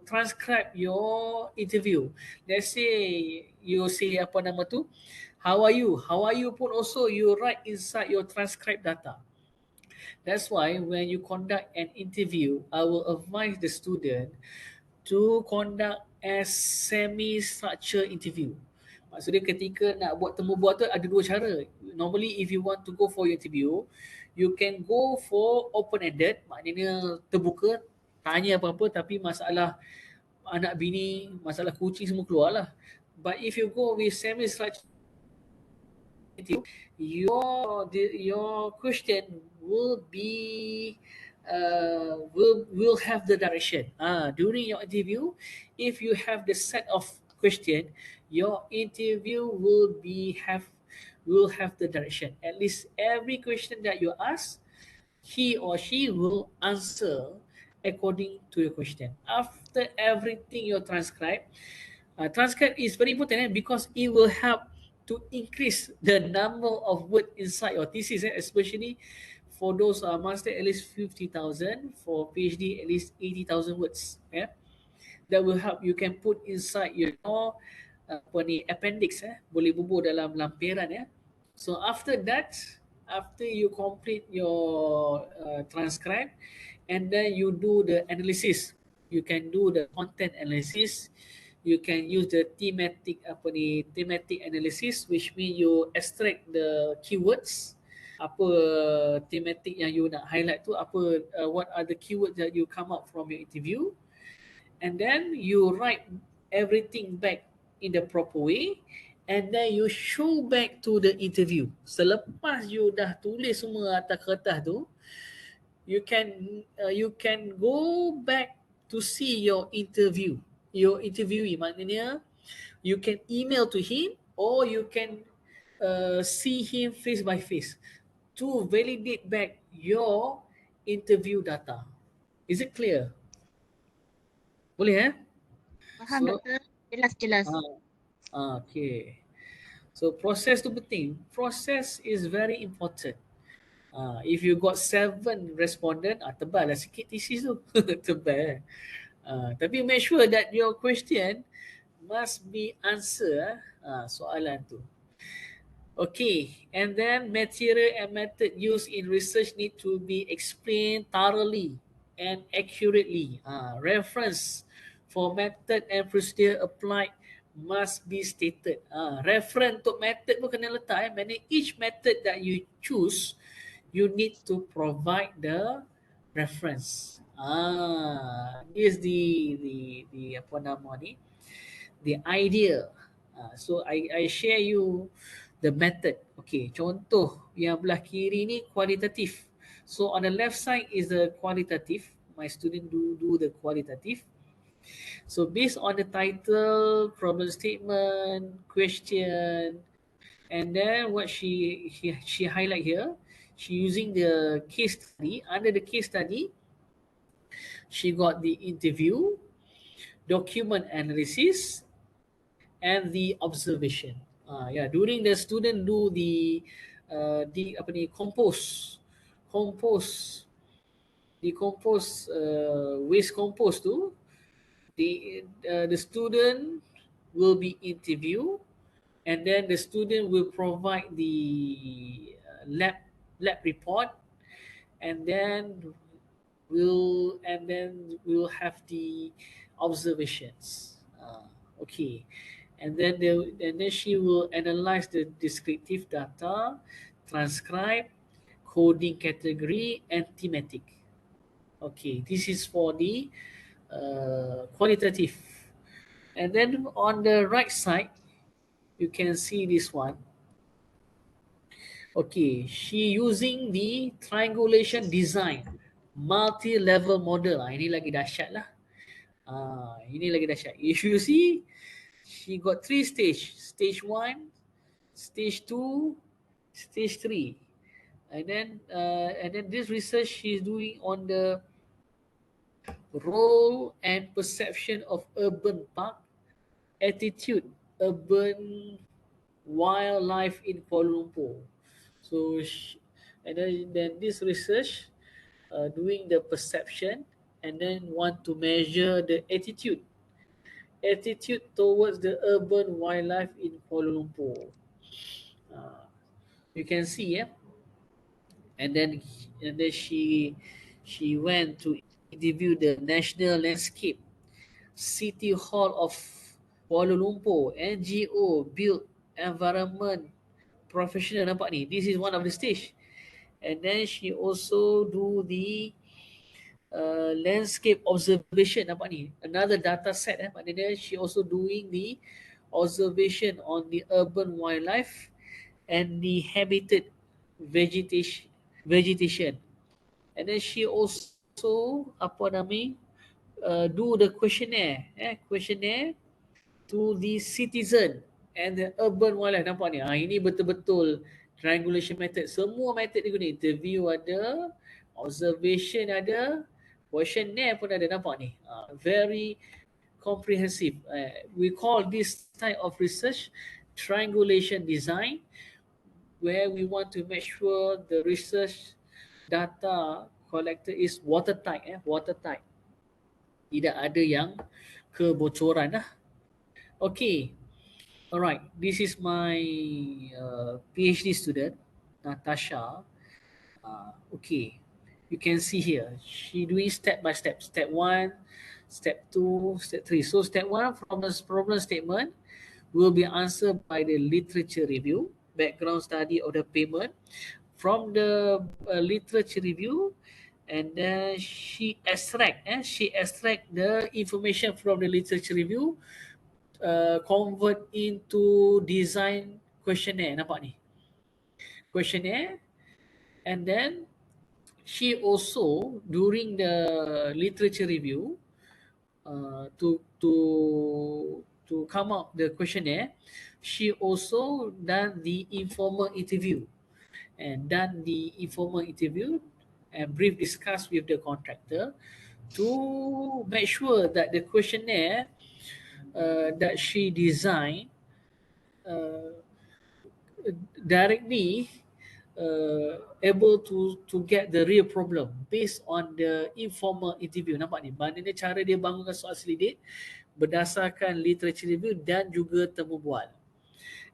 transcribe your interview. Let's say you say apa nama tu, how are you pun also you write inside your transcribe data. That's why when you conduct an interview, I will advise the student to conduct as semi-structured interview. Maksudnya ketika nak buat temu bual tu ada 2 cara. Normally if you want to go for your interview, you can go for open-ended, maknanya terbuka tanya apa-apa, tapi masalah anak bini, masalah kucing semua keluar lah. But if you go with semi-structured, your question will be will have the direction. During your interview, if you have the set of question, your interview will have the direction. At least every question that you ask, he or she will answer according to your question. After everything you transcribe, transcribe is very important because it will help to increase the number of words inside your thesis, especially for those master at least 50,000, for PhD at least 80,000 words. That will help. You can put inside your apa ni appendix, boleh bubuh dalam lampiran, So after that, after you complete your transcribe, and then you do the analysis, you can do the content analysis. You can use the thematic analysis, which mean you extract the keywords, apa thematic yang you nak highlight tu, what are the keywords that you come out from your interview, and then you write everything back in the proper way, and then you show back to the interview. Selepas you dah tulis semua atas kertas tu, you can go back to see your interviewee. Maknanya you can email to him, or you can see him face by face to validate back your interview data. Is it clear? Boleh Faham So, doktor? Jelas. okay. So proses tu penting. Proses is very important. If you got 7 respondent, tebal lah sikit thesis tu. Tebal. Tapi make sure that your question must be answer soalan tu. Okay, and then material and method used in research need to be explained thoroughly and accurately. Reference for method and procedure applied must be stated. Reference untuk method pun kena letak. Mana each method that you choose, you need to provide the reference. This is the apa nama ni? The idea. So I share you the method. Okay, contoh yang belah kiri ni kualitatif. So on the left side is the qualitative. My student do the qualitative. So based on the title, problem statement, question, and then what she highlight here, she using the case study. Under the case study, she got the interview, document analysis, and the observation. During the student do the decompose waste compost tu, the student will be interviewed, and then the student will provide the lab report, and then we'll have the observations. Okay, and then she will analyze the descriptive data, transcribe, coding category, and thematic. Okay, this is for the qualitative. And then on the right side, you can see this one. Okay, she using the triangulation design multi-level model. Ini lagi dahsyat lah. Ini lagi dahsyat. If you see, she got 3 stage. Stage 1, stage 2, stage 3. And then this research she's doing on the role and perception of urban park, attitude, urban wildlife in Kuala Lumpur. So, and then this research doing the perception, and then want to measure the attitude towards the urban wildlife in Kuala Lumpur. You can see, and then she went to interview the National Landscape City Hall of Kuala Lumpur, NGO Built Environment Professional. Nampak ni, this is one of the stage. And then she also do the landscape observation, nampak ni, another data set, maknanya she also doing the observation on the urban wildlife and the habitat vegetation. And then she also apa nama do the questionnaire to the citizen and the urban wildlife. Nampak ni, ini betul-betul triangulation method. Semua method dia guna, interview ada, observation ada, questionnaire pun ada. Nampak ni, very comprehensive. We call this type of research triangulation design, where we want to make sure the research data collected is watertight. Watertight, tidak ada yang kebocoran lah. Okay, alright, this is my PhD student, Natasha. Okay, you can see here, she doing step by step. Step 1, step 2, step 3. So step 1 from the problem statement will be answered by the literature review, background study of the payment. From the literature review, and then she extract the information from the literature review, convert into design questionnaire. Nampak ni, questionnaire. And then she also, during the literature review, to come up the questionnaire, she also done the informal interview and brief discuss with the contractor to make sure that the questionnaire that she designed directly able to get the real problem based on the informal interview. Nampak ni, maknanya cara dia bangunkan soal selidik berdasarkan literature review dan juga temu bual.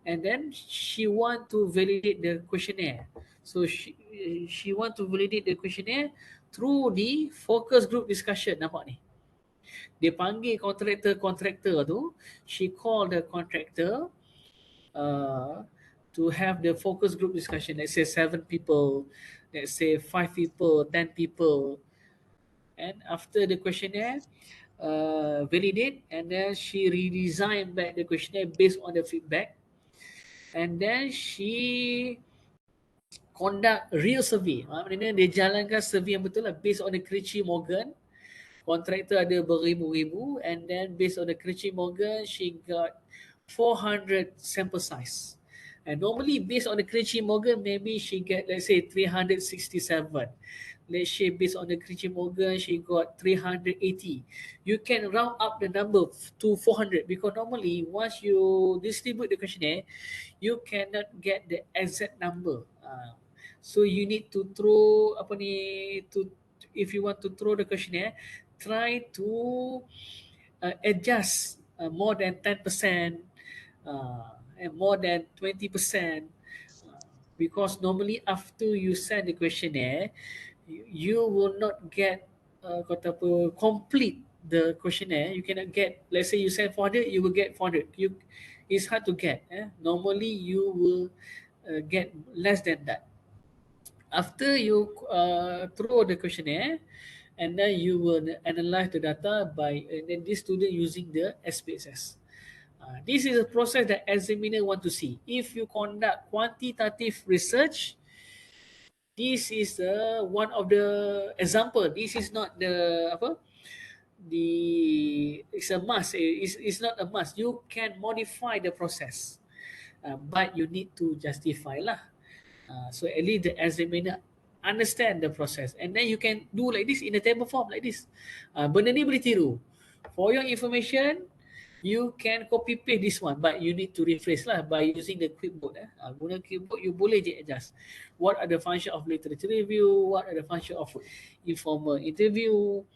And then she want to validate the questionnaire. So she want to validate the questionnaire through the focus group discussion. Nampak ni, dia panggil contractor tu, she call the contractor to have the focus group discussion. Let's say 7 people, let's say 5 people, 10 people. And after the questionnaire validate, and then she redesign back the questionnaire based on the feedback. And then she conduct real survey. Maknanya dia jalankan survey yang betul lah, based on the Critchley Morgan. Contractor ada beribu-ribu, and then based on the Critchley Morgan, she got 400 sample size. And normally based on the Critchley Morgan, maybe she get, let's say, 367. Let's say based on the Critchley Morgan, she got 380. You can round up the number to 400, because normally once you distribute the questionnaire, you cannot get the exact number. So you need to throw if you want to throw the questionnaire, try to adjust more than 10%, and more than 20%, because normally after you send the questionnaire, you will not get complete the questionnaire. You cannot get, let's say you send 400, you will get 400. It's hard to get. Normally you will get less than that. After you throw the questionnaire, and then you will analyze the data and then this student using the SPSS. This is a process that examiner want to see. If you conduct quantitative research, this is one of the example. This is not it's a must. It's not a must. You can modify the process, but you need to justify lah. So at least the examiner understand the process, and then you can do like this in a table form like this. Benda ni boleh tiru. For your information, you can copy paste this one, but you need to rephrase lah by using the clipboard. Guna clipboard, you boleh je adjust. What are the function of literature review? What are the function of informal interview?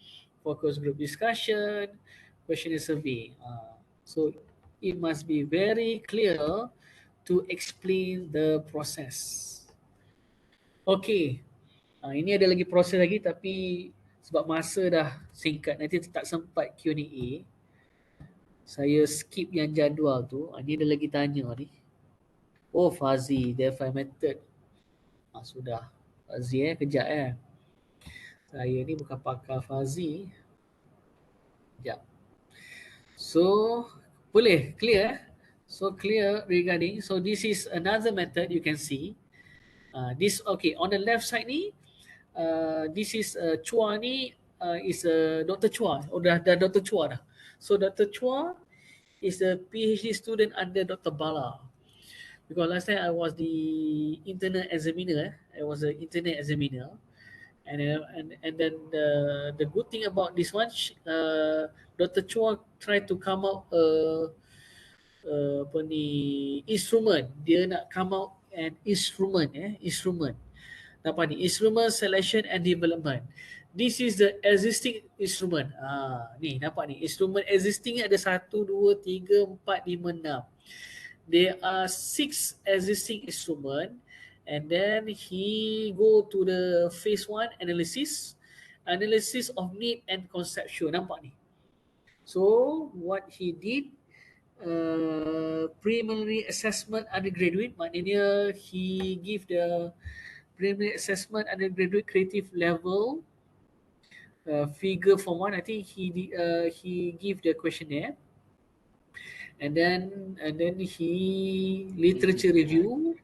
Focus group discussion, questionnaire survey. So it must be very clear to explain the process. Okay, ini ada lagi proses lagi, tapi sebab masa dah singkat, nanti tak sempat Q&A. Saya skip yang jadual tu. Ini ada lagi tanya ni. Oh, Fazi, DeFi method. Sudah. Fazi kejap Saya ni bukan pakar Fazi. Sekejap. So, boleh clear? So clear regarding. So this is another method you can see. This okay on the left side ni. This is Chua ni is Dr. Chua. Oh dah Dr. Chua dah. So Dr. Chua is a PhD student under Dr. Bala. Because last time I was the internal examiner. I was an internal examiner. And then the good thing about this one, Dr. Chua tried to come out apa ni instrument. Dia nak come out an instrument. Nampak ni instrument selection and development. This is the existing instrument. Ni nampak ni instrument existing ada 1 2 3 4 5 6. There are 6 existing instrument, and then he go to the phase 1 analysis of need and conceptual. Nampak ni. So what he did, preliminary assessment undergraduate, maknanya he give the preliminary assessment undergraduate creative level figure form 1. I think he give the questionnaire, and then he literature review,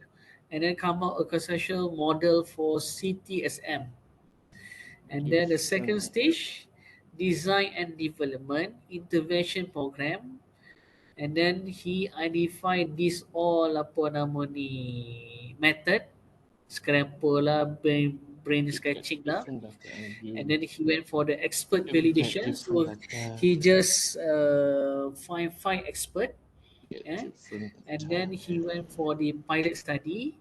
and then come out a conceptual model for CTSM. And then the second stage, design and development intervention program. And then he identified this all apa nama ni method, scramble lah, brain sketching lah. And then he went for the expert validation. So he just find 5 expert. And then he went for the pilot study.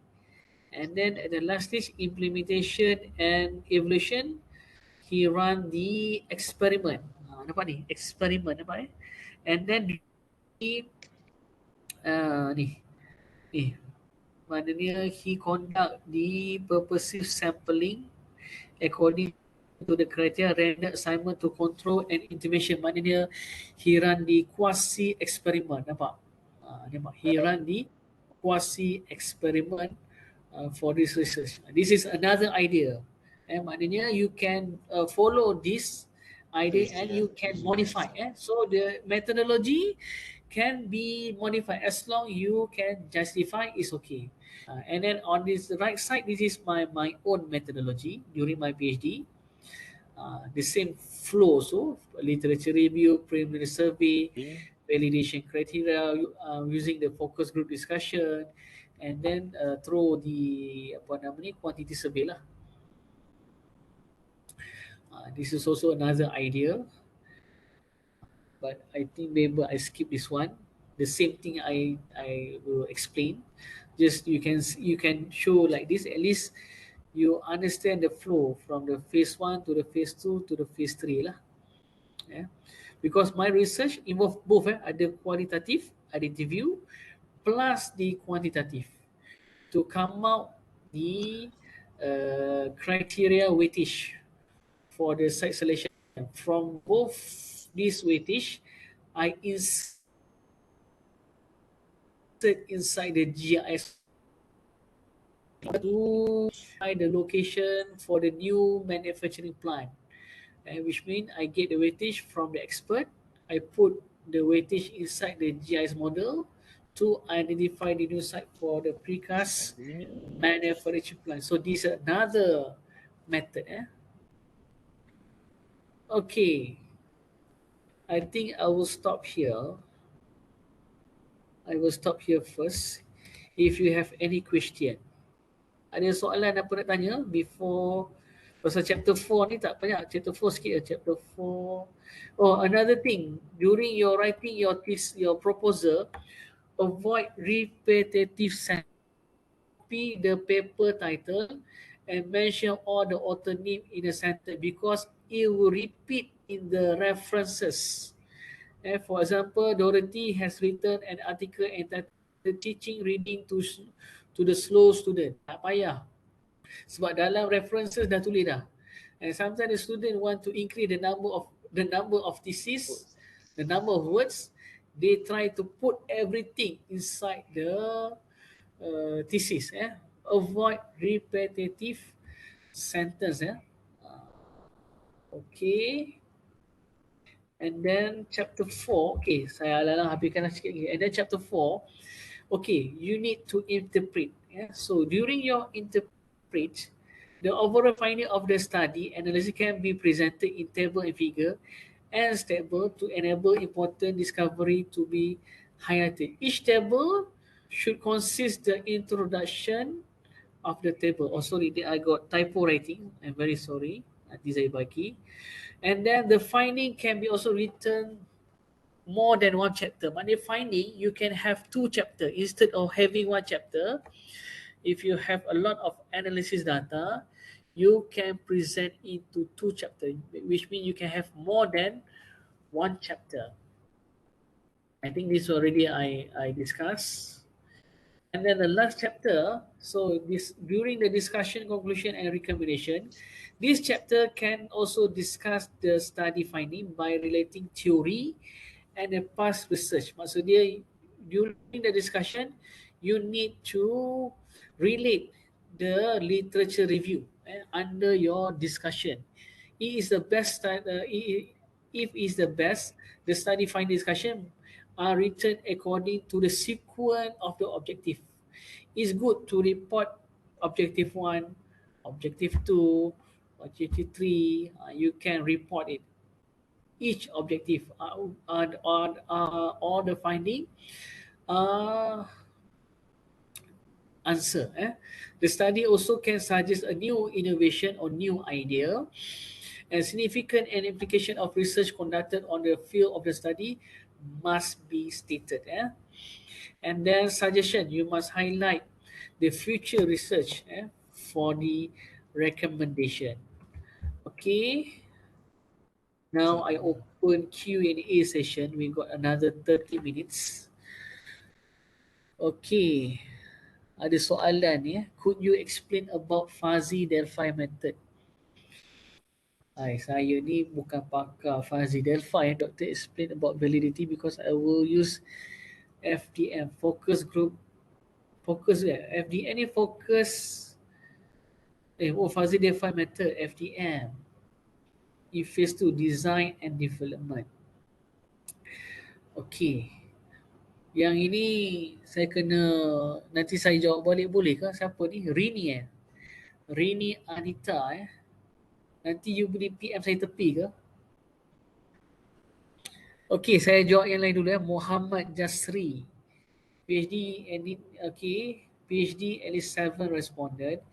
And then at the last stage, implementation and evaluation, he run the experiment. Nampak ni? Experiment, nampak And then ni. Maknanya he conduct the purposive sampling according to the criteria random assignment to control and intervention. Maknanya he run the quasi experiment. Nampak? Nampak? He run the quasi experiment for this research. This is another idea. Maknanya you can follow this idea and you can modify. So the methodology can be modified as long you can justify is okay. And then on this right side, this is my own methodology during my PhD. The same flow, so literature review, preliminary survey, validation criteria, using the focus group discussion, and then through the quantity survey lah. This is also another idea, but I think maybe I skip this one. The same thing I will explain. Just you can show like this, at least you understand the flow from the phase 1 to the phase 2 to the phase 3 lah. Because my research involve both ada qualitative, ada interview, plus the quantitative to come out the criteria weightage for the site selection. From both this weightage, I insert inside the GIS to find the location for the new manufacturing plant, which means I get the weightage from the expert. I put the weightage inside the GIS model to identify the new site for the precast manufacturing plant. So this is another method. Okay, I think I will stop here. I will stop here first. If you have any question, ada soalan apa nak tanya before pasal chapter 4 ni tak banyak. Chapter 4 sikit ya. Chapter 4. Oh, another thing, during your writing your proposal, avoid repetitive sentence. Copy the paper title and mention all the author name in the sentence because it will repeat in the references. For example, Dorothy has written an article entitled Teaching Reading to the Slow Student. Tak payah. Sebab dalam references dah tulis dah. And sometimes the student want to increase the number of thesis, the number of words. They try to put everything inside the thesis. Avoid repetitive sentence. Okay. And then chapter 4, okay, saya alang habiskan sikit lagi. And then chapter 4, okay, you need to interpret. Yeah? So during your interpret, the overall finding of the study analysis can be presented in table and figure and table to enable important discovery to be highlighted. Each table should consist the introduction of the table. Oh sorry, I got typo writing. I'm very sorry. Nanti saya bagi. And then the finding can be also written more than one chapter. But the finding, you can have two chapters instead of having one chapter. If you have a lot of analysis data, you can present into two chapters, which means you can have more than one chapter. I think this already I discussed. And then the last chapter, so this during the discussion, conclusion, and recommendation, this chapter can also discuss the study finding by relating theory and the past research. Maksudnya, during the discussion, you need to relate the literature review under your discussion. It is the best, if is the best, the study finding discussion are written according to the sequence of the objective. It's good to report objective 1, objective 2, objective 3. You can report it. Each objective all the finding answer. The study also can suggest a new innovation or new idea and significant and implication of research conducted on the field of the study must be stated. And then suggestion, you must highlight the future research for the recommendation. Okay, now I open Q&A session. We got another 30 minutes. Okay, ada soalan ya. Could you explain about fuzzy Delphi method? Saya ni bukan pakar fuzzy Delphi. Doctor explain about validity because I will use FDM, focus group, focus FDM ni focus fuzzy Delphi method, FDM. In phase 2, design and development. Okay. Yang ini saya kena, nanti saya jawab balik boleh ke? Siapa ni? Rini Rini Anita Nanti you boleh PM saya tepi ke? Okay, saya jawab yang lain dulu Muhammad Jasri. PhD edit, okay. PhD at least 7 responded.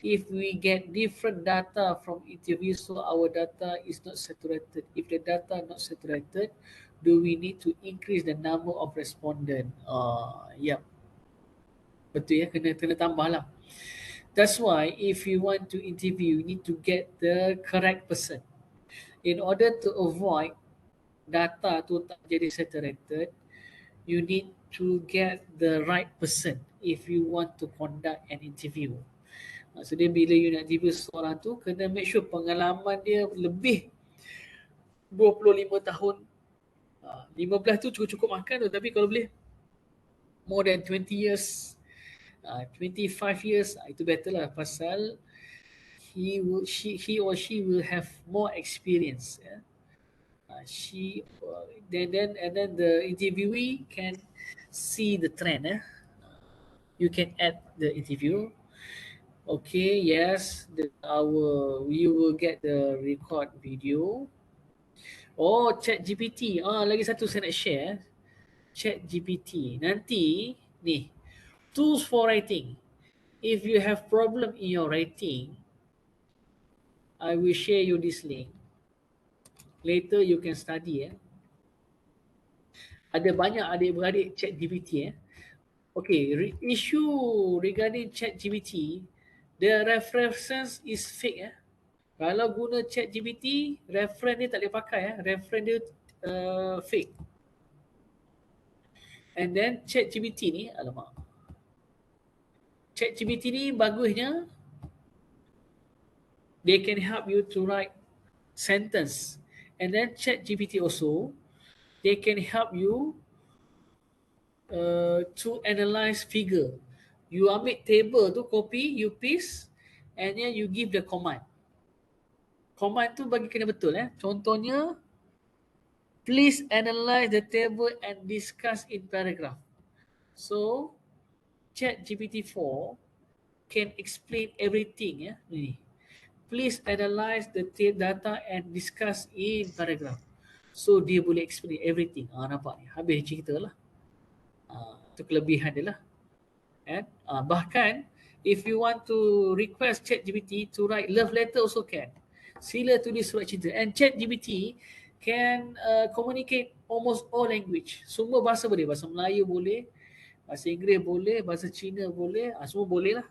If we get different data from interviews, so our data is not saturated. If the data not saturated, do we need to increase the number of respondent? Yeah. Betul ya, kena tambah lah. That's why if you want to interview, you need to get the correct person. In order to avoid data tu tak jadi saturated, you need to get the right person if you want to conduct an interview. Maksudnya bila you nak interview seorang tu, kena make sure pengalaman dia lebih 25 tahun. 15 tu cukup-cukup makan tu, tapi kalau boleh more than 20 years, 25 years, itu better lah pasal he or she will have more experience. Then the interviewee can see the trend. You can add the interview. Okay, yes, you will get the record video. Oh, chat GPT. Lagi satu saya nak share. Chat GPT. Nanti ni tools for writing. If you have problem in your writing, I will share you this link. Later you can study. Ada banyak adik-beradik chat GPT. Okay, issue regarding chat GPT, the references is fake. Kalau guna chat GPT, reference dia tak boleh pakai. Reference dia fake. And then chat GPT ni, alamak. Chat GPT ni bagusnya, they can help you to write sentence. And then chat GPT also, they can help you to analyze figure. You ambil table tu, copy, you paste, and then you give the command. command tu bagi kena betul Contohnya, please analyze the table and discuss in paragraph. So, ChatGPT-4 can explain everything ni. Please analyze the data and discuss in paragraph. So dia boleh explain everything. Nampak ni. Habis cerita lah. Itu kelebihan dia lah. Bahkan if you want to request ChatGPT to write love letter also can. Sila tulis surat cinta. And ChatGPT can communicate almost all language. Semua bahasa boleh. Bahasa Melayu boleh, bahasa Inggeris boleh, bahasa Cina boleh, semua boleh lah.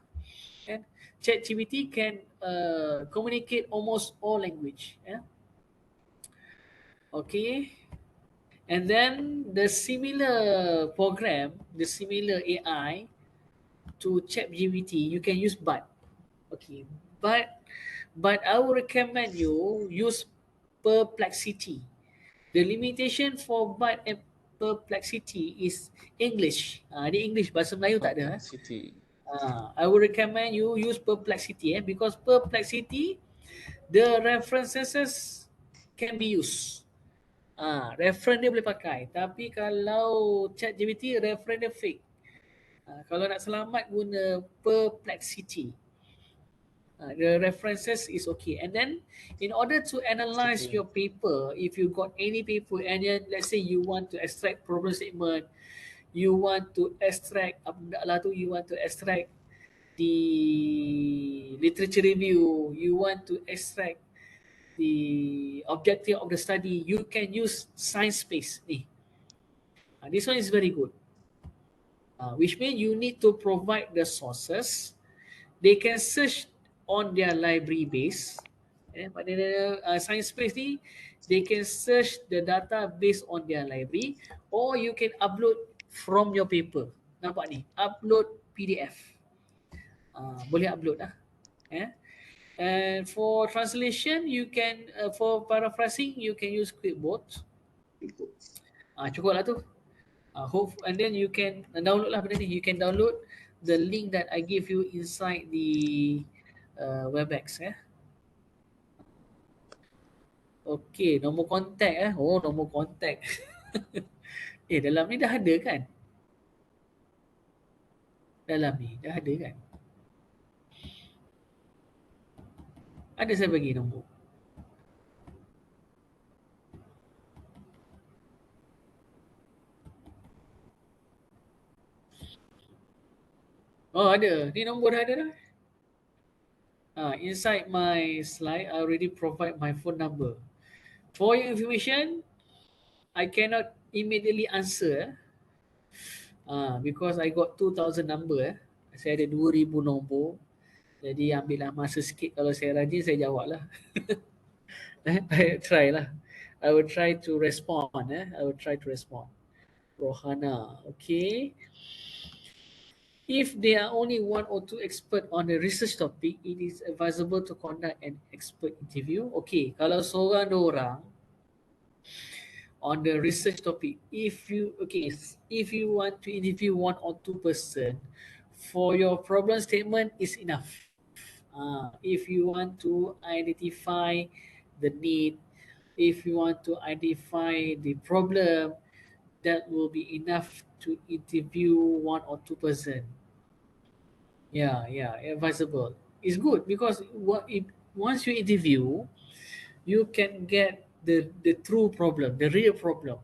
And ChatGPT can communicate almost all language. Okay. And then the similar program, the similar AI to ChatGPT, you can use BART. Okay, but I would recommend you use Perplexity. The limitation for BART and Perplexity is English. Dia English, bahasa Melayu tak ada. Perplexity. I would recommend you use Perplexity because Perplexity, the references can be used. Reference dia boleh pakai. Tapi kalau ChatGPT, reference dia fake. Kalau nak selamat guna Perplexity. The references is okay. And then in order to analyze your paper, if you got any paper and then let's say you want to extract problem statement, you want to extract the literature review, you want to extract the objective of the study, you can use science space ni. This one is very good. Which means you need to provide the sources. They can search on their library base. Pada science space ni, they can search the data based on their library, or you can upload from your paper. Nampak ni, upload PDF. Boleh upload lah. And for translation, you can for paraphrasing, you can use Quickbot. Cukup lah tu. And then you can download lah benda ni. You can download the link that I give you inside the WebEx. Okay, nombor kontak nombor kontak. Dalam ni dah ada kan? Dalam ni dah ada kan? Ada saya bagi nombor. Oh, ada. Ni nombor dah ada dah. Inside my slide, I already provide my phone number. For your information, I cannot immediately answer because I got 2,000 number. Saya ada 2,000 nombor. Jadi ambillah masa sikit, kalau saya rajin saya jawab lah. I try lah. I will try to respond. I will try to respond. Rohana, okay. If there are only one or two expert on the research topic, it is advisable to conduct an expert interview. Okay, kalau seorang dua orang on the research topic, if you want to interview one or two person, for your problem statement is enough. If you want to identify the need, if you want to identify the problem, that will be enough to interview one or two person. Yeah, advisable. It's good because once you interview, you can get the true problem, the real problem.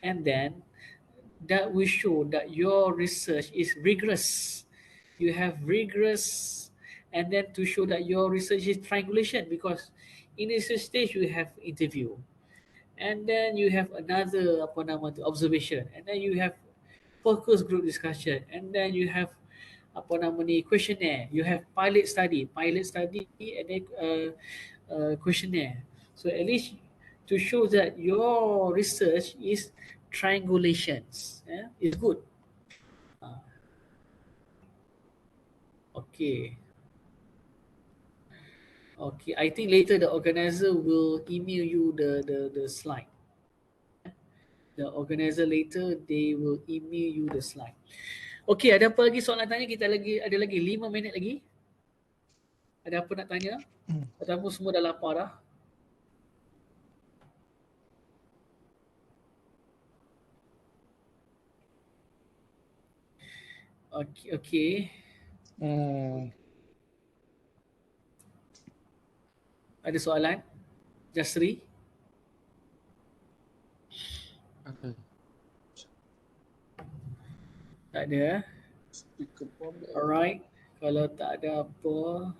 And then that will show that your research is rigorous. You have rigorous, and then to show that your research is triangulation, because in this stage you have interview, and then you have another observation, and then you have focus group discussion, and then you have questionnaire, you have pilot study, and then questionnaire. So at least to show that your research is triangulations. It's good. Okay. Okay, I think later the organizer will email you the slide. The organizer later, they will email you the slide. Okay, ada apa lagi soalan tanya? Kita ada lagi 5 minit lagi. Ada apa nak tanya? Ataupun semua dah lapar dah? Okay. Ada soalan? Jasri? Tak ada. Alright. Kalau tak ada apa.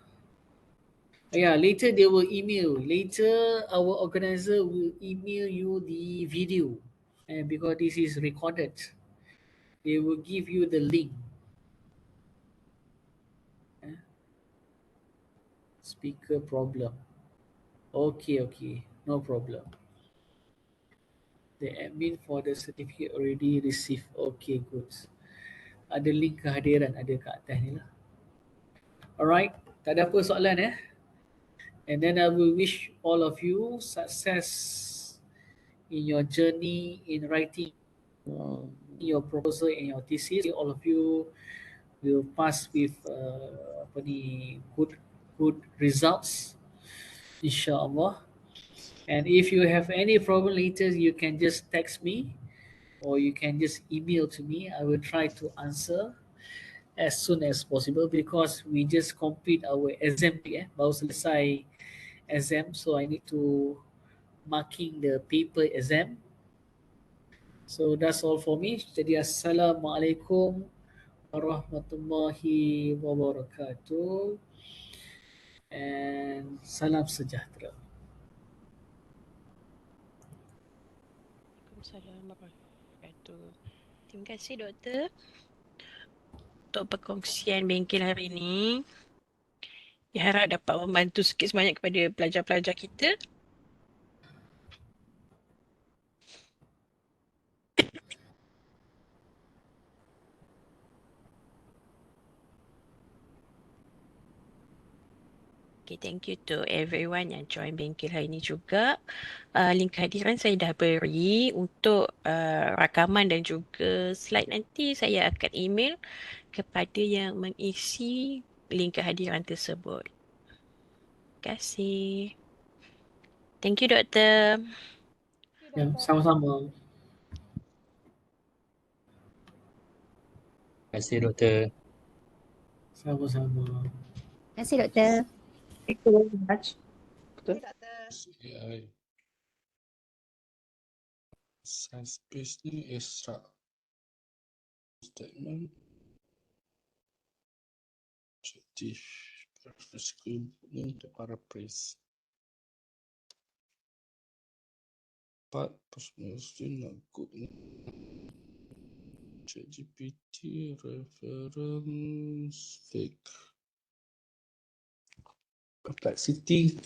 Yeah, later they will email. Later our organizer will email you the video. And because this is recorded, they will give you the link. Speaker problem. Okay. No problem. The admin for the certificate already received. Okay, good. Ada link kehadiran ada kat atas ni lah. Alright, tak ada apa soalan. And then I will wish all of you success in your journey in writing your proposal and your thesis. All of you will pass with good results, insyaAllah. And if you have any problem later, you can just text me or you can just email to me. I will try to answer as soon as possible because we just complete our exam week. Baru selesai exam, so I need to marking the paper exam. So that's all for me. Jadi Assalamualaikum warahmatullahi wabarakatuh and salam sejahtera. Waalaikumsalam warahmatullahi wabarakatuh. Terima kasih doktor untuk perkongsian bengkel hari ini. Diharap dapat membantu sikit sebanyak kepada pelajar-pelajar kita. Okay, thank you to everyone yang join bengkel hari ini juga. Link kehadiran saya dah beri untuk rakaman dan juga slide nanti saya akan email kepada yang mengisi link kehadiran tersebut. Terima kasih. Thank you, doktor. Ya, sama-sama. Terima kasih doktor. Sama-sama. Terima kasih doktor. Thank you very much. CI science based ni extract statement objektif physical ni untuk paraphrase part personal nak good ChatGPT reference fake complexity